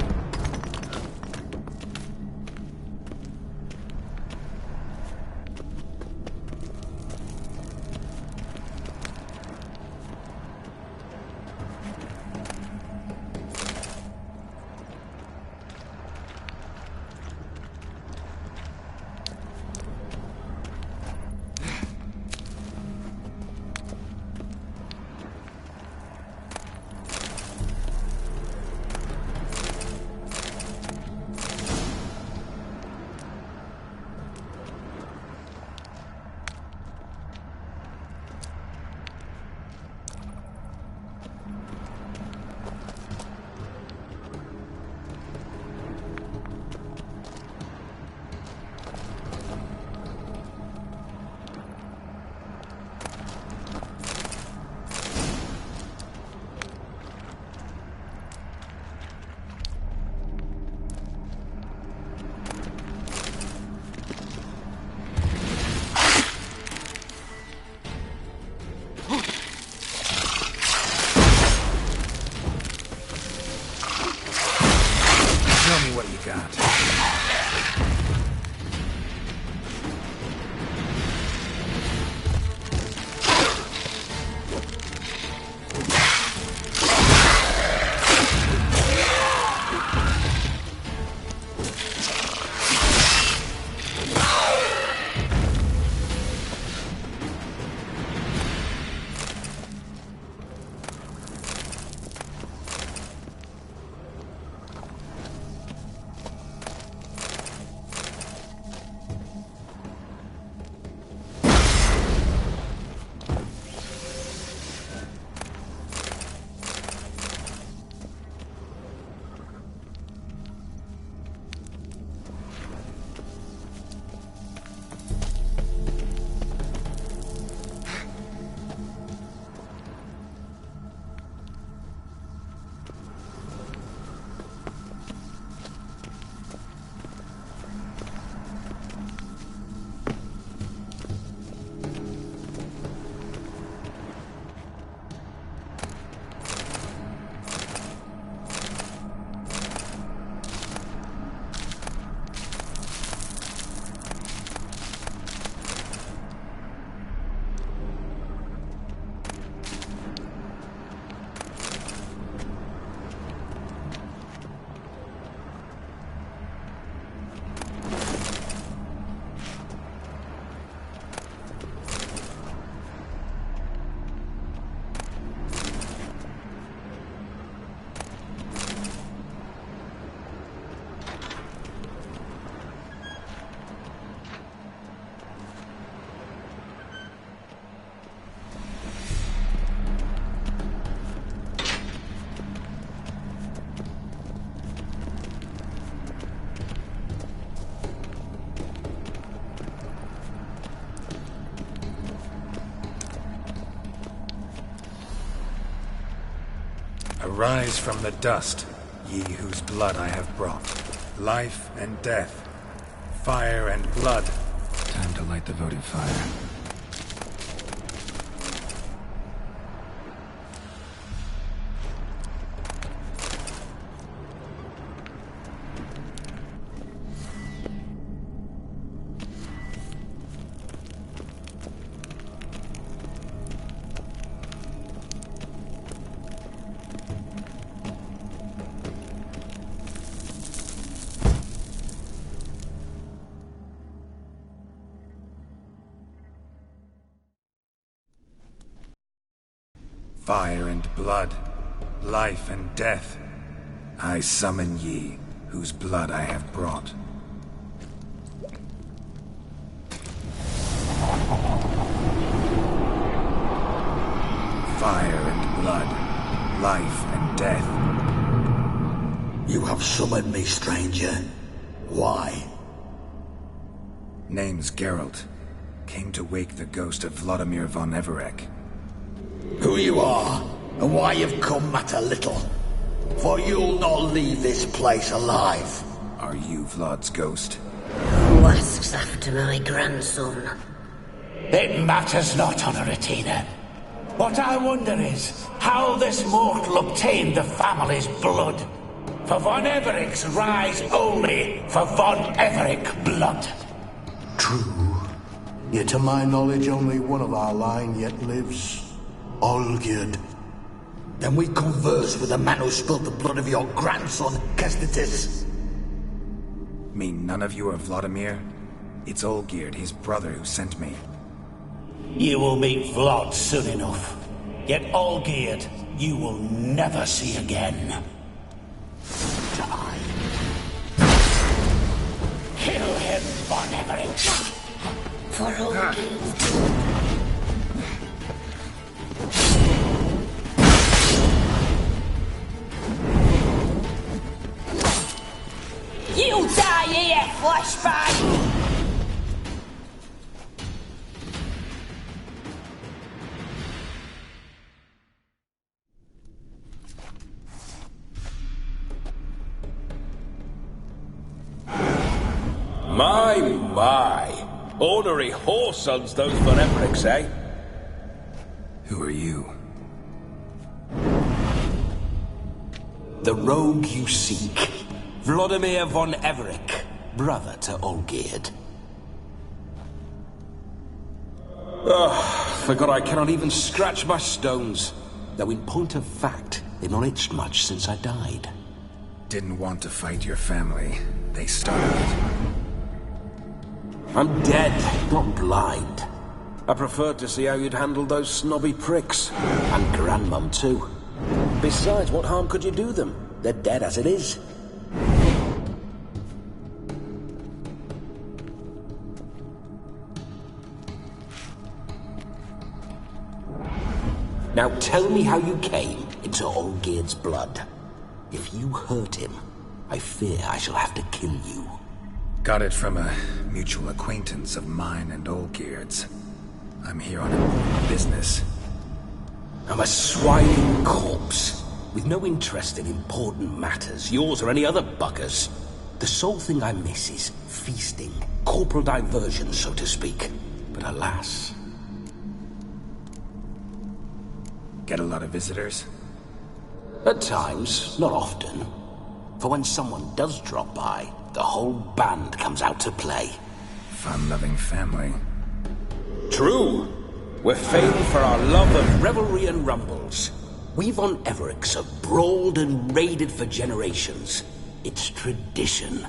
Arise from the dust, ye whose blood I have brought. Life and death, fire and blood. Time to light the votive fire. Fire and blood, life and death. I summon ye, whose blood I have brought. Fire and blood, life and death.
You have summoned me, stranger. Why?
Name's Geralt. Came to wake the ghost of Vladimir von Everec.
Who you are, and why you've come matter little. For you'll not leave this place alive.
Are you Vlad's ghost?
Who asks after my grandson?
It matters not, Honoratina. What I wonder is how this mortal obtained the family's blood. For von Everec's rise only for von Everec blood.
True. Yet to my knowledge, only one of our line yet lives. Olgierd.
Then we converse with the man who spilled the blood of your grandson, Kestitis.
Mean none of you are Vladimir? It's Olgierd, his brother, who sent me.
You will meet Vlad soon enough. Yet Olgierd, you will never see again. Die. Kill him, von Everec.
For Olgierd.
You die here, flashbang!
My. Ornery whoresons those von Everecs, eh?
Who are you?
The rogue you seek. Vladimir von Everec, brother to Olgierd. Forgot I cannot even scratch my stones. Though in point of fact, they've not itched much since I died.
Didn't want to fight your family. They starved.
I'm dead, not blind. I preferred to see how you'd handle those snobby pricks. And Grandmum, too. Besides, what harm could you do them? They're dead as it is. Now tell me how you came into Olgierd's blood. If you hurt him, I fear I shall have to kill you.
Got it from a mutual acquaintance of mine and Olgierd's. I'm here on important business.
I'm a swining corpse, with no interest in important matters, yours or any other buggers. The sole thing I miss is feasting, corporal diversion, so to speak. But alas...
Get a lot of visitors?
At times, not often. For when someone does drop by, the whole band comes out to play.
Fun-loving family.
True. We're famed for our love of revelry and rumbles. We von Everecs have brawled and raided for generations. It's tradition.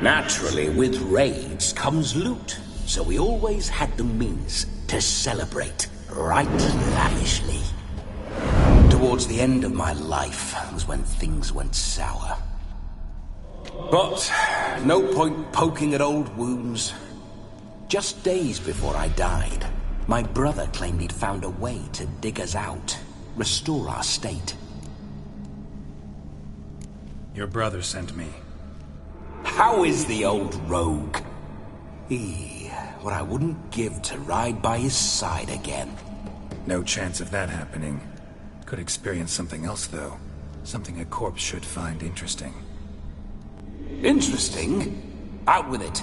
Naturally, with raids comes loot, so we always had the means to celebrate right lavishly. Towards the end of my life was when things went sour. But no point poking at old wounds. Just days before I died, my brother claimed he'd found a way to dig us out, restore our state.
Your brother sent me.
How is the old rogue? What I wouldn't give to ride by his side again.
No chance of that happening. Could experience something else, though. Something a corpse should find interesting.
Interesting? Out with it.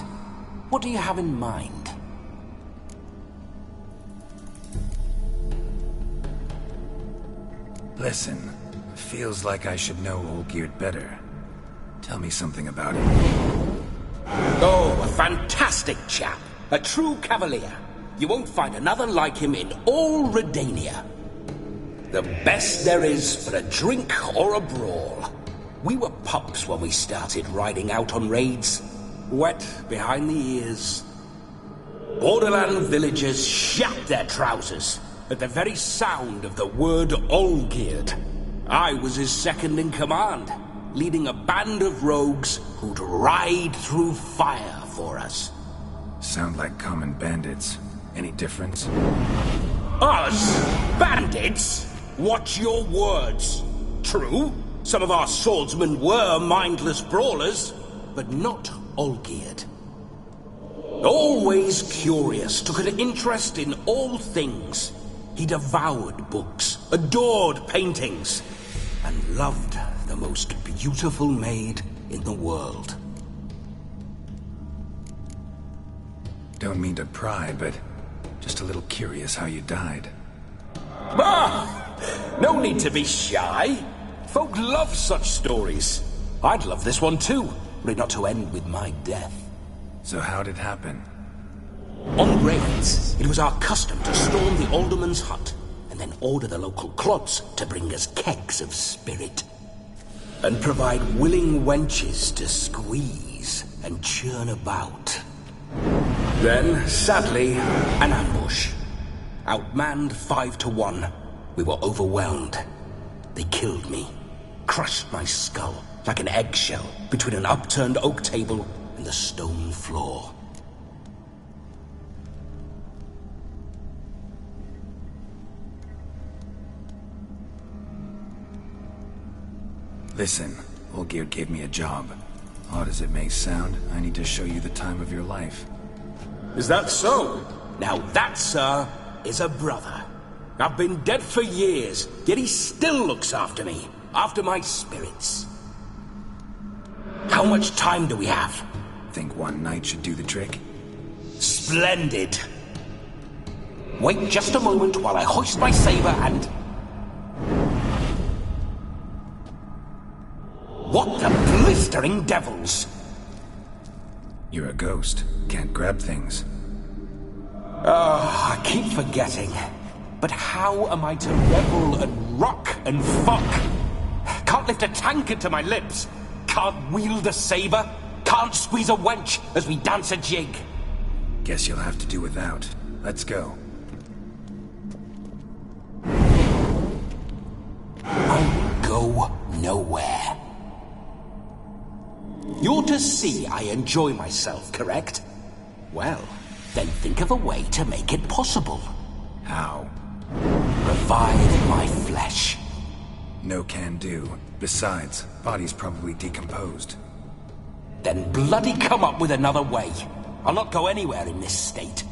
What do you have in mind?
Listen, feels like I should know Olgierd better. Tell me something about him.
Oh, a fantastic chap. A true cavalier. You won't find another like him in all Redania. The best there is for a drink or a brawl. We were pups when we started riding out on raids. Wet behind the ears. Borderland villagers shat their trousers. at the very sound of the word Olgierd. I was his second in command, leading a band of rogues who'd ride through fire for us.
Sound like common bandits. Any difference?
Us? Bandits? Watch your words. True, some of our swordsmen were mindless brawlers, but not Olgierd. Always curious, took an interest in all things. He devoured books, adored paintings, and loved the most beautiful maid in the world.
Don't mean to pry, but just a little curious how you died.
No need to be shy. Folk love such stories. I'd love this one too, were it not to end with my death.
So how'd it happen?
On raids, it was our custom to storm the alderman's hut, and then order the local clods to bring us kegs of spirit. And provide willing wenches to squeeze and churn about. Then, sadly, an ambush. Outmanned 5 to 1, we were overwhelmed. They killed me, crushed my skull like an eggshell between an upturned oak table and the stone floor.
Listen, Olgierd gave me a job. Odd as it may sound, I need to show you the time of your life.
Is that so? Now that, sir, is a brother. I've been dead for years, yet he still looks after me, after my spirits. How much time do we have?
Think one night should do the trick?
Splendid. Wait just a moment while I hoist my saber and... What the blistering devils?
You're a ghost. Can't grab things.
I keep forgetting. But how am I to revel and rock and fuck? Can't lift a tankard to my lips. Can't wield a saber. Can't squeeze a wench as we dance a jig.
Guess you'll have to do without. Let's go.
I will go nowhere. You're to see I enjoy myself, correct? Well, then think of a way to make it possible.
How?
Revive my flesh.
No can do. Besides, body's probably decomposed.
Then bloody come up with another way. I'll not go anywhere in this state.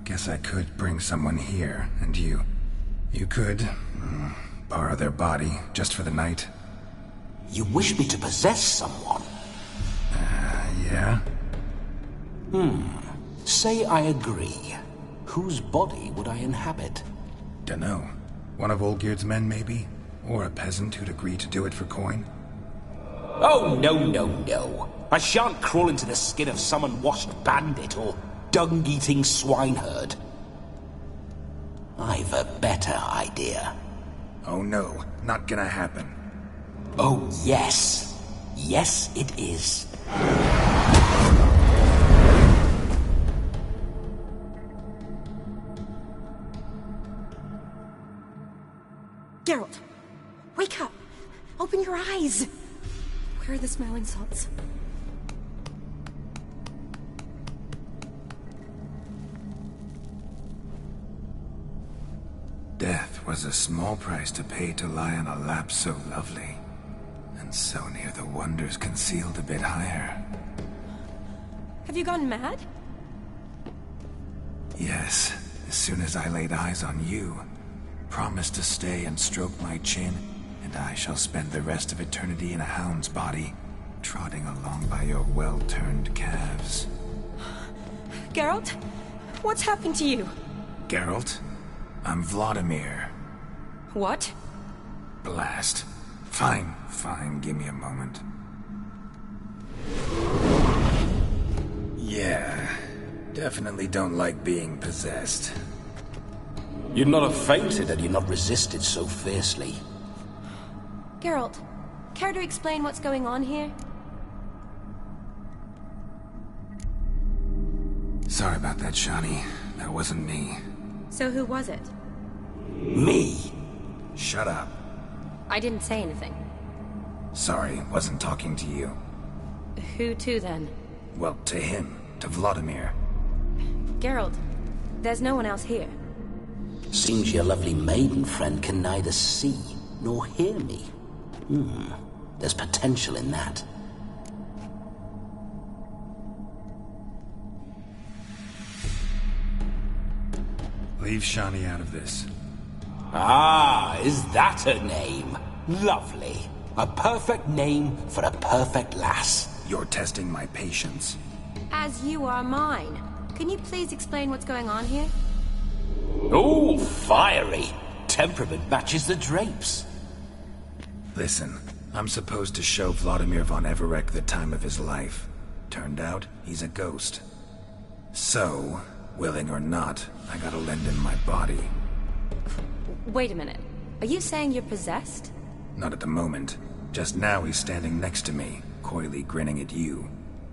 Guess I could bring someone here, and you could borrow their body just for the night.
You wish me to possess someone?
Yeah?
Say I agree. Whose body would I inhabit?
Dunno. One of Olgierd's men, maybe? Or a peasant who'd agree to do it for coin?
Oh, no. I shan't crawl into the skin of some unwashed bandit or dung-eating swineherd. I've a better idea.
Oh no, not gonna happen.
Oh yes. Yes it is.
Geralt, wake up! Open your eyes! Where are the smelling salts?
Death was a small price to pay to lie on a lap so lovely, and so near the wonders concealed a bit higher.
Have you gone mad?
Yes, as soon as I laid eyes on you, promised to stay and stroke my chin, and I shall spend the rest of eternity in a hound's body, trotting along by your well-turned calves.
Geralt? What's happened to you?
Geralt? I'm Vladimir.
What?
Blast. Fine, give me a moment. Yeah, definitely don't like being possessed.
You'd not have fainted had you not resisted so fiercely.
Geralt, care to explain what's going on here?
Sorry about that, Shawnee. That wasn't me.
So who was it?
Me.
Shut up.
I didn't say anything.
Sorry, wasn't talking to you.
Who to, then?
Well, to him. To Vladimir.
Geralt, there's no one else here.
Seems your lovely maiden friend can neither see nor hear me. There's potential in that.
Leave Shawnee out of this.
Ah, is that her name? Lovely. A perfect name for a perfect lass.
You're testing my patience.
As you are mine. Can you please explain what's going on here?
Oh, fiery. Temperament matches the drapes.
Listen, I'm supposed to show Vladimir von Everec the time of his life. Turned out, he's a ghost. So, willing or not, I gotta lend him my body.
Wait a minute. Are you saying you're possessed?
Not at the moment. Just now he's standing next to me, coyly grinning at you.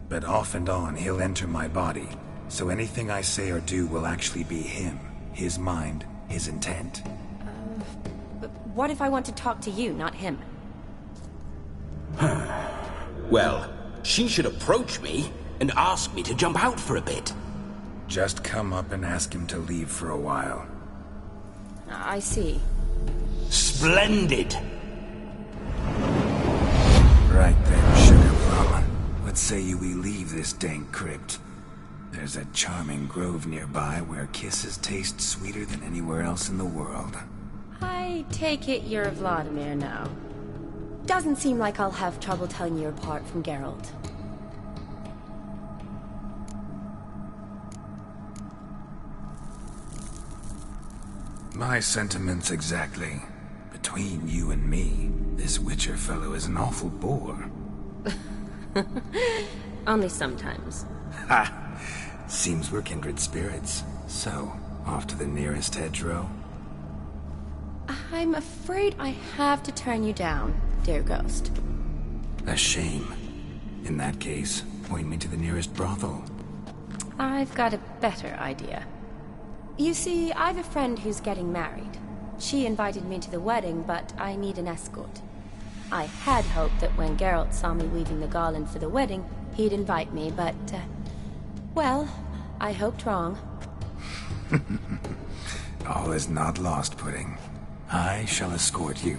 But off and on, he'll enter my body. So anything I say or do will actually be him. His mind, his intent.
But what if I want to talk to you, not him?
Well, she should approach me and ask me to jump out for a bit.
Just come up and ask him to leave for a while.
I see.
Splendid!
Right then, Sugar Plum. What say you we leave this dank crypt? There's a charming grove nearby where kisses taste sweeter than anywhere else in the world.
I take it you're Vladimir now. Doesn't seem like I'll have trouble telling you apart from Geralt.
My sentiments exactly. Between you and me, this Witcher fellow is an awful bore.
Only sometimes.
Ha! Seems we're kindred spirits. So, off to the nearest hedgerow?
I'm afraid I have to turn you down, dear ghost.
A shame. In that case, point me to the nearest brothel.
I've got a better idea. You see, I've a friend who's getting married. She invited me to the wedding, but I need an escort. I had hoped that when Geralt saw me weaving the garland for the wedding, he'd invite me, but, well, I hoped wrong.
All is not lost, Pudding. I shall escort you.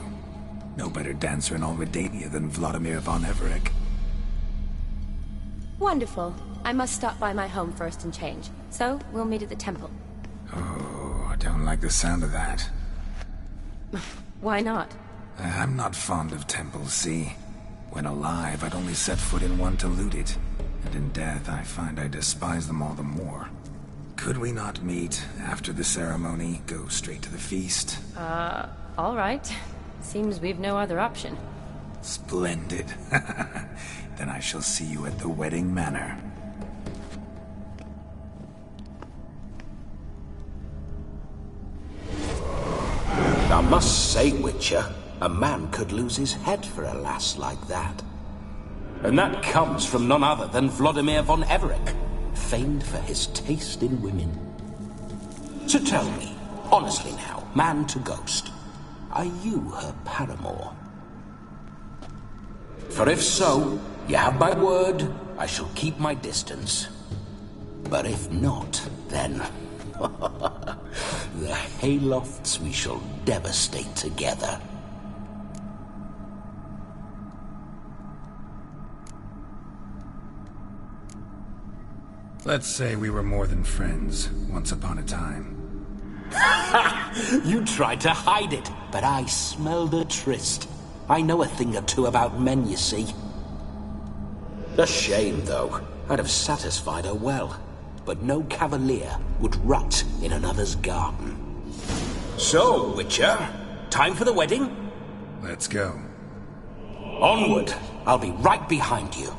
No better dancer in all Redania than Vladimir von Everec.
Wonderful. I must stop by my home first and change. So, we'll meet at the temple.
Oh, I don't like the sound of that.
Why not?
I'm not fond of temples, see? When alive, I'd only set foot in one to loot it. And in death, I find I despise them all the more. Could we not meet after the ceremony, go straight to the feast?
All right. Seems we've no other option.
Splendid. Then I shall see you at the wedding manor.
I must say, Witcher, a man could lose his head for a lass like that. And that comes from none other than Vladimir von Everec, famed for his taste in women. So tell me, honestly now, man to ghost, are you her paramour? For if so, you have my word, I shall keep my distance. But if not, then... the haylofts we shall devastate together.
Let's say we were more than friends, once upon a time.
You tried to hide it, but I smelled a tryst. I know a thing or two about men, you see. A shame, though. I'd have satisfied her well. But no cavalier would rot in another's garden. So, Witcher, time for the wedding?
Let's go.
Onward. I'll be right behind you.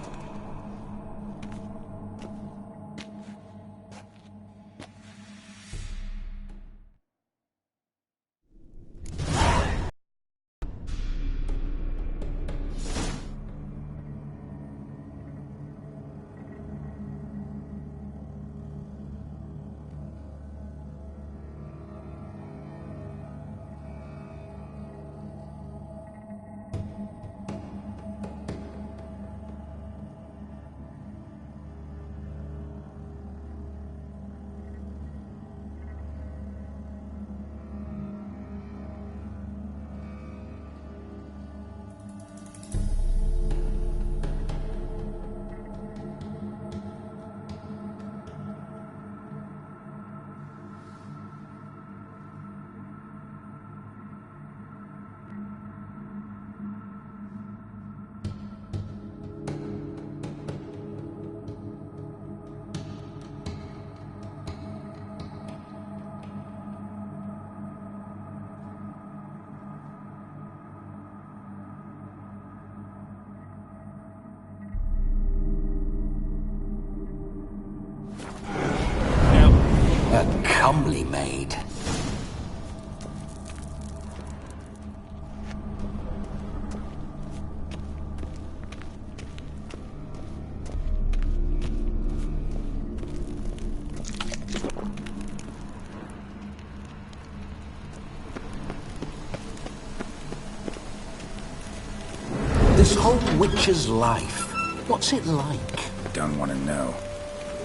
This whole witcher's life, what's it like?
Don't want to know.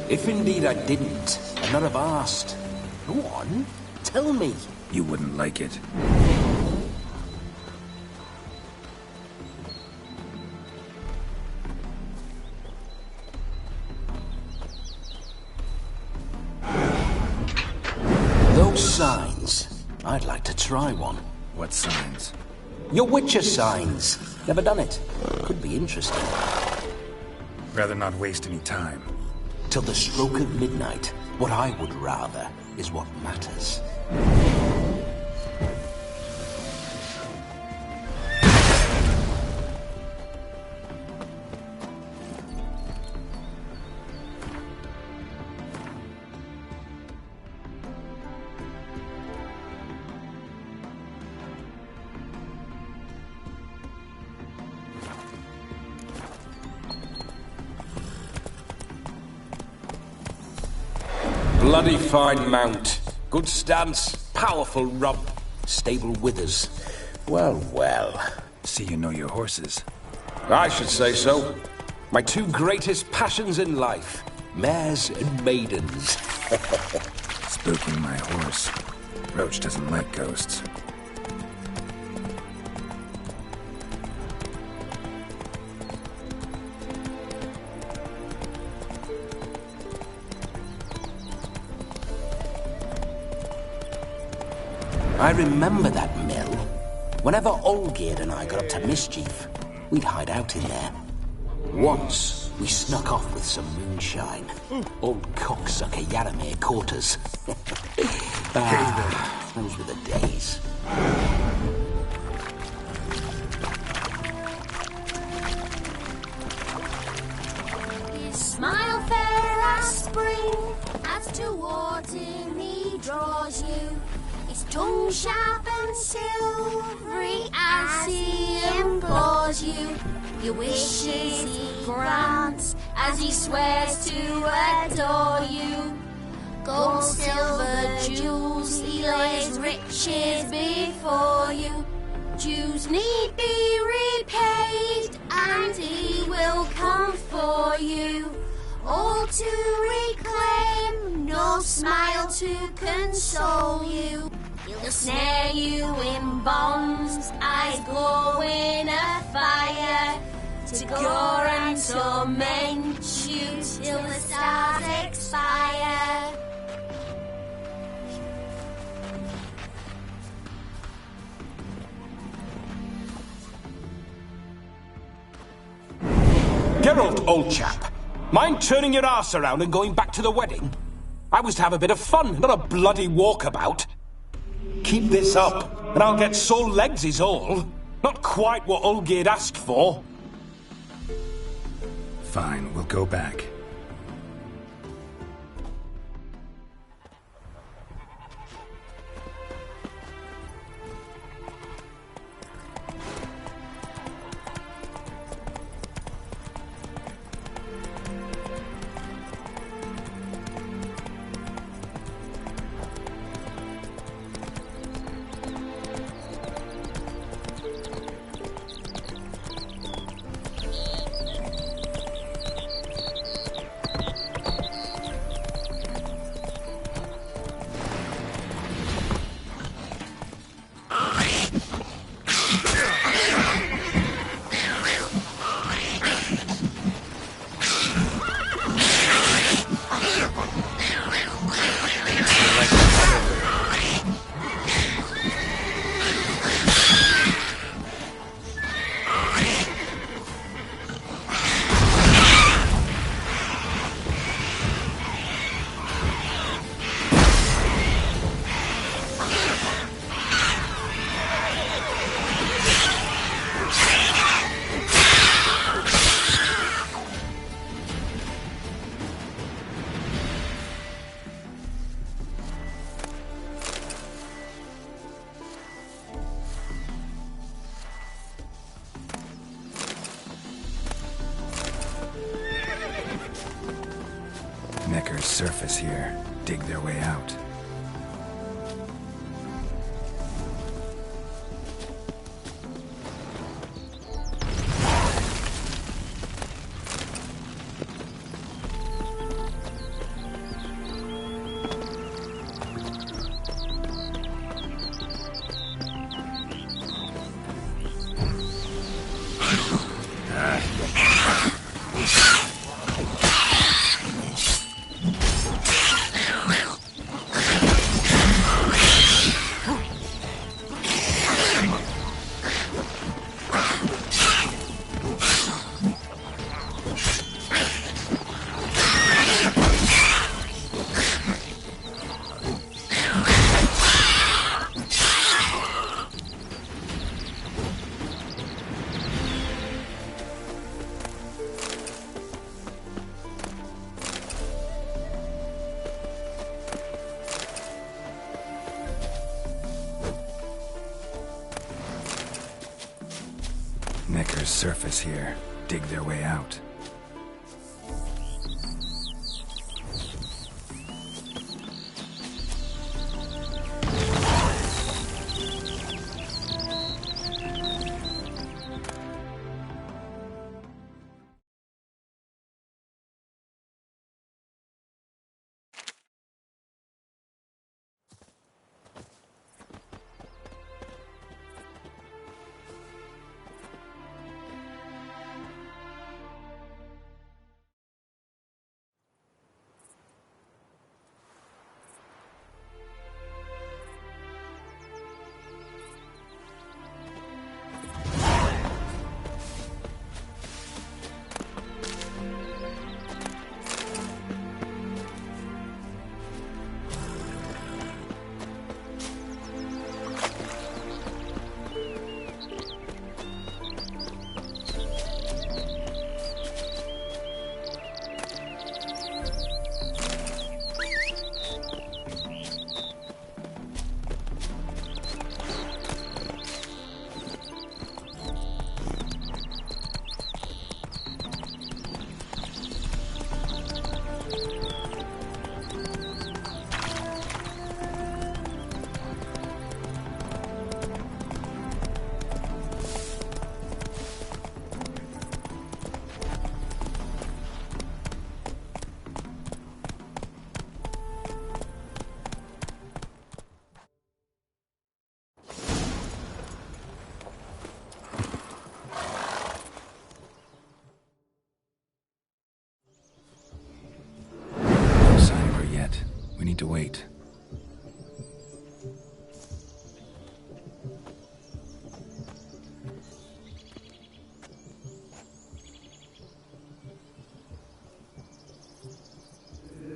If indeed I didn't, I'd not have asked. Go on, tell me.
You wouldn't like it.
Those signs, I'd like to try one.
What signs?
Your witcher signs. Never done it. Could be interesting.
Rather not waste any time.
Till the stroke of midnight, what I would rather is what matters.
Bloody fine mount. Good stance, powerful rump, stable withers. Well, well.
See you know your horses.
I should say so. My two greatest passions in life. Mares and maidens.
Spooking my horse. Roach doesn't like ghosts.
I remember that mill. Whenever Olgierd and I got up to mischief, we'd hide out in there. Once, we snuck off with some moonshine. Old cocksucker Yaramir caught us. Those were the days.
His smile fair as spring, as towards him he draws you. His tongue sharp and silvery as he implores you. Your wishes he grants as he swears to adore you. Gold, silver, jewels, he lays riches before you. Dues need be repaid, and he will come for you. All to reclaim, no smile to console you. He'll snare you in bonds, eyes glowing a fire, to gore and torment you till the stars expire.
Geralt, old chap. Mind turning your arse around and going back to the wedding? I was to have a bit of fun, not a bloody walkabout. Keep this up, and I'll get sore legs is all. Not quite what Olgierd asked for.
Fine, we'll go back. Neckers surface here, dig their way out. Neckers surface here, dig their way out. We need to wait.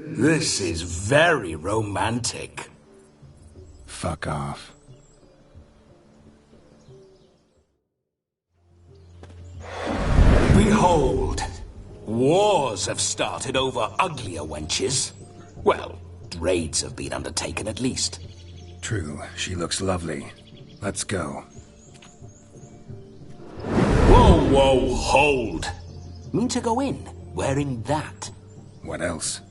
This is very romantic.
Fuck off.
Behold, wars have started over uglier wenches. Well, raids have been undertaken at least.
True, she looks lovely. Let's go.
Whoa, whoa, hold. Mean to go in, wearing that?
What else?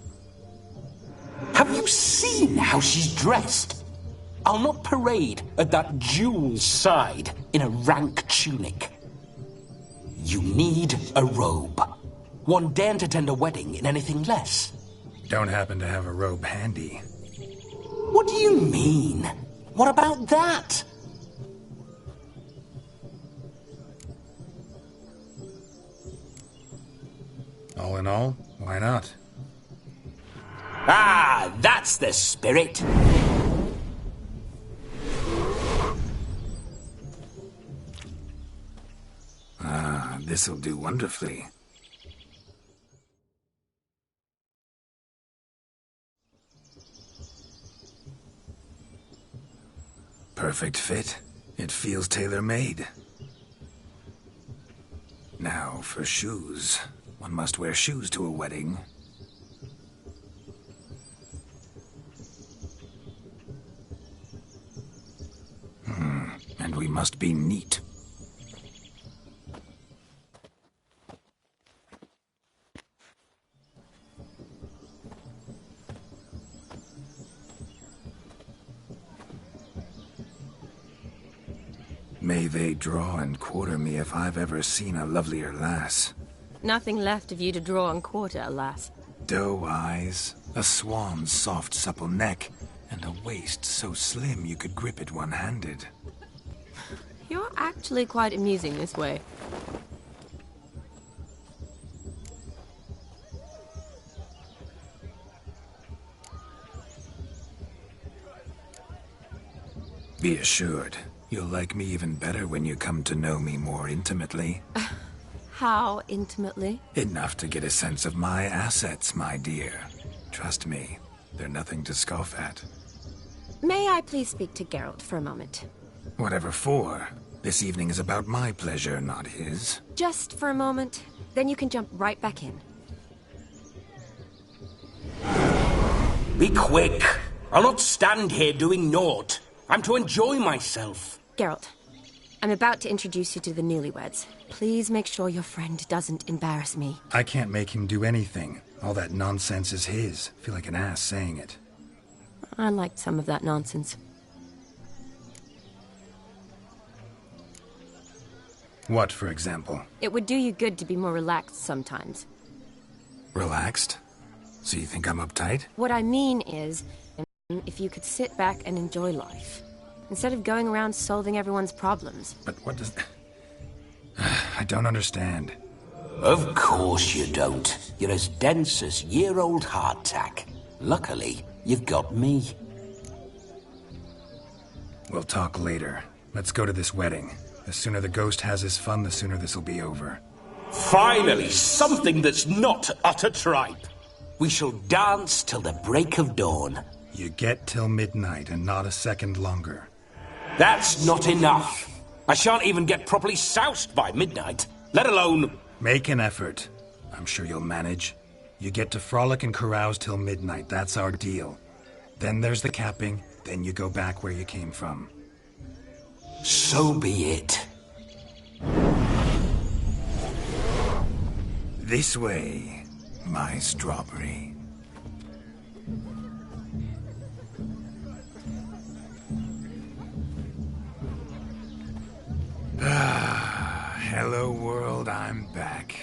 Have you seen how she's dressed? I'll not parade at that jewel's side in a rank tunic. You need a robe. One daren't attend a wedding in anything less.
Don't happen to have a robe handy.
What do you mean? What about that?
All in all, why not?
Ah, that's the spirit.
Ah, this'll do wonderfully. Perfect fit. It feels tailor-made. Now for shoes. One must wear shoes to a wedding. And we must be neat. May they draw and quarter me if I've ever seen a lovelier lass.
Nothing left of you to draw and quarter, alas.
Doe eyes, a swan's soft supple neck, and a waist so slim you could grip it one-handed.
You're actually quite amusing this way.
Be assured, you'll like me even better when you come to know me more intimately.
How intimately?
Enough to get a sense of my assets, my dear. Trust me, they're nothing to scoff at.
May I please speak to Geralt for a moment?
Whatever for. This evening is about my pleasure, not his.
Just for a moment, then you can jump right back in.
Be quick. I'll not stand here doing naught. I'm to enjoy myself.
Geralt, I'm about to introduce you to the newlyweds. Please make sure your friend doesn't embarrass me.
I can't make him do anything. All that nonsense is his. I feel like an ass saying it.
I liked some of that nonsense.
What, for example?
It would do you good to be more relaxed sometimes.
Relaxed? So you think I'm uptight?
What I mean is, if you could sit back and enjoy life, instead of going around solving everyone's problems.
But what does... I don't understand.
Of course you don't. You're as dense as year-old hardtack. Luckily, you've got me.
We'll talk later. Let's go to this wedding. The sooner the ghost has his fun, the sooner this'll be over.
Finally, something that's not utter tripe.
We shall dance till the break of dawn.
You get till midnight and not a second longer.
That's not enough. I shan't even get properly soused by midnight, let alone...
Make an effort. I'm sure you'll manage. You get to frolic and carouse till midnight. That's our deal. Then there's the capping. Then you go back where you came from.
So be it.
This way, my strawberry. Hello world, I'm back.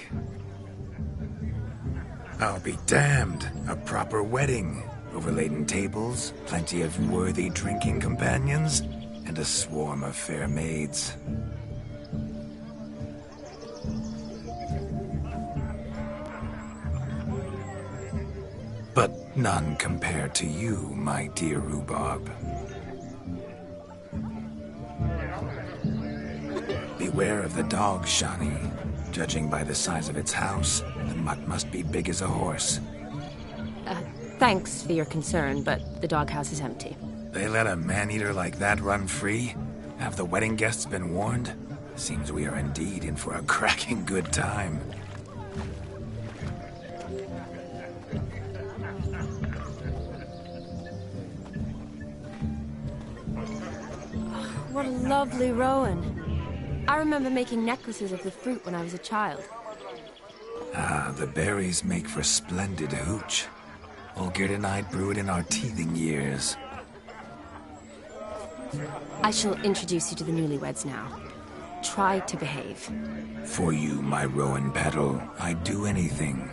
I'll be damned. A proper wedding. Overladen tables, plenty of worthy drinking companions, and a swarm of fair maids. But none compared to you, my dear rhubarb. Beware of the dog, Shani. Judging by the size of its house, the mutt must be big as a horse.
Thanks for your concern, but the doghouse is empty.
They let a man-eater like that run free? Have the wedding guests been warned? Seems we are indeed in for a cracking good time.
What a lovely rowan. I remember making necklaces of the fruit when I was a child.
Ah, the berries make for splendid hooch. Olgerd and I brew it in our teething years.
I shall introduce you to the newlyweds now. Try to behave.
For you, my rowan petal, I'd do anything.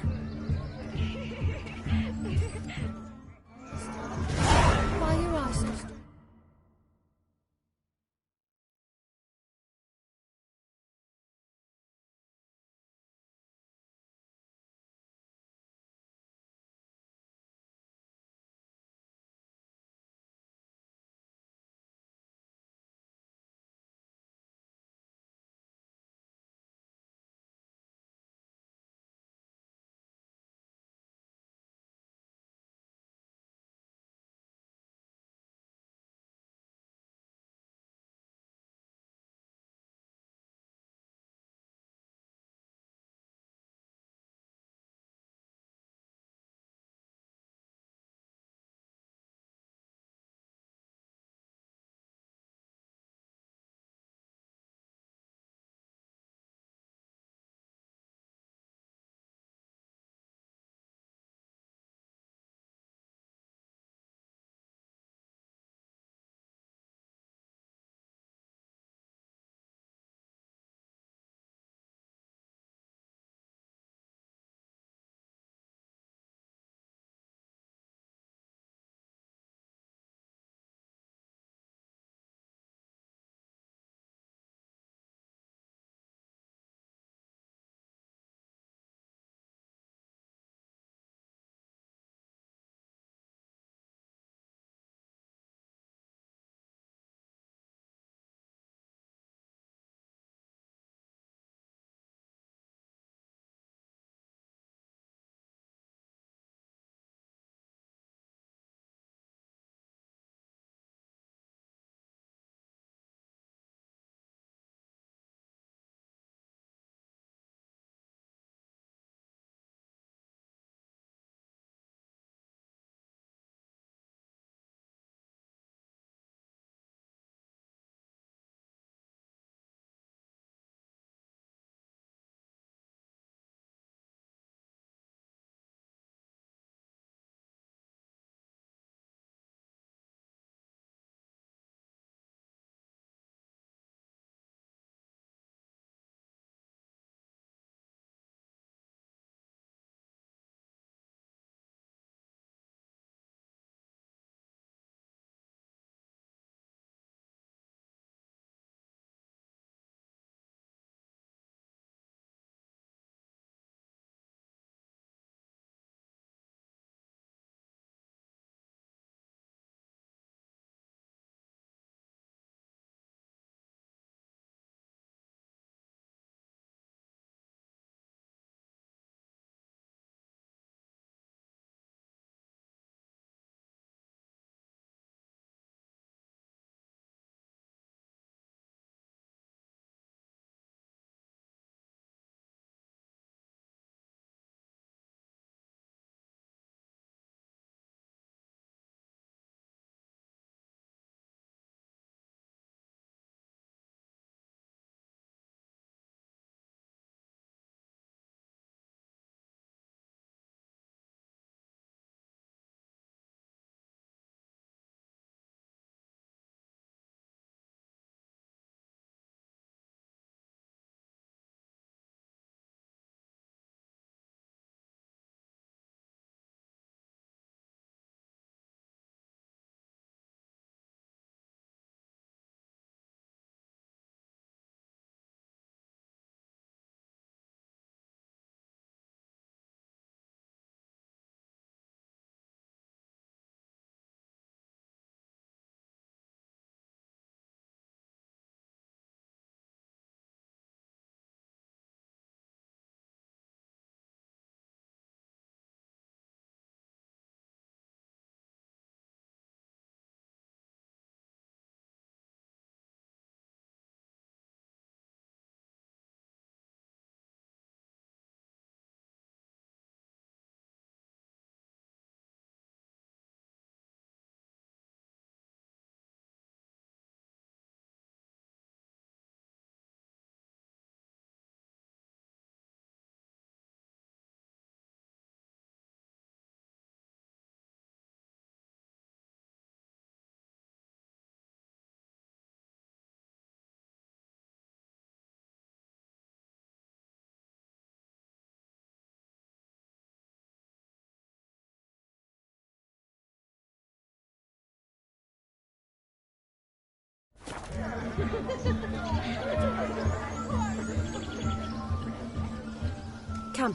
Come.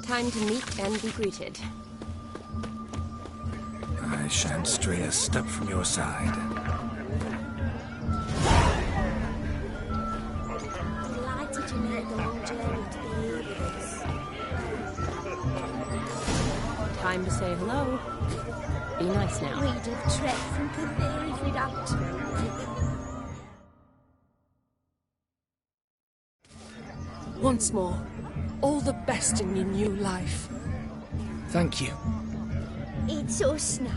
Time to meet and be greeted.
I shan't stray a step from your side.
Delighted you made the long journey to be here with us.
Time to say hello. Be nice now.
We'd have trekked from Cathay if we'd had to.
Once more, all the best in your new life.
Thank you.
It's us now.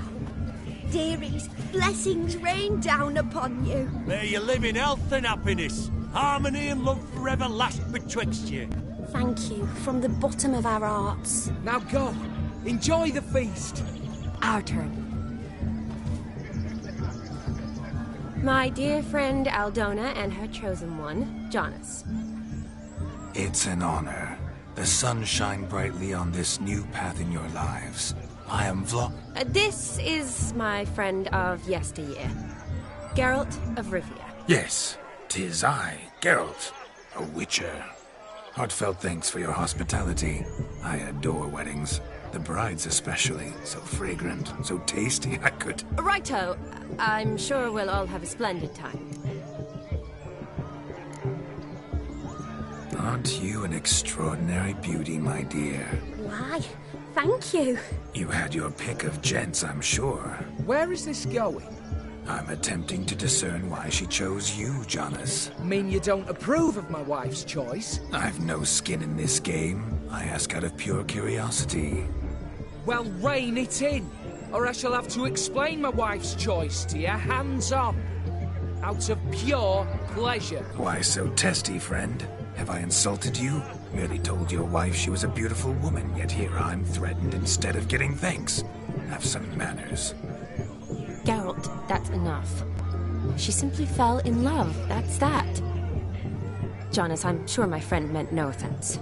Dearies, blessings rain down upon you.
May you live in health and happiness. Harmony and love forever last betwixt you.
Thank you from the bottom of our hearts.
Now go. Enjoy the feast.
Our turn. My dear friend Aldona and her chosen one, Jonas.
It's an honor. The sun shine brightly on this new path in your lives. I am
This is my friend of yesteryear, Geralt of Rivia.
Yes, 'tis I, Geralt, a witcher. Heartfelt thanks for your hospitality. I adore weddings. The brides especially. So fragrant, so tasty, I could...
Righto. I'm sure we'll all have a splendid time.
Aren't you an extraordinary beauty, my dear?
Why, thank you.
You had your pick of gents, I'm sure.
Where is this going?
I'm attempting to discern why she chose you, Jonas.
Mean you don't approve of my wife's choice?
I've no skin in this game. I ask out of pure curiosity.
Well, rein it in, or I shall have to explain my wife's choice to you hands-on. Out of pure pleasure.
Why so testy, friend? Have I insulted you? Merely told your wife she was a beautiful woman, yet here I'm threatened instead of getting thanks. Have some manners.
Geralt, that's enough. She simply fell in love, that's that. Jonas, I'm sure my friend meant no offense.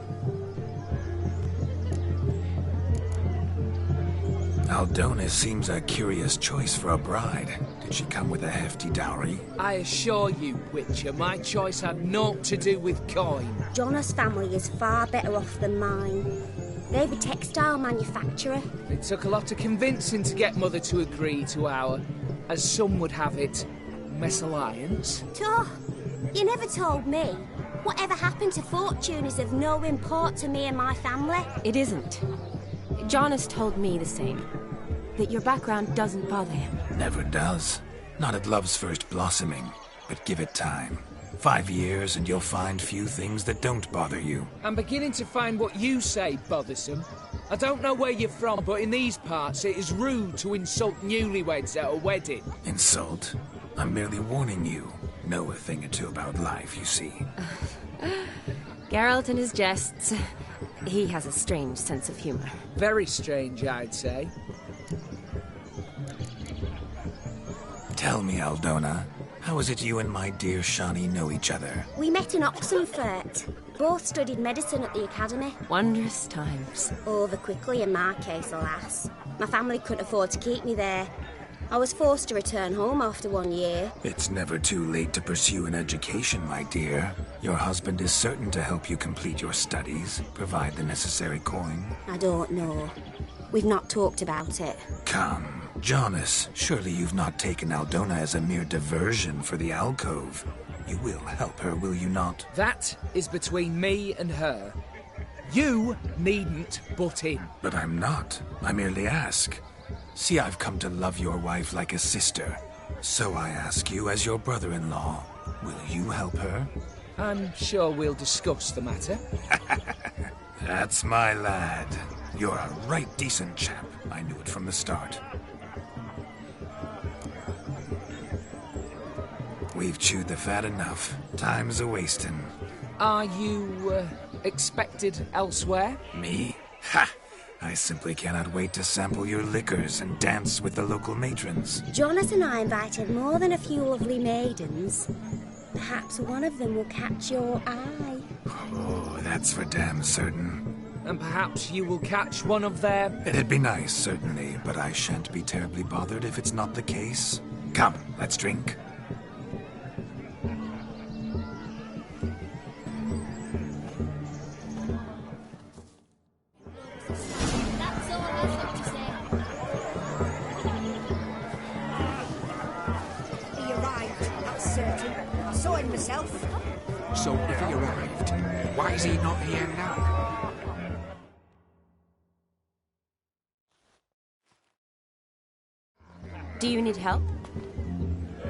Aldona seems a curious choice for a bride. Did she come with a hefty dowry?
I assure you, Witcher, my choice had naught to do with coin.
Jonas' family is far better off than mine. They're a textile manufacturer.
It took a lot of convincing to get Mother to agree to our, as some would have it, mesalliance.
Oh, you never told me. Whatever happened to fortune is of no import to me and my family.
It isn't. Jonas told me the same. That your background doesn't bother him.
Never does. Not at love's first blossoming. But give it time. 5 years and you'll find few things that don't bother you.
I'm beginning to find what you say bothersome. I don't know where you're from, but in these parts it is rude to insult newlyweds at a wedding.
Insult? I'm merely warning you. Know a thing or two about life, you see.
Geralt and his jests. He has a strange sense of humor.
Very strange, I'd say.
Tell me, Aldona, how is it you and my dear Shani know each other?
We met in Oxenfurt. Both studied medicine at the academy.
Wondrous times.
Over quickly in my case, alas. My family couldn't afford to keep me there. I was forced to return home after 1 year.
It's never too late to pursue an education, my dear. Your husband is certain to help you complete your studies, provide the necessary coin.
I don't know. We've not talked about it.
Come, Jonas, surely you've not taken Aldona as a mere diversion for the alcove. You will help her, will you not?
That is between me and her. You needn't butt in.
But I'm not. I merely ask. See, I've come to love your wife like a sister. So I ask you, as your brother-in-law, will you help her?
I'm sure we'll discuss the matter.
That's my lad. You're a right decent chap. I knew it from the start. We've chewed the fat enough. Time's a-wasting.
Are you, expected elsewhere?
Me? Ha! I simply cannot wait to sample your liquors and dance with the local matrons.
Jonas and I invited more than a few lovely maidens. Perhaps one of them will catch your eye.
Oh, that's for damn certain.
And perhaps you will catch one of their...
It'd be nice, certainly, but I shan't be terribly bothered if it's not the case. Come, let's drink.
If he arrived, why is he not here now?
Do you need help?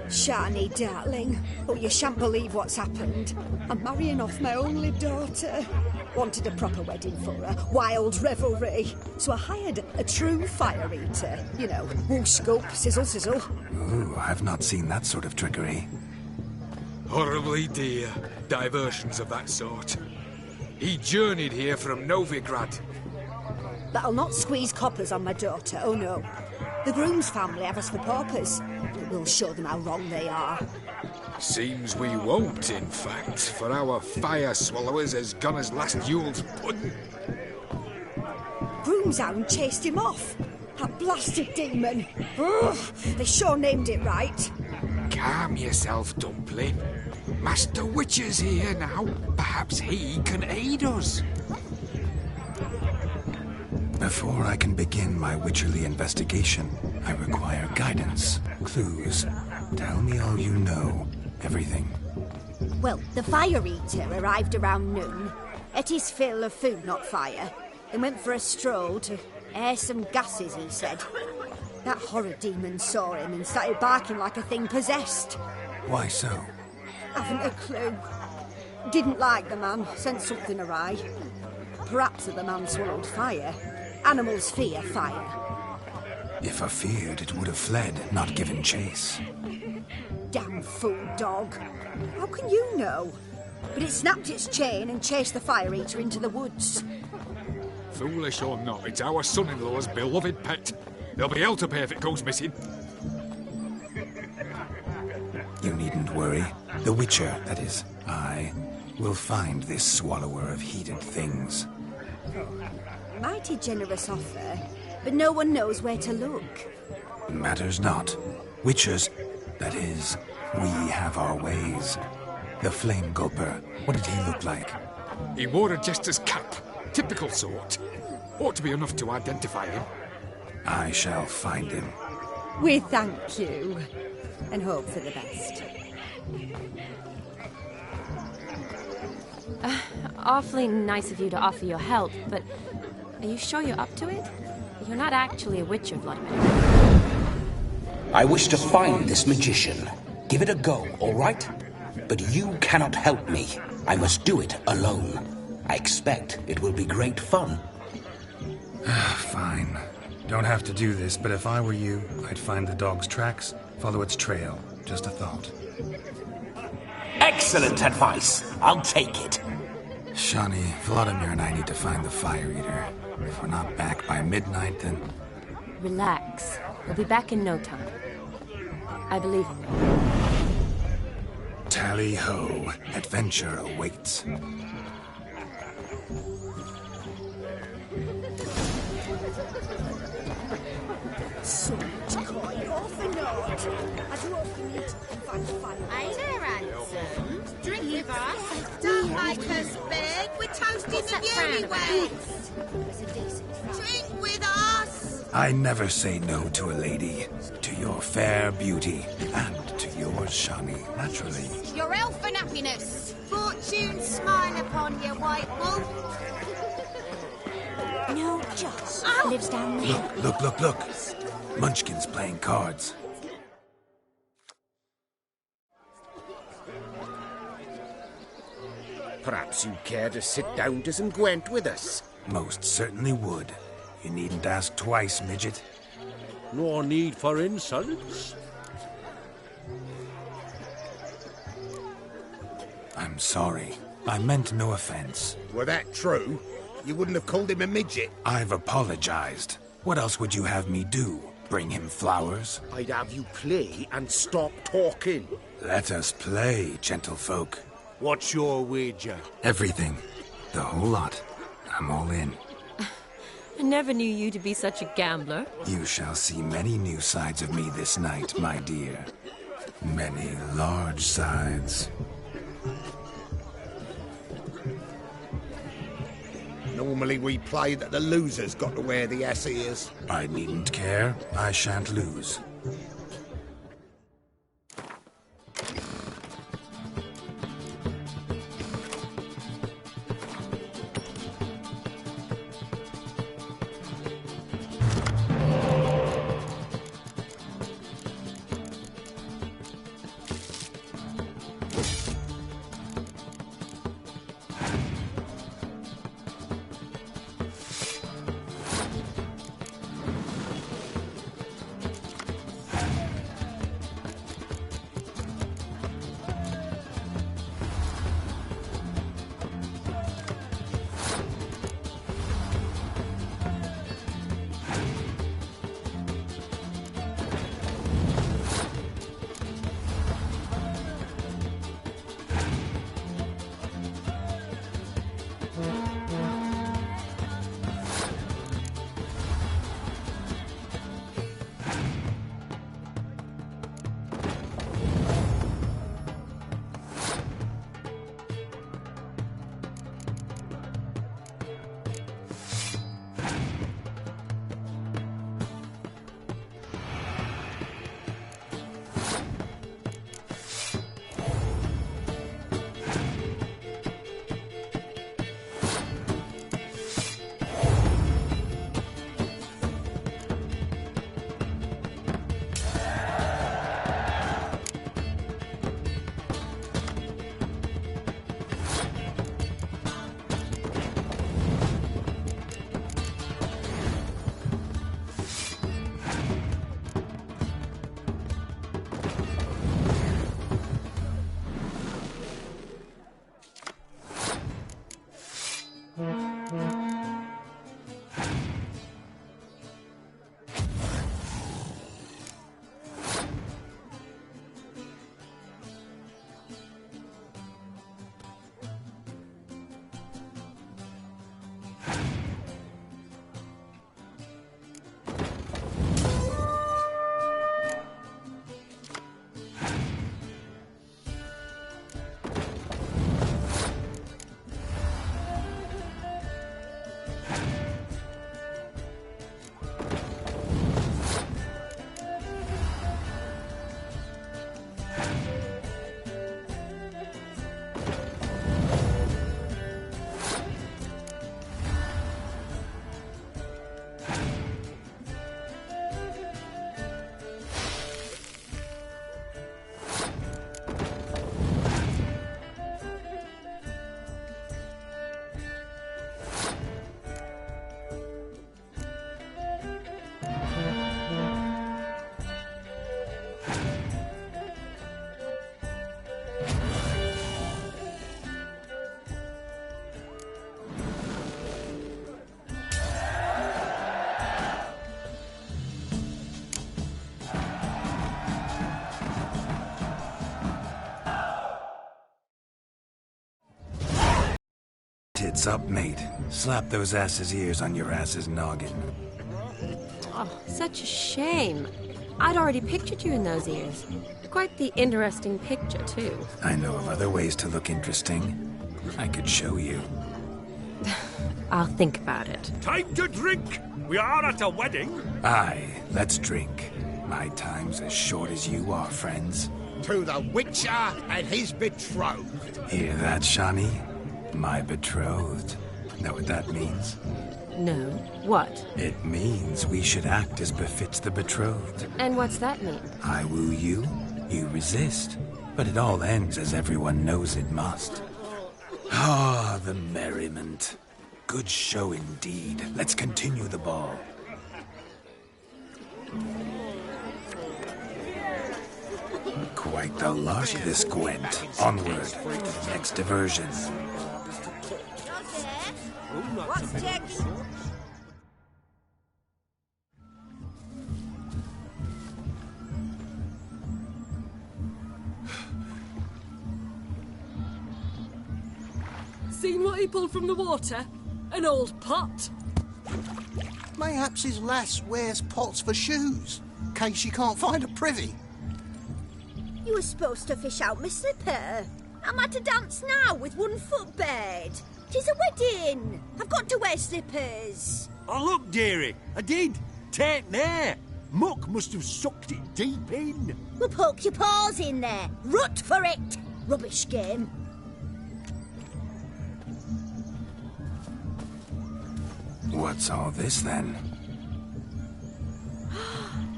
Shani, darling. Oh, you shan't believe what's happened. I'm marrying off my only daughter. Wanted a proper wedding for her. Wild revelry. So I hired a true fire eater. You know, whoosh, scoop, sizzle, sizzle.
Ooh, I've not seen that sort of trickery.
Horribly dear diversions of that sort. He journeyed here from Novigrad.
That'll not squeeze coppers on my daughter, oh no. The groom's family have us for paupers. We'll show them how wrong they are.
Seems we won't, in fact, for our fire swallowers has gone as last Yule's pudding.
Groom's hound chased him off. That blasted demon. Ugh, they sure named it right.
Calm yourself, Dumpling. Master Witcher's here now. Perhaps he can aid us.
Before I can begin my witcherly investigation, I require guidance, clues. Tell me all you know. Everything.
Well, the fire eater arrived around noon, ate his fill of food, not fire, and went for a stroll to air some gases, he said. That horror demon saw him and started barking like a thing possessed.
Why so?
Haven't a clue. Didn't like the man, sent something awry. Perhaps the man swallowed fire. Animals fear fire.
If I feared, it would have fled, not given chase.
Damn fool dog. How can you know? But it snapped its chain and chased the fire eater into the woods.
Foolish or not, it's our son-in-law's beloved pet. There'll be hell to pay if it goes missing.
You needn't worry. The Witcher, that is, I, will find this swallower of heated things.
Mighty generous offer, but no one knows where to look.
Matters not. Witchers, that is, we have our ways. The Flame Gulper, what did he look like?
He wore a jester's cap. Typical sort. Ought to be enough to identify him.
I shall find him.
We thank you, and hope for the best.
Awfully nice of you to offer your help, but are you sure you're up to it? You're not actually a witcher, Vladimir.
I wish to find this magician. Give it a go, all right? But you cannot help me. I must do it alone. I expect it will be great fun.
Fine. Don't have to do this, but if I were you, I'd find the dog's tracks, follow its trail. Just a thought.
Excellent advice. I'll take it.
Shani, Vladimir and I need to find the fire eater. If we're not back by midnight, then...
Relax. We'll be back in no time. I believe in you.
Tally-ho. Adventure awaits.
So much coin, off and out. I do hope you eat and find fire.
Hey there, handsome. Drink with us. Don't make us beg. We're toasting the newlyweds. Drink with us.
I never say no to a lady. To your fair beauty. And to yours, Shani, naturally.
Your elfin happiness. Fortune smile upon you, white wolf.
No, Joss lives down there.
Look. Munchkin's playing cards.
Perhaps you'd care to sit down to some Gwent with us?
Most certainly would. You needn't ask twice, midget.
No need for insults.
I'm sorry. I meant no offense.
Were that true? You wouldn't have called him a midget.
I've apologized. What else would you have me do? Bring him flowers?
I'd have you play and stop talking.
Let us play, gentlefolk.
What's your wager?
Everything. The whole lot. I'm all in.
I never knew you to be such a gambler.
You shall see many new sides of me this night, my dear. Many large sides.
Normally we play that the loser's got to wear the ass ears.
I needn't care. I shan't lose. Tits up, mate. Slap those asses' ears on your ass's noggin.
Oh, such a shame. I'd already pictured you in those ears. Quite the interesting picture, too.
I know of other ways to look interesting. I could show you.
I'll think about it.
Time to drink! We are at a wedding.
Aye, let's drink. My time's as short as you are, friends.
To the Witcher and his betrothed.
Hear that, Shani? My betrothed. Know what that means?
No. What?
It means we should act as befits the betrothed.
And what's that mean?
I woo you, you resist. But it all ends as everyone knows it must. Ah, the merriment. Good show indeed. Let's continue the ball. Quite the lark, this Gwent. Onward to the next diversion.
What's taking...
Seen what he pulled from the water? An old pot.
Mayhaps his lass wears pots for shoes, in case she can't find a privy.
You were supposed to fish out my slipper. I'm at a dance now with one foot bared. 'Tis a wedding. I've got to wear slippers.
Oh, look, dearie. I did. Take there. Muck must have sucked it deep in.
Well, poke your paws in there. Rut for it. Rubbish game.
What's all this, then?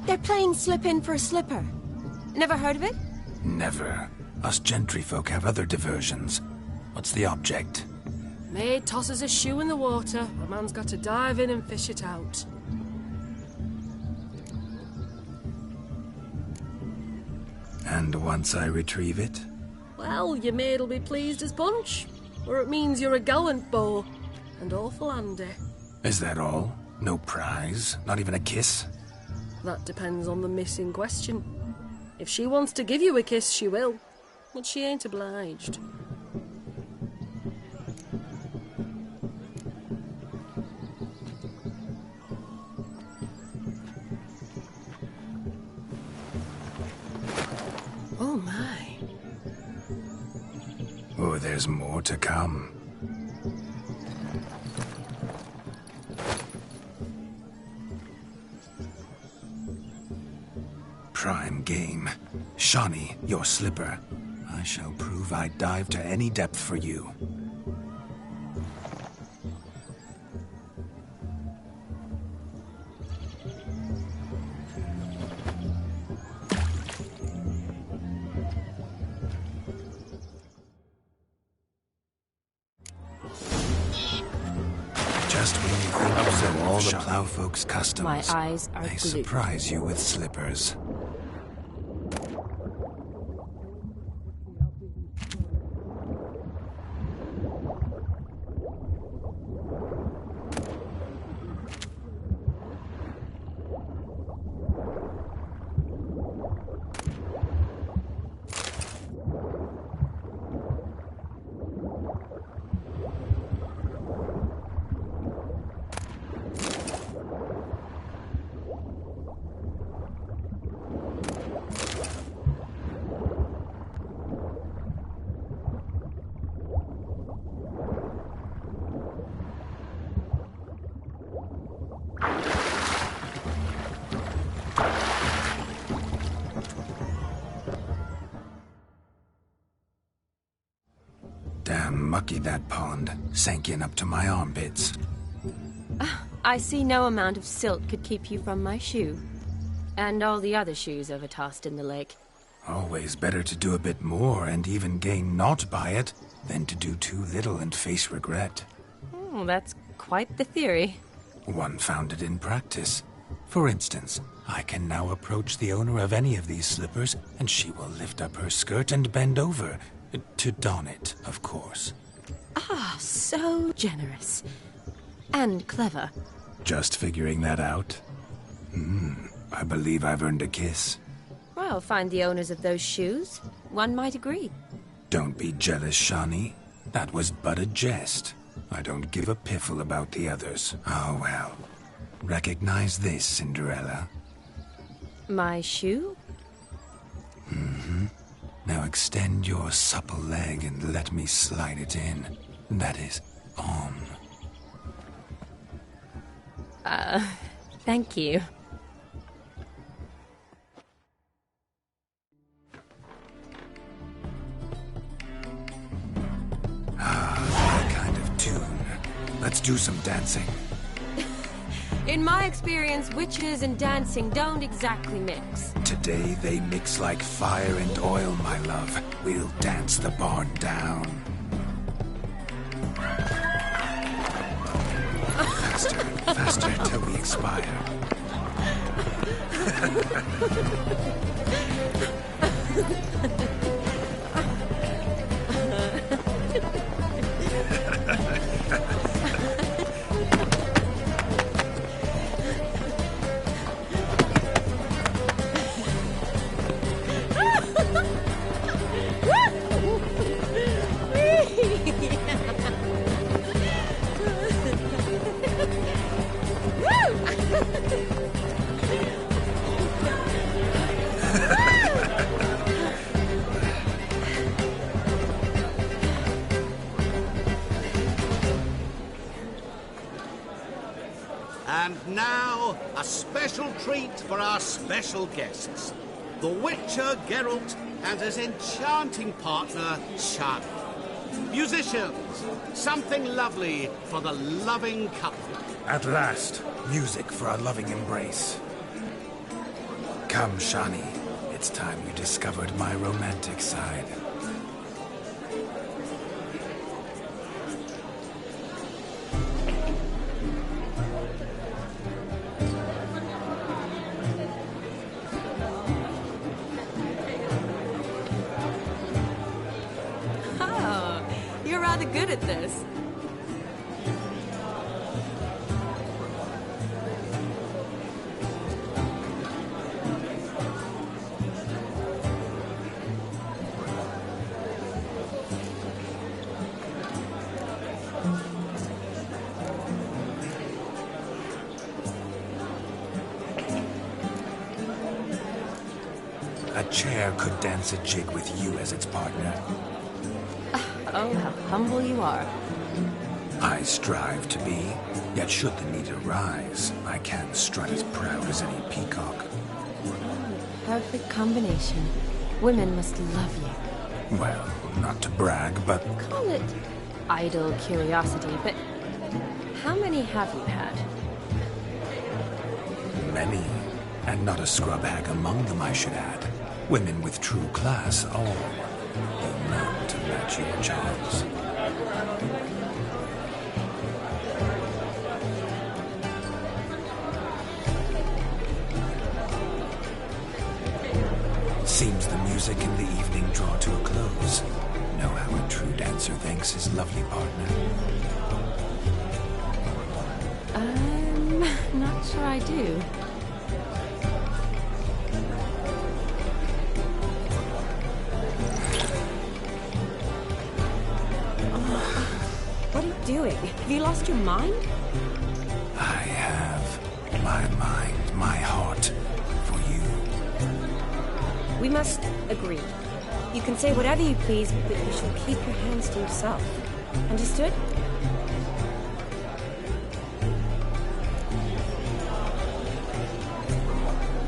They're playing slip-in for a slipper. Never heard of it?
Never. Us gentry folk have other diversions. What's the object?
Maid tosses a shoe in the water. A man's got to dive in and fish it out.
And once I retrieve it?
Well, your maid'll be pleased as punch. Or it means you're a gallant beau. And awful handy.
Is that all? No prize? Not even a kiss?
That depends on the miss in question. If she wants to give you a kiss, she will. But she ain't obliged. Oh my.
Oh, there's more to come. Prime game. Shawnee, your slipper. I shall prove I'd dive to any depth for you. Just when you think you know all the plowfolk's customs,
My eyes are
they
glued.
surprise you with slippers. Damn mucky, that pond. Sank in up to my armpits.
I see no amount of silt could keep you from my shoe. And all the other shoes overtossed in the lake.
Always better to do a bit more and even gain naught by it than to do too little and face regret.
Oh, that's quite the theory.
One founded in practice. For instance, I can now approach the owner of any of these slippers, and she will lift up her skirt and bend over. To don it, of course.
Ah, so generous. And clever.
Just figuring that out? I believe I've earned a kiss.
Well, find the owners of those shoes. One might agree.
Don't be jealous, Shawnee. That was but a jest. I don't give a piffle about the others. Oh well. Recognize this, Cinderella?
My shoe?
Mm-hmm. Now extend your supple leg and let me slide it in. That is, on.
Thank you.
That kind of tune. Let's do some dancing.
In my experience, witches and dancing don't exactly mix.
Today they mix like fire and oil, my love. We'll dance the barn down. Faster, faster till we expire.
And now, a special treat for our special guests. The Witcher Geralt and his enchanting partner, Shani. Musicians, something lovely for the loving couple.
At last, music for our loving embrace. Come, Shani. It's time you discovered my romantic side.
Oh, you're rather good at this.
A chair could dance a jig with you as its partner.
Oh, how humble you are.
I strive to be, yet should the need arise, I can strut as proud as any peacock.
Perfect combination. Women must love you.
Well, not to brag, but
Call it idle curiosity, but how many have you had?
many. And not a scrub hag among them, I should add. Women with true class, all. Though none to match your charms. Seems the music and the evening draw to a close. Know how a true dancer thanks his lovely partner.
Not sure I do. What are you doing? Have you lost your mind?
I have my mind, my heart for you.
We must agree. You can say whatever you please, but you should keep your hands to yourself. Understood?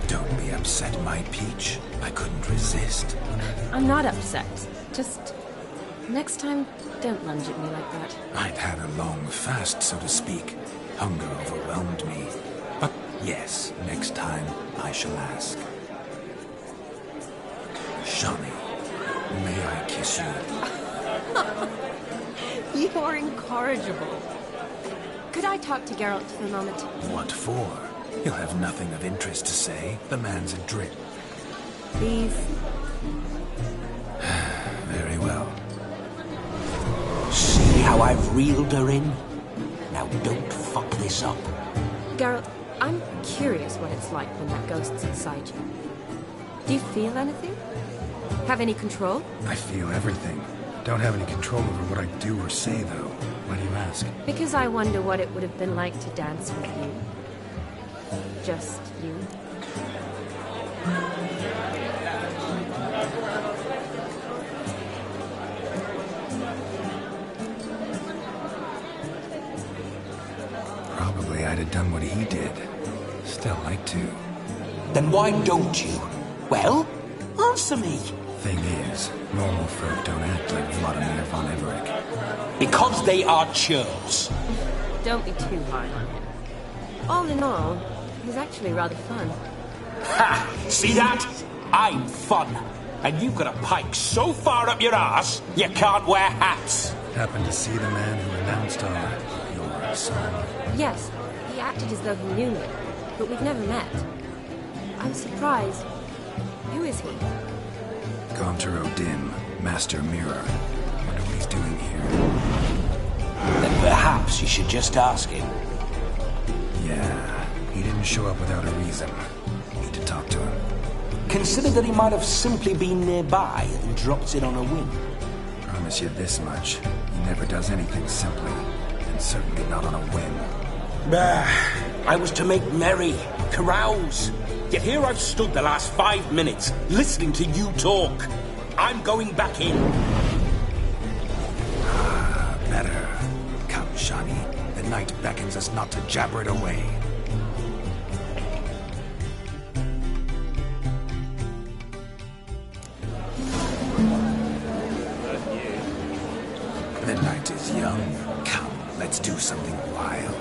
Don't be upset, my peach. I couldn't resist.
I'm not upset. Just next time, don't lunge at me like that.
I'd had a long fast, so to speak. Hunger overwhelmed me. But yes, next time I shall ask. Shani, may I kiss you?
You are incorrigible. Could I talk to Geralt for a moment?
What for? He'll have nothing of interest to say. The man's adrift.
Please.
Very well.
See how I've reeled her in? Now don't fuck this up.
Geralt, I'm curious what it's like when that ghost's inside you. Do you feel anything? Have any control?
I feel everything. Don't have any control over what I do or say, though. Why do you ask?
Because I wonder what it would have been like to dance with you. Just you.
Probably I'd have done what he did. Still like to.
Then why don't you? Well, answer me.
Thing is, normal folk don't act like Vladimir von Everett.
Because they are churls.
Don't be too hard on him. All in all, he's actually rather fun.
Ha! See that? I'm fun. And you've got a pike so far up your arse, you can't wear hats.
Happened to see the man who announced your song?
Yes, he acted as though he knew me, but we've never met. I was surprised. Who is he?
Gaunter O'Dim, Master Mirror. Wonder what he's doing here.
Then perhaps you should just ask him.
Yeah, he didn't show up without a reason. Need to talk to him.
Consider that he might have simply been nearby and dropped in on a whim.
Promise you this much. He never does anything simply, and certainly not on a whim.
I was to make merry, carouse. Yet here I've stood the last 5 minutes, listening to you talk. I'm going back in.
Better. Come, Shani. The night beckons us not to jabber it away. The night is young. Come, let's do something wild.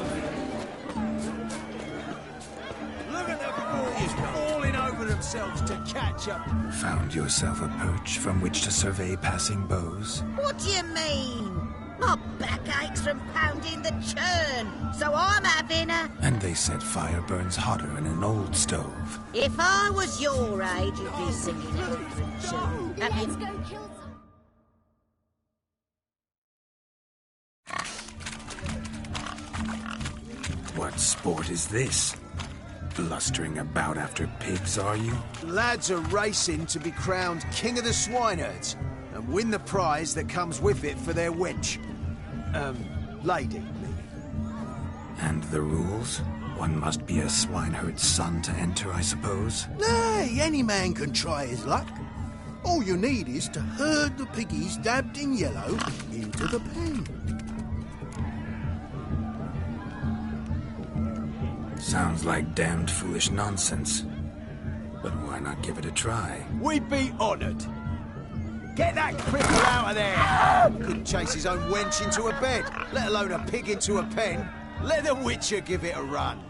Themselves to catch up.
Found yourself a perch from which to survey passing bows?
What do you mean? My back aches from pounding the churn, so I'm having a...
And they said fire burns hotter in an old stove.
If I was your age, you'd be singing a different tune.
Let's go kill
What sport is this? Blustering about after pigs, are you?
Lads are racing to be crowned King of the Swineherds and win the prize that comes with it for their wench. Lady.
And the rules? One must be a swineherd's son to enter, I suppose?
Nay, any man can try his luck. All you need is to herd the piggies dabbed in yellow into the pen.
Sounds like damned foolish nonsense. But why not give it a try?
We'd be honoured. Get that cripple out of there! Couldn't chase his own wench into a bed, let alone a pig into a pen. Let the Witcher give it a run.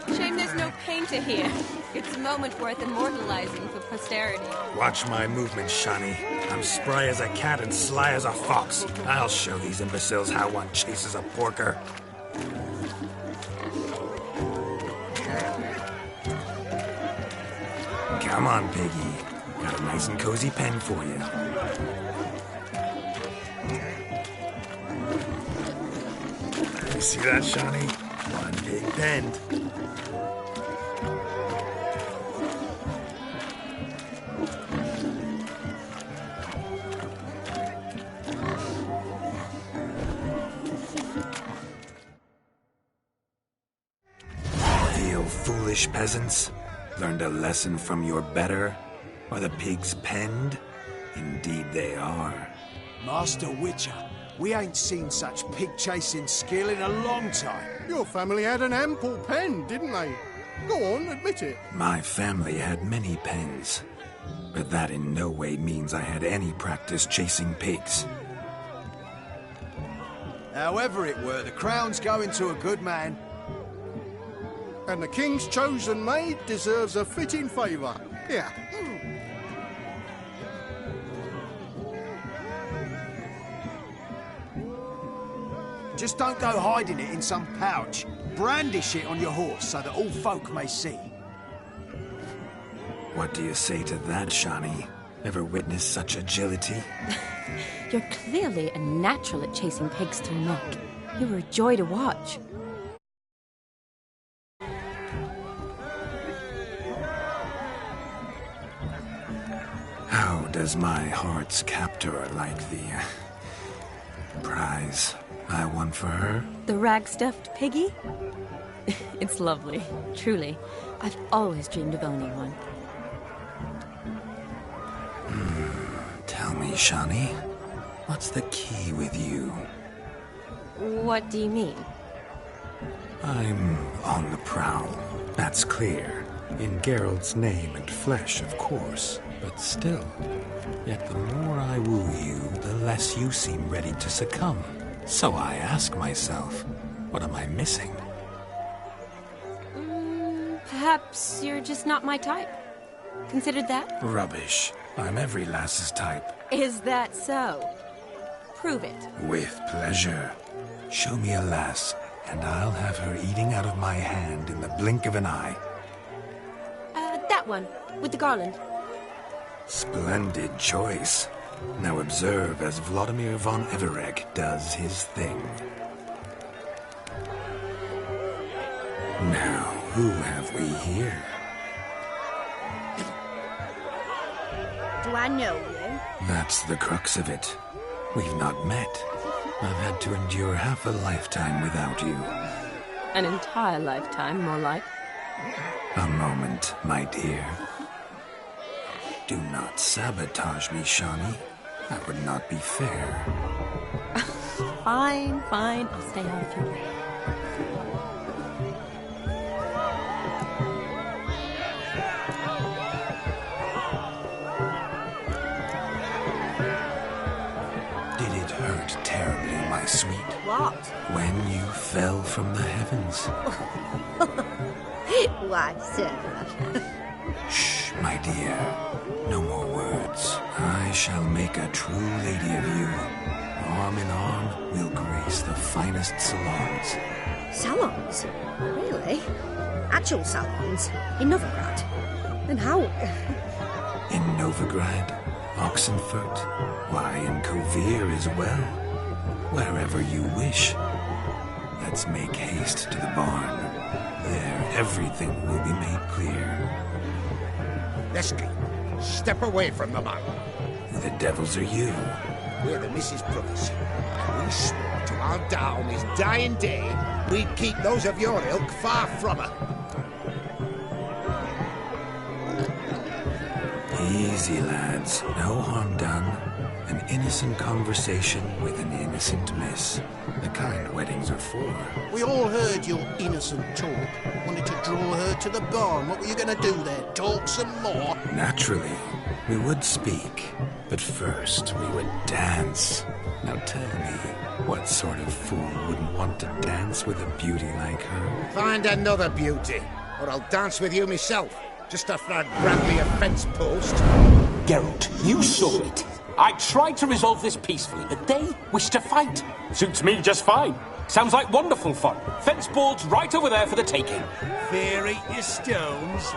Shame there's no painter here. It's a moment worth immortalizing for posterity.
Watch my movements, Shani. I'm spry as a cat and sly as a fox. I'll show these imbeciles how one chases a porker. Come on, piggy. Got a nice and cozy pen for you. You see that, Shani? One big pen. Foolish peasants, learned a lesson from your better? Are the pigs penned? Indeed they are.
Master Witcher, we ain't seen such pig-chasing skill in a long time.
Your family had an ample pen, didn't they? Go on, admit it.
My family had many pens, but that in no way means I had any practice chasing pigs.
However it were, the crown's going to a good man.
And the king's chosen maid deserves a fitting favour. Here.
Just don't go hiding it in some pouch. Brandish it on your horse so that all folk may see.
What do you say to that, Shani? Ever witnessed such agility?
You're clearly a natural at chasing pigs through muck. You were a joy to watch.
How does my heart's captor like the prize I won for her?
The rag-stuffed piggy? It's lovely, truly. I've always dreamed of owning one.
Tell me, Shani, what's the key with you?
What do you mean?
I'm on the prowl, that's clear. In Geralt's name and flesh, of course. But still, yet the more I woo you, the less you seem ready to succumb. So I ask myself, what am I missing?
Perhaps you're just not my type. Considered that?
Rubbish. I'm every lass's type.
Is that so? Prove it.
With pleasure. Show me a lass, and I'll have her eating out of my hand in the blink of an eye.
That one, with the garland.
Splendid choice. Now observe as Vladimir von Everegg does his thing. Now, who have we here?
Do I know you?
That's the crux of it. We've not met. I've had to endure half a lifetime without you.
An entire lifetime, more like.
A moment, my dear. Do not sabotage me, Shani. That would not be fair.
Fine, fine. I'll stay out of your way.
Did it hurt terribly, my sweet?
What?
When you fell from the heavens.
Why, sir.
Shh, my dear. No more words. I shall make a true lady of you. Arm in arm, we'll grace the finest salons.
Salons? Really? Actual salons? In Novigrad? And how?
In Novigrad, Oxenfurt, why, in Kovir as well. Wherever you wish. Let's make haste to the barn. There, everything will be made clear.
Leslie, step away from the man.
Who the devils are you?
We're the Mrs. Brothers. And we swore to our down his dying day we'd keep those of your ilk far from her.
Easy, lads. No harm done. An innocent conversation with an innocent miss. The kind weddings are for.
We all heard your innocent talk. Wanted to draw her to the barn. What were you going to do there? Talk some more?
Naturally. We would speak. But first, we would dance. Now tell me, what sort of fool wouldn't want to dance with a beauty like her?
Find another beauty, or I'll dance with you myself. Just after I'd grab me a fence post.
Geralt, you saw it. I tried to resolve this peacefully, but they wish to fight. Suits me just fine. Sounds like wonderful fun. Fence boards right over there for the taking.
Fear eat your stones.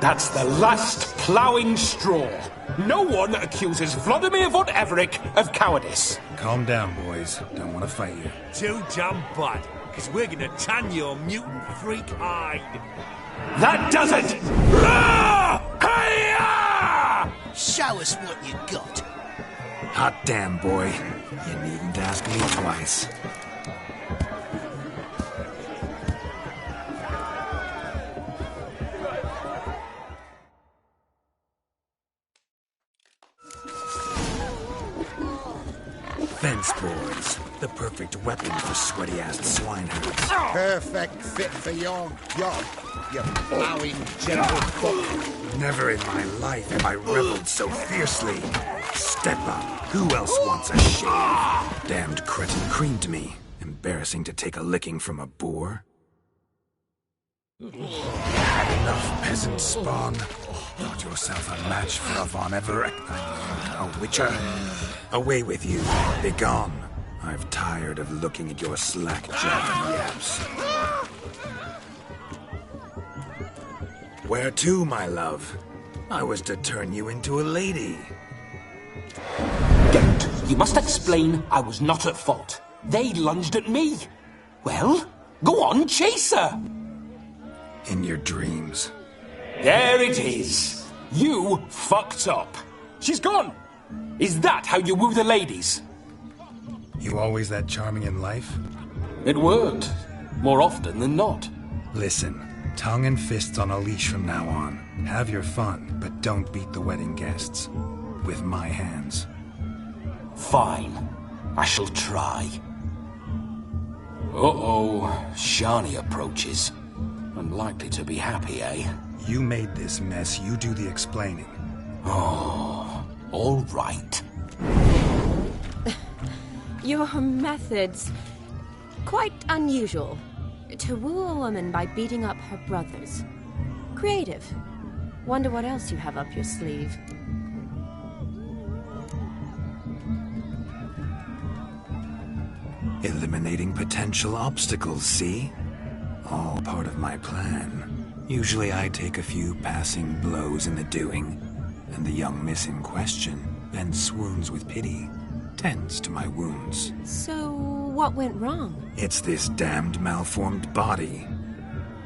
That's the last ploughing straw. No one accuses Vladimir von Everegg of cowardice.
Calm down, boys. Don't want to fight you.
Too damn bad, because we're going to tan your mutant freak hide.
That does it!
Show us what you got.
Hot damn, boy. You needn't ask me twice. Fence boards. The perfect weapon for sweaty-assed swineherds.
Perfect fit for your job, you ploughing gentle foot.
Never in my life have I reveled so fiercely. Step up. Who else wants a shave? Damned cretin creamed me. Embarrassing to take a licking from a boar. Had enough, peasant spawn. Thought yourself a match for a von Everegg. A witcher. Away with you. Begone. I've tired of looking at your slack-jawed yaps. Where to, my love? I was to turn you into a lady.
Geralt, you must explain I was not at fault. They lunged at me. Well, go on, chase her.
In your dreams.
There it is. You fucked up.
She's gone! Is that how you woo the ladies?
You always that charming in life?
It worked. More often than not.
Listen, tongue and fists on a leash from now on. Have your fun, but don't beat the wedding guests. With my hands.
Fine. I shall try. Uh-oh. Shani approaches. Unlikely to be happy, eh?
You made this mess. You do the explaining.
Oh, all right.
Your methods... quite unusual. To woo a woman by beating up her brothers. Creative. Wonder what else you have up your sleeve.
Eliminating potential obstacles, see? All part of my plan. Usually I take a few passing blows in the doing, and the young miss in question then swoons with pity, tends to my wounds.
So, what went wrong?
It's this damned malformed body.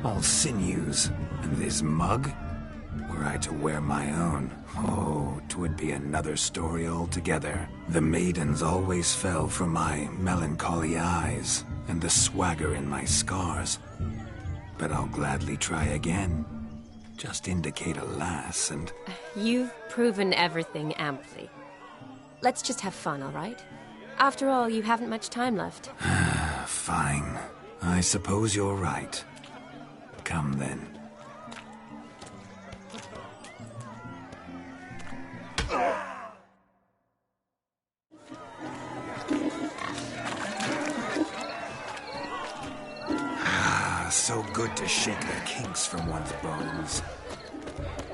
All sinews, and this mug? Were I to wear my own, oh, 'twould be another story altogether. The maidens always fell for my melancholy eyes, and the swagger in my scars. But I'll gladly try again. Just indicate a lass and...
You've proven everything amply. Let's just have fun, all right? After all, you haven't much time left.
Fine. I suppose you're right. Come then. So good to shake the kinks from one's bones.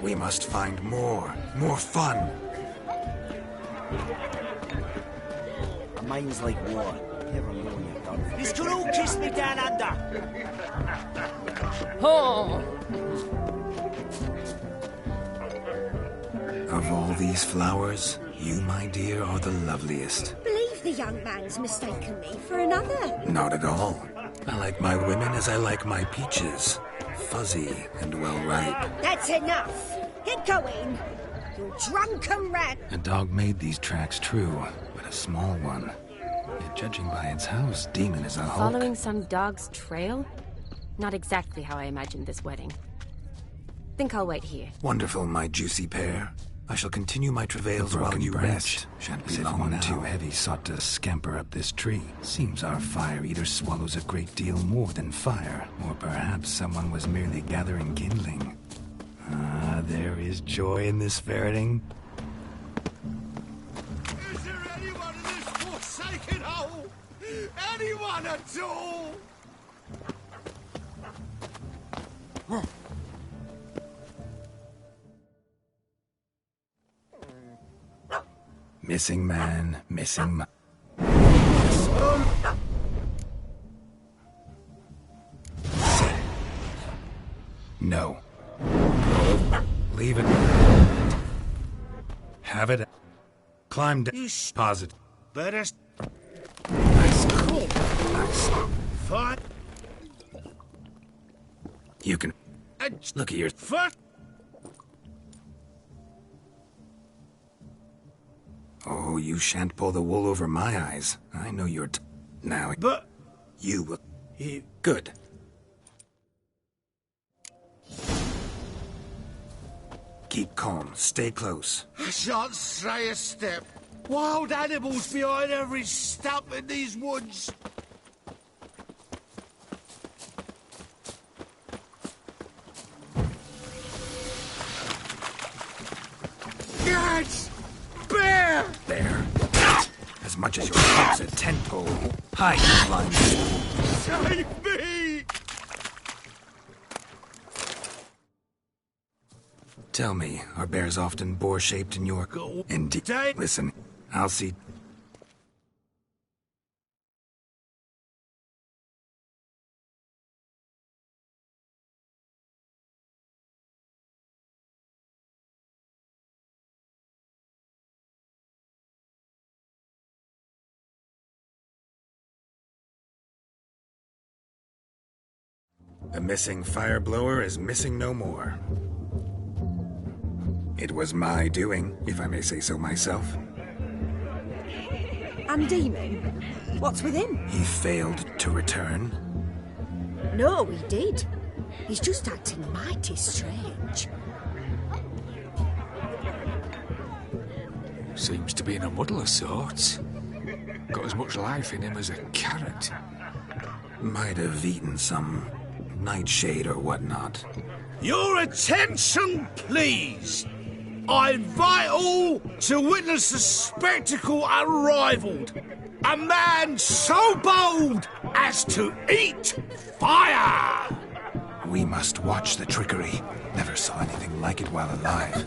We must find more fun.
A mind's like water. Never know when you're done. This could all kiss me down under.
Oh!
Of all these flowers, you, my dear, are the loveliest.
Believe the young man's mistaken me for another.
Not at all. I like my women as I like my peaches. Fuzzy and well ripe.
That's enough. Get going. You drunken rat.
A dog made these tracks true, but a small one. Yet judging by its house, Demon is a hulk.
Following some dog's trail? Not exactly how I imagined this wedding. Think I'll wait here.
Wonderful, my juicy pair. I shall continue my travails while you rest. Shan't be long now. Too heavy sought to scamper up this tree. Seems our fire eater swallows a great deal more than fire. Or perhaps someone was merely gathering kindling. Ah, there is joy in this ferreting.
Is there anyone in this forsaken hole? Anyone at all?
Missing man, missing man. No. Leave it. Have it. Climb down. Positive.
Better.
Nice. Nice.
Fine.
You can. Look at your.
First.
Oh, you shan't pull the wool over my eyes. I know you're now.
But
you will. Good. Keep calm. Stay close.
I shan't stray a step. Wild animals behind every stump in these woods. Yes! Bear!
There. As much as your heart's a tent pole. Hide, you blind fool.
Save me!
Tell me, are bears often boar-shaped in your... Indeed. Listen, I'll see... The missing fire blower is missing no more. It was my doing, if I may say so myself.
And Demon? What's with him?
He failed to return.
No, he did. He's just acting mighty strange.
Seems to be in a muddle of sorts. Got as much life in him as a carrot.
Might have eaten some nightshade or whatnot.
Your attention, please. I invite all to witness the spectacle unrivaled. A man so bold as to eat fire!
We must watch the trickery. Never saw anything like it while alive.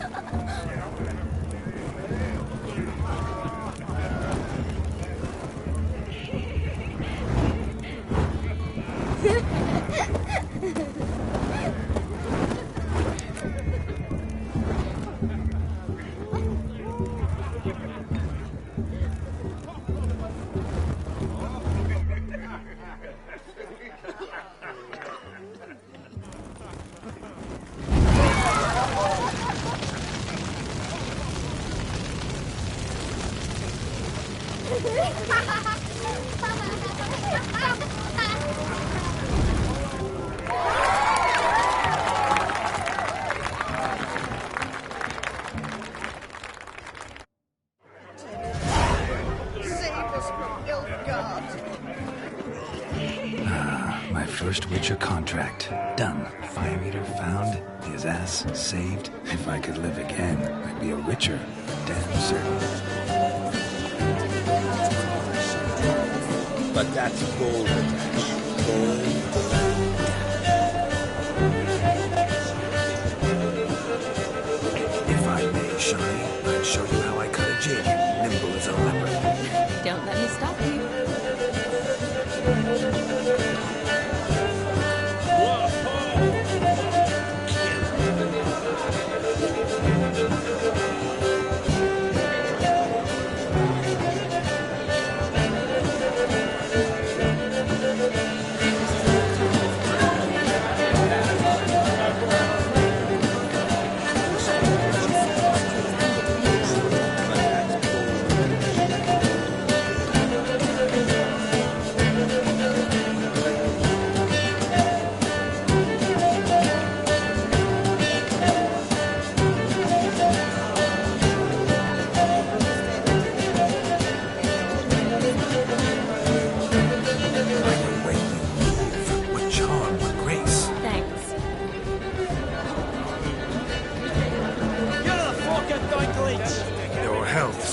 My first Witcher contract. Done. Fire Eater found. His ass saved. If I could live again, I'd be a Witcher. Damn certain.
But that's gold, gold.
If I may, Shani, I'd show you how I cut a jig. Nimble as a leopard.
Don't let me stop you.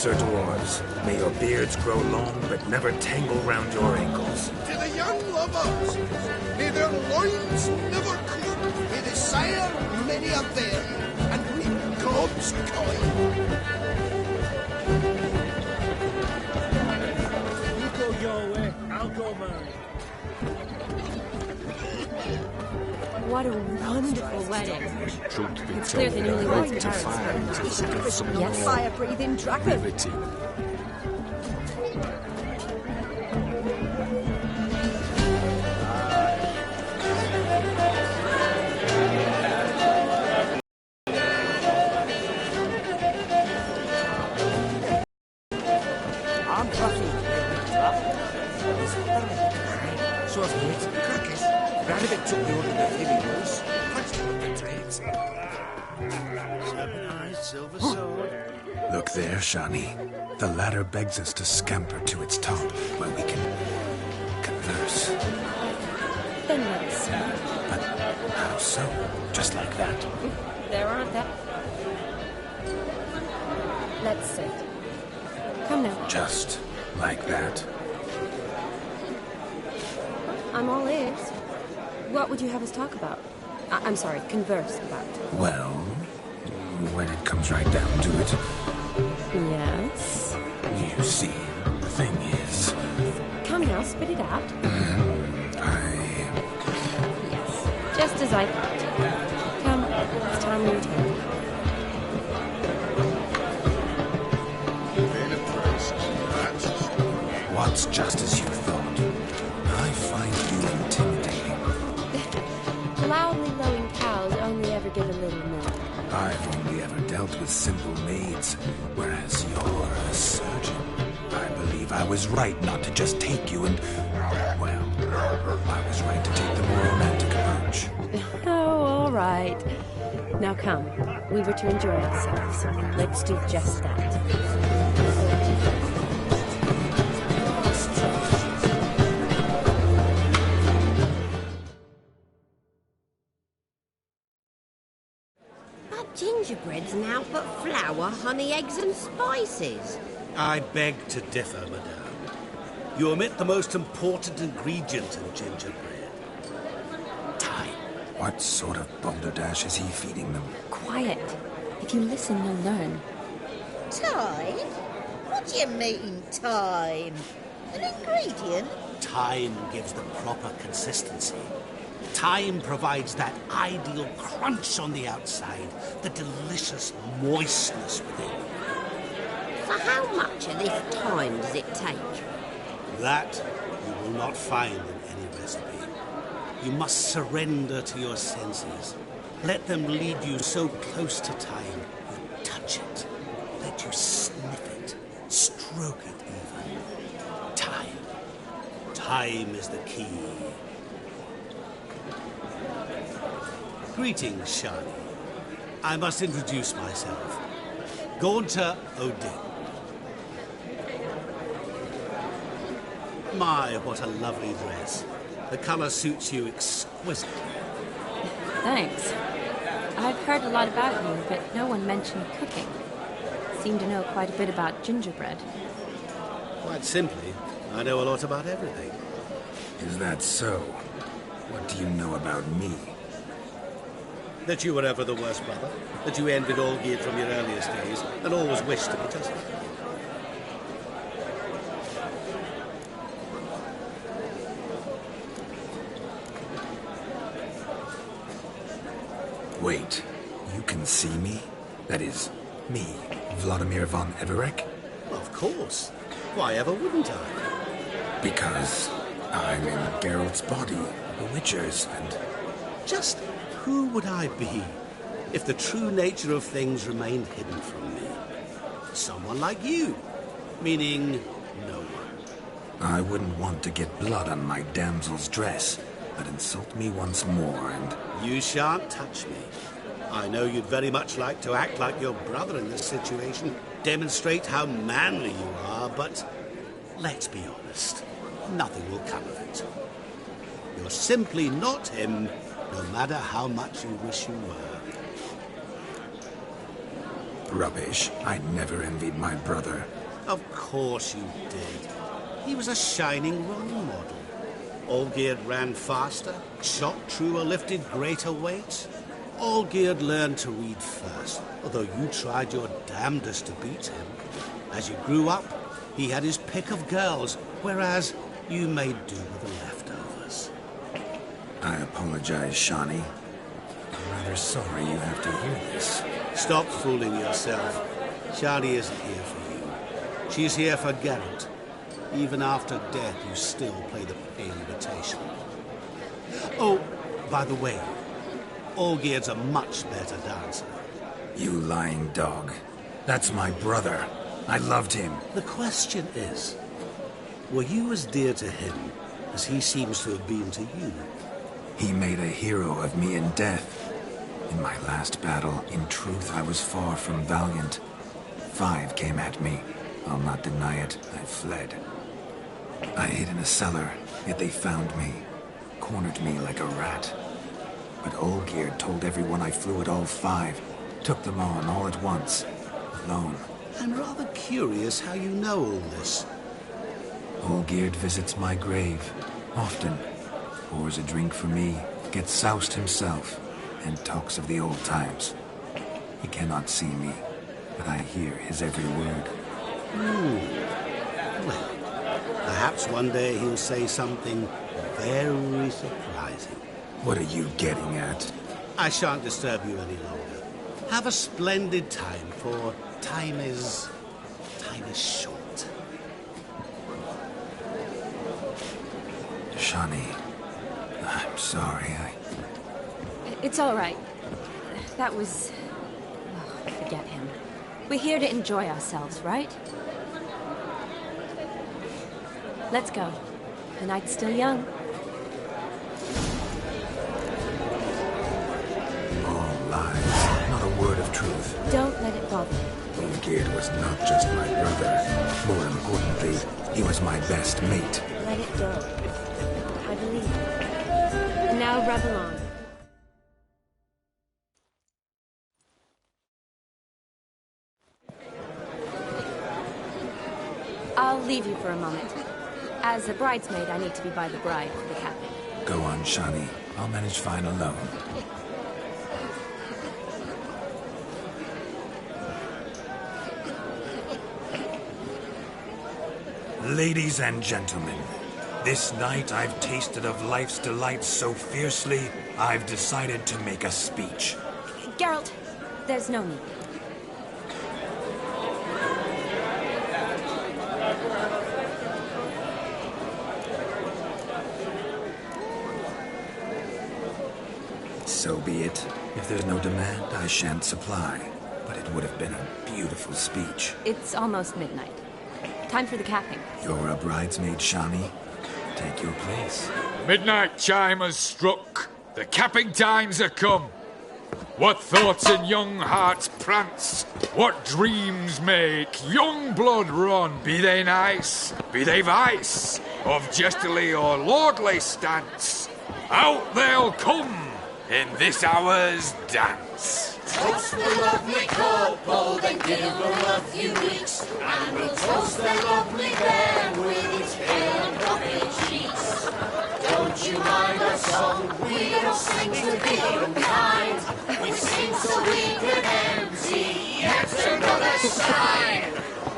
Sir Dwarves. May your beards grow long, but never tangle round your ankles.
To the young lovers, may their loins never creep, may they sire many a bairn, and reap God's coin.
You go your way, I'll go mine.
What a wonderful wedding.
Truth be
It's clear the
told,
newlyweds'
to
parents
find
were
some
Yes.
Fire-breathing dragon.
liberty.
I'm Buffy. So I've made some crackers. Radigan took me under the heavy rules. Thanks to the trades. 7 eyes, silver sword.
Look there, Shani. The ladder begs us to scamper to its top, where we can converse.
Then let us speak.
But how so? Just like that?
There aren't that. Let's sit. Come now.
Just like that?
I'm all ears. What would you have us talk about? I'm sorry, converse about.
Well, when it comes right down to it.
Yes?
You see, the thing is...
Come now, spit it out. Yes, just as I thought. Come, it's time we return.
What's just as you thought? I find you intimidating.
Loudly lowing cows only ever give a little milk.
I've only ever dealt dealt with simple maids, whereas you're a surgeon. I believe I was right not to just take you and... well, I was right to take the more romantic approach.
Oh, all right. Now come. We were to enjoy ourselves. Let's do just that.
That gingerbread's now but flour, honey, eggs and spices.
I beg to differ, madame. You omit the most important ingredient in gingerbread. Time.
What sort of balderdash is he feeding them?
Quiet. If you listen, you'll learn.
Time? What do you mean, time? An ingredient?
Time gives the proper consistency. Time provides that ideal crunch on the outside, the delicious moistness within.
So how much of this time does it take?
That you will not find in any recipe. You must surrender to your senses. Let them lead you so close to time, you touch it. Let you sniff it, stroke it even. Time. Time is the key. Greetings, Shani. I must introduce myself. Gaunter Odin. My, what a lovely dress. The colour suits you exquisitely.
Thanks. I've heard a lot about you, but no one mentioned cooking. Seem to know quite a bit about gingerbread.
Quite simply, I know a lot about everything.
Is that so? What do you know about me?
That you were ever the worst brother, that you envied Olgierd from your earliest days, and always wished to be just like him.
Wait, you can see me? That is, me, Vladimir von Everec?
Of course. Why ever wouldn't I?
Because I'm in Geralt's body, the Witcher's, and...
Just who would I be if the true nature of things remained hidden from me? Someone like you, meaning no one.
I wouldn't want to get blood on my damsel's dress, but insult me once more and...
You shan't touch me. I know you'd very much like to act like your brother in this situation, demonstrate how manly you are, but let's be honest, nothing will come of it. You're simply not him, no matter how much you wish you were.
Rubbish. I never envied my brother.
Of course you did. He was a shining role model. Olgierd ran faster, shot truer, lifted greater weights. Olgierd learned to read first, although you tried your damnedest to beat him. As you grew up, he had his pick of girls, whereas you made do with the leftovers.
I apologize, Shani. I'm rather sorry you have to hear this.
Stop fooling yourself. Shani isn't here for you. She's here for Geralt. Even after death, you still play the pale imitation. Oh, by the way, Olgierd's a much better dancer.
You lying dog. That's my brother. I loved him.
The question is, were you as dear to him as he seems to have been to you?
He made a hero of me in death. In my last battle, in truth, I was far from valiant. 5 came at me. I'll not deny it. I fled. I hid in a cellar, yet they found me. Cornered me like a rat. But Olgierd told everyone I flew at all 5. Took them on all at once. Alone.
I'm rather curious how you know all this.
Olgierd visits my grave. Often. Pours a drink for me. Gets soused himself. And talks of the old times. He cannot see me. But I hear his every word.
Well, perhaps one day he'll say something very surprising.
What are you getting at?
I shan't disturb you any longer. Have a splendid time, for time is short.
Shani, I'm sorry,
It's all right. That was... Forget him. We're here to enjoy ourselves, right? Let's go. The night's still young.
All lies. Not a word of truth.
Don't let it bother you.
Olgierd was not just my brother. More importantly, he was my best mate.
Let it go. I believe you. And now revel on. I'll leave you for a moment. As a bridesmaid, I need to be by the bride for the capping.
Go on, Shani. I'll manage fine alone. Ladies and gentlemen, this night I've tasted of life's delights so fiercely, I've decided to make a speech.
Geralt, there's no need.
So be it. If there's no demand, I shan't supply. But it would have been a beautiful speech.
It's almost midnight. Time for the capping.
You're a bridesmaid, Shani. Take your place.
Midnight chime has struck. The capping times are come. What thoughts in young hearts prance? What dreams make young blood run? Be they nice, be they vice, of jestily or lordly stance, out they'll come in this hour's dance.
Toast the lovely couple, then give them a few weeks, and we'll toast the lovely bear with its pale and puffy cheeks. Don't you mind our song? We don't sing to be unkind. We sing so we can empty yet another sign.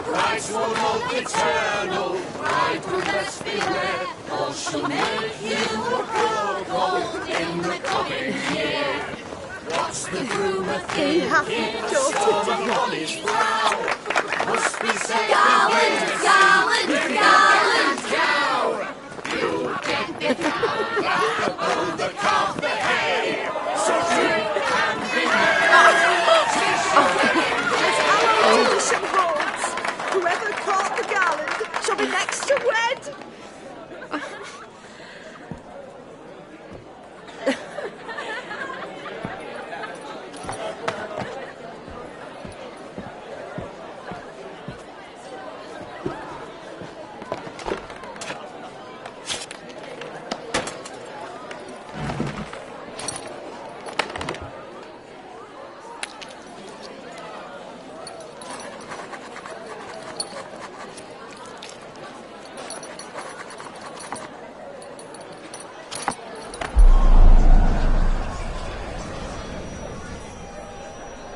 Brides will hope eternal, bride will best beware, or she'll make you a couple in the coming year. What's the groom a thinking? Storm upon his brow. Must be said
Garland, Garland, Garland.
cow. You get the cow, the calf, the hay. So drink and be merry.
As our tradition holds, whoever caught the garland shall be next to wed.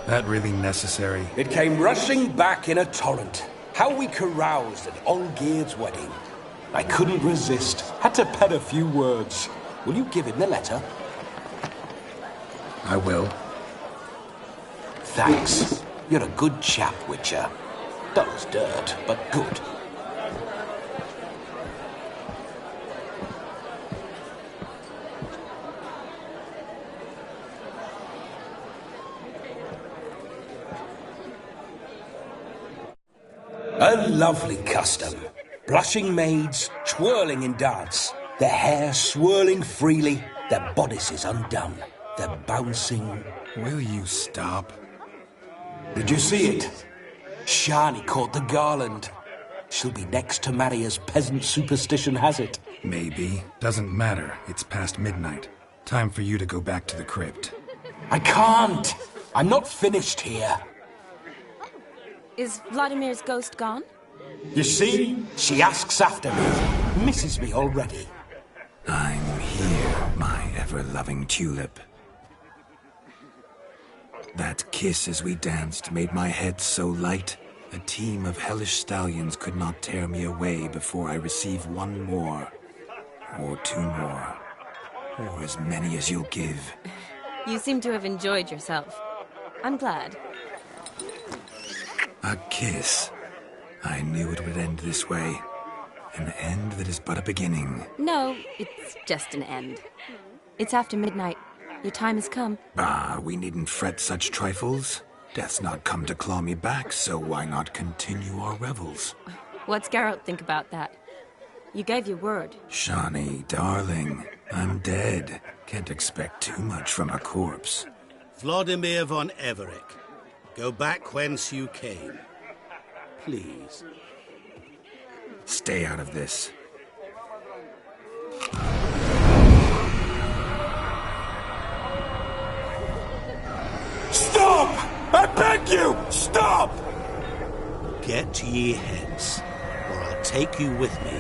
That really necessary?
It came rushing back in a torrent. How we caroused at Olgierd's wedding. I couldn't resist. Had to pen a few words. Will you give him the letter?
I will.
Thanks. You're a good chap, Witcher. Dull as dirt, but good. A lovely custom. Blushing maids, twirling in dance. Their hair swirling freely, their bodices undone. They're bouncing.
Will you stop?
Did you see it? Shani caught the garland. She'll be next to marry as peasant superstition has it.
Maybe. Doesn't matter. It's past midnight. Time for you to go back to the crypt.
I can't. I'm not finished here.
Is Vladimir's ghost gone?
You see? She asks after me. Misses me already.
I'm here, my ever-loving tulip. That kiss as we danced made my head so light. A team of hellish stallions could not tear me away before I receive one more. Or two more. Or as many as you'll give.
You seem to have enjoyed yourself. I'm glad.
A kiss. I knew it would end this way. An end that is but a beginning.
No, it's just an end. It's after midnight. Your time has come.
Ah, we needn't fret such trifles. Death's not come to claw me back, so why not continue our revels?
What's Geralt think about that? You gave your word.
Shawnee, darling, I'm dead. Can't expect too much from a corpse.
Vladimir von Everec, go back whence you came. Please.
Stay out of this.
Stop! I beg you! Stop!
Get ye hence, or I'll take you with me,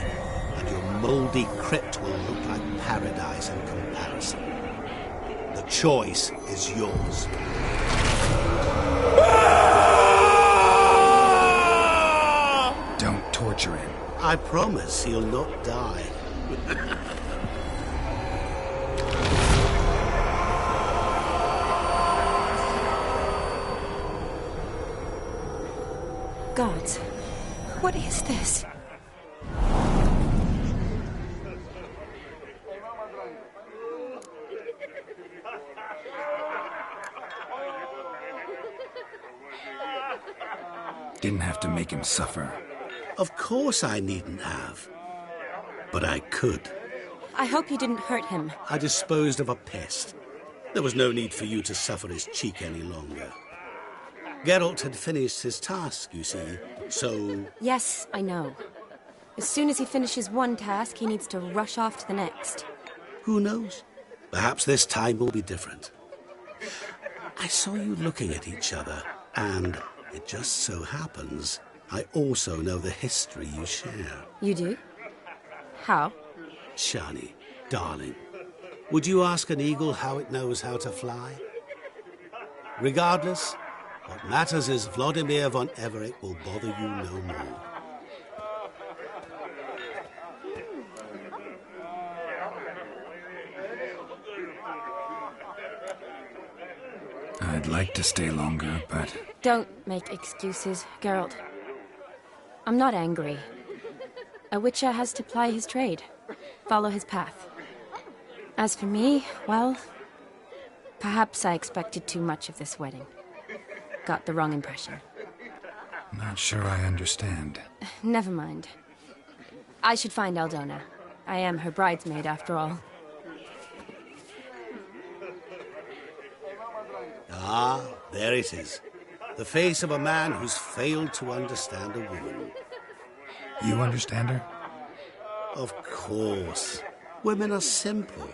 and your mouldy crypt will look like paradise in comparison. The choice is yours.
Don't torture him.
I promise he'll not die.
Gods, what is this?
Didn't have to make him suffer.
Of course I needn't have. But I could.
I hope you didn't hurt him.
I disposed of a pest. There was no need for you to suffer his cheek any longer. Geralt had finished his task, you see, so...
Yes, I know. As soon as he finishes one task, he needs to rush off to the next.
Who knows? Perhaps this time will be different. I saw you looking at each other, and it just so happens I also know the history you share.
You do? How?
Shani, darling, would you ask an eagle how it knows how to fly? Regardless, what matters is Vladimir von Everec will bother you no more.
I'd like to stay longer, but...
Don't make excuses, Geralt. I'm not angry. A witcher has to ply his trade, follow his path. As for me, well, perhaps I expected too much of this wedding. Got the wrong impression.
Not sure I understand.
Never mind. I should find Aldona. I am her bridesmaid, after all.
Ah, there it is. The face of a man who's failed to understand a woman.
You understand her?
Of course. Women are simple.